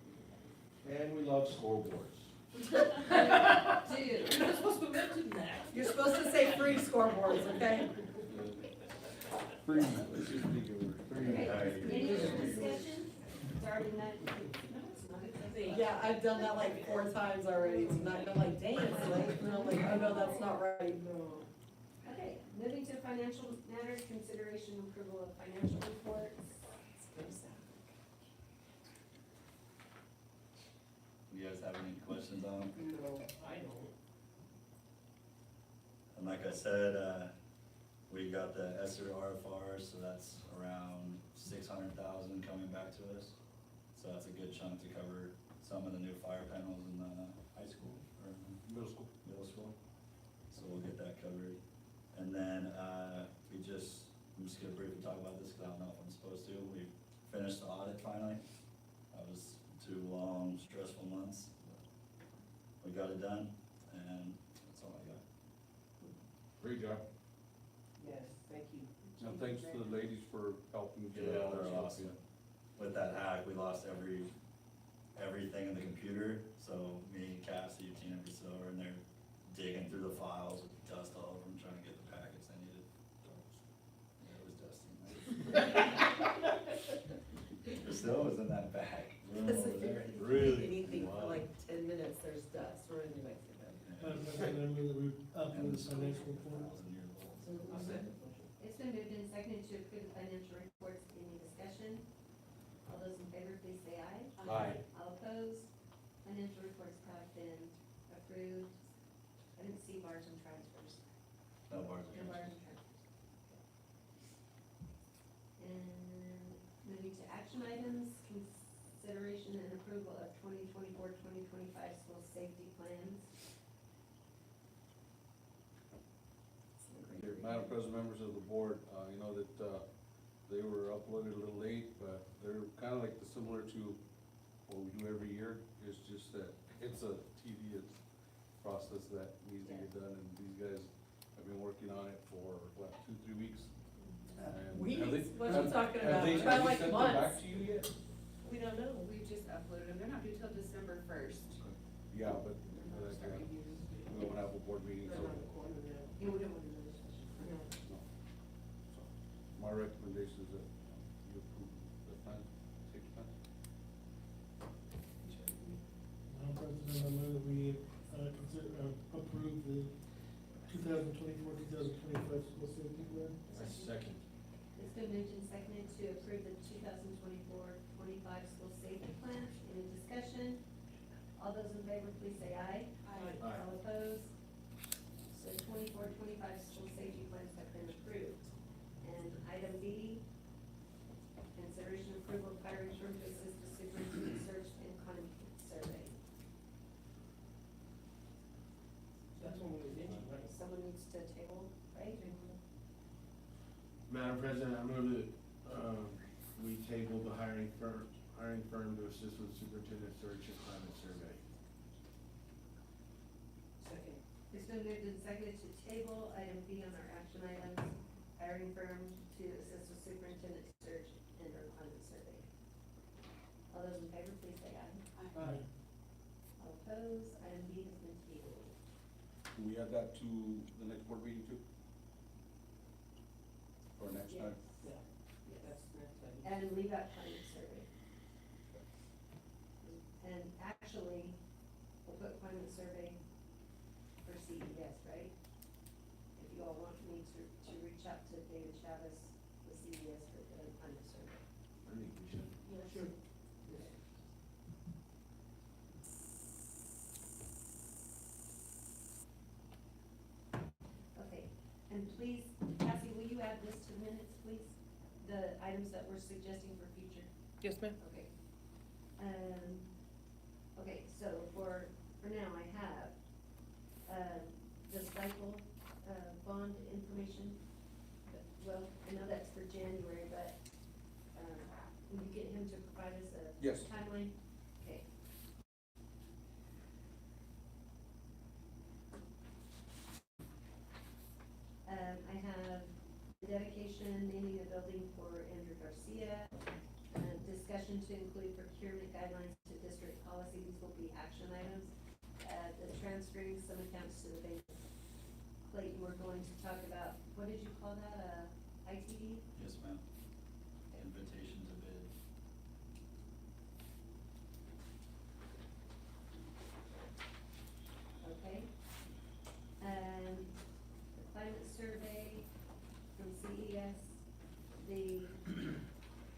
And we love scoreboards. anybody. Dude. You're not supposed to mention that. You're supposed to say free scoreboards, okay? Free, let's just make it work. Okay, Alright. any other discussion? It's already not, no, it's not, it's Yeah, I've done that like 4 times already tonight, I'm like, dang, it's late, and I'm like, oh no, that's not right. No. Okay, moving to financial matters, consideration and approval of financial reports. You guys have any questions on them? No, I don't. And like I said, we got the ESSER RFR, so that's around 600,000 coming back to us. So that's a good chunk to cover some of the new fire panels in the high school, or Middle school. middle school. So we'll get that covered. And then, I'm just gonna briefly talk about this, cause I don't know if I'm supposed to. We finished the audit finally. That was 2 long, stressful months. We got it done, and that's all I got. Great job. Yes, thank you. And thanks to the ladies for helping get Yeah, all they're that awesome. stuff. With that hack, we lost everything in the computer, so me, Cassie, Tina, Priscilla were in there digging through the files with dust all over them, trying to get the packets they needed. Yeah, it was dusty. Priscilla was in that bag. That's if you're Really? anything for Wow. like 10 minutes, there's dust, we're in New Mexico. I'm gonna move the, up to the financial report. 1,000 years old. I'll second the motion. It's been moved and seconded to approve the financial reports. Any discussion? All those in favor, please say aye. Aye. All opposed? Financial reports have been approved. I didn't see bars and transfers. No bars No and bars transfers. and transfers. And moving to action items, consideration and approval of 2024-2025 school safety plans. Madam President, members of the board, you know that, they were uploaded a little late, but they're kind of like similar to what we do every year. It's just that it's a tedious process that needs to get done, and these guys have been working on it for, what, 2-3 weeks? And Weeks? have they- What are you talking have about? they- About have they like sent them months. back to you yet? We don't know. We've just uploaded them, they're not due till December first. Yeah, but, we won't have a board meeting, so, Yeah, we don't want another special. no. So, my recommendation is that you approve the plan, safety plan. Madam President, I move that we, approve the 2024-2025 school safety plan. Second. It's been moved and seconded to approve the 2024-25 school safety plans. Any discussion? All those in favor, please say aye. Aye. All opposed? So 24-25 school safety plans have been approved. And item B, consideration approval of hiring firm to assist the superintendent search and content survey. That's one we mentioned, right? Someone needs to table, right? Madam President, I move that, we table the hiring firm to assist with superintendent search and climate survey. Second. It's been moved and seconded to table item B on our action items, hiring firm to assist with superintendent search and or climate survey. All those in favor, please say aye. Aye. All opposed, item B has been tabled. Can we add that to the next board meeting too? Or next time? Yeah, that's next time. And leave out climate survey. And actually, we'll put climate survey for CES, right? If you all want me to reach out to David Chavez with CES for the climate survey. I think we should. Yeah, sure. Okay, and please, Cassie, will you add this to the minutes, please? The items that we're suggesting for future. Yes, ma'am. Okay. Okay, so for now, I have, the cycle, bond information. Well, I know that's for January, but, will you get him to provide us a Yes. timeline? Okay. I have the dedication, naming a building for Andrew Garcia, discussion to include procurement guidelines to district policy. These will be action items. The transferring some accounts to the bank. Clayton, we're going to talk about, what did you call that, ITD? Yes, ma'am. Invitation to bid. Okay. And the climate survey from CES, the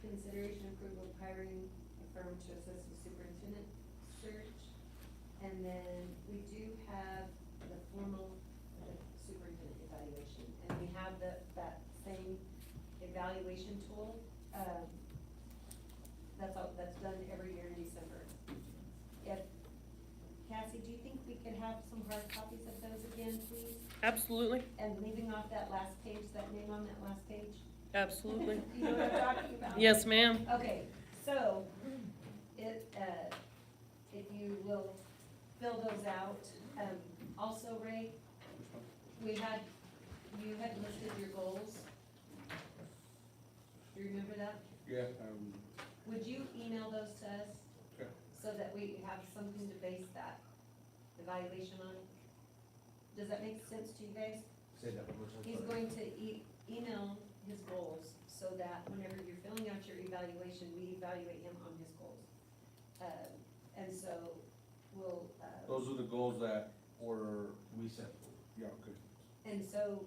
consideration approval of hiring a firm to assist with superintendent search. And then we do have the formal superintendent evaluation, and we have that same evaluation tool. That's done every year in December. If, Cassie, do you think we could have some hard copies of those again, please? Absolutely, And leaving off that last page, that name on that last page? absolutely. You know what I'm talking about? Yes, ma'am. Okay, so, if you will fill those out, also, Ray, you had listed your goals. Do you remember that? Yeah, Would you email those to us? Okay. So that we have something to base that evaluation on? Does that make sense to you guys? Say that one more time. He's going to email his goals, so that whenever you're filling out your evaluation, we evaluate him on his goals. And so, we'll, those are the goals that were, We set. yeah, okay. and so,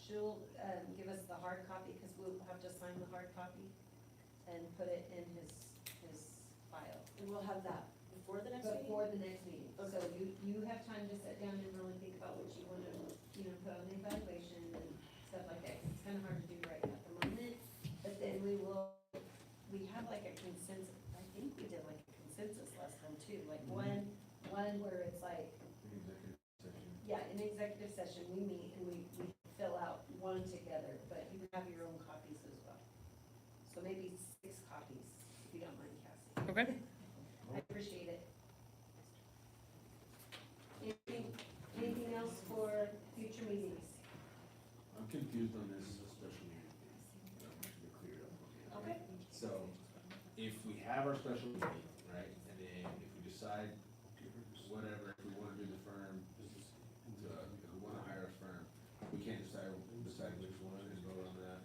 she'll, give us the hard copy, cause we'll have to sign the hard copy and put it in his file. And we'll have that before the next meeting? Before the next meeting, so Okay. you have time to sit down and really think about what you wanna, put on the evaluation and stuff like that, 'cause it's kinda hard to do right at the moment. But then we have like a consensus, I think we did like a consensus last time too, like one where it's like, Executive session. yeah, in executive session, we meet and we fill out one together, but you have your own copies as well. So maybe 6 copies, if you don't mind, Cassie. Okay. I appreciate it. Anything else for future meetings? I'm confused on this special meeting thing. I should be cleared up on it. Okay. So, if we have our special meeting, right, and then if we decide, whatever, if we wanna do the firm, if we wanna hire a firm, we can't decide which one and vote on that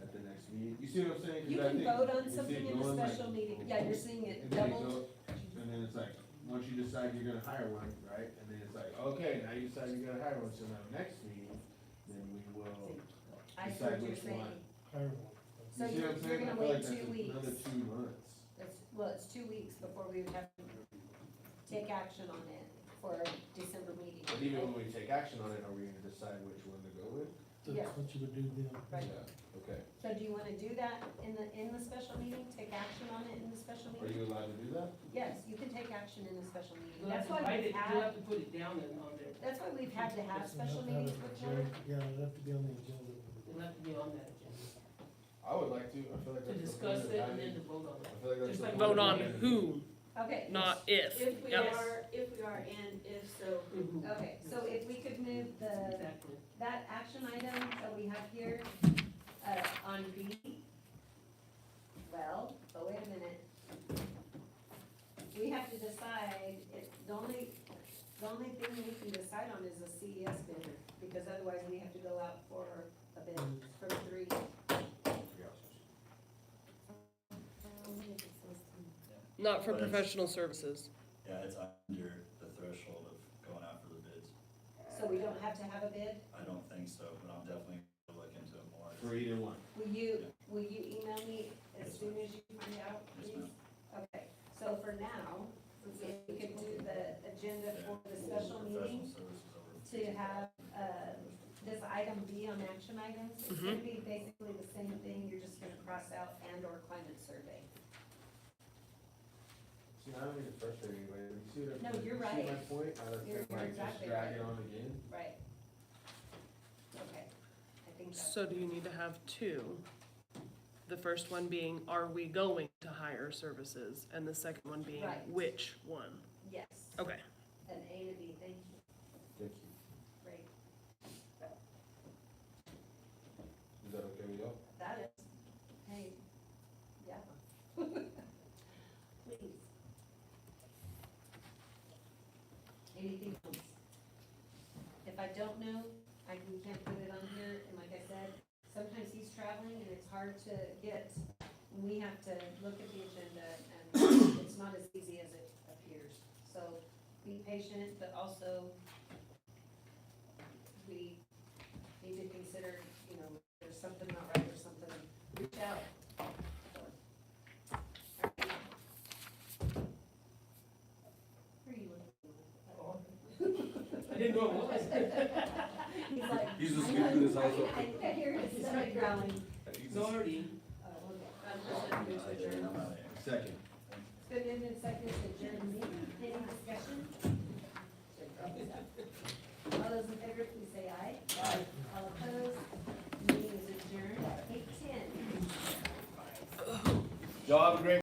at the next meeting. You see what I'm saying? 'Cause You I can think vote on you see something it in a going like- special meeting, yeah, you're seeing it And then it doubled. and then it's like, once you decide you're gonna hire one, right, and then it's like, okay, now you decide you're gonna hire one, so now next meeting, then we will I see decide what you're which one. saying. Hire one. So You see you're what I'm saying? gonna I feel wait like 2 that's weeks. another 2 months. It's 2 weeks before we would have to take action on it for a December meeting. But even when we take action on it, are we gonna decide which one to go with? Yeah. That's what you would do then. Right. Yeah, okay. So do you wanna do that in the special meeting, take action on it in the special Are meeting? you allowed to do that? Yes, you can take action in the special meeting. You'll have That's to why write we've it, you'll have had, to put it down and on there. that's why we've had to have It's special enough to have meetings it before. agenda. Yeah, it'd have to be on the agenda. You'll have to be on that agenda, I would like to, I feel like to that's the discuss point it of and then having- to vote on I it. feel like that's Just the like point Vote of on having- who, Okay. not if. If we Yep. are, and if so, who? Mhm. Okay, so if we could move Exactly. that action item that we have here, on B, well, but wait a minute. We have to decide, the only thing we can decide on is a CES bidder, because otherwise we have to go out for a bid from 3. Not for But it's- professional services. Yeah, it's under the threshold of going out for the bids. So we don't have to have a bid? I don't think so, but I'm definitely gonna look into it more. For either one. Will you email me as Yes, soon ma'am. as you find out, Yes, please? ma'am. Okay, so for now, if we could do the agenda for the special meeting, Professional services over. to have, this item B on action items, it's gonna be basically the same thing, you're just gonna cross out and/or climate survey. See, I don't mean to frustrate anybody, but you see what I'm. No, you're You right. see my point? I was You're like, just exactly drag right. it on again. Right. Okay, I think that's. So do you need to have 2? The first one being, are we going to hire services? And the second one being, Right. which one? Yes, Okay. an A to B, thank you, Thank you. great, Is that okay with y'all? that is, hey, yeah. Please. Anything else? If I don't know, we can't put it on here, and like I said, sometimes he's traveling and it's hard to get, we have to look at the agenda and it's not as easy as it appears. So be patient, but also we need to consider, if there's something not right or something, reach out. So, who are you looking at? I didn't know it was. He's like. He's just I keeping his know- eyes I open. can hear his stomach growling. Sorry. Oh, okay. I'm out of here. Second. It's been moved and seconded to adjourn the meeting. Any discussion? All those in favor, please say aye. Aye. All opposed? Meeting is adjourned at 8:10. Y'all have a great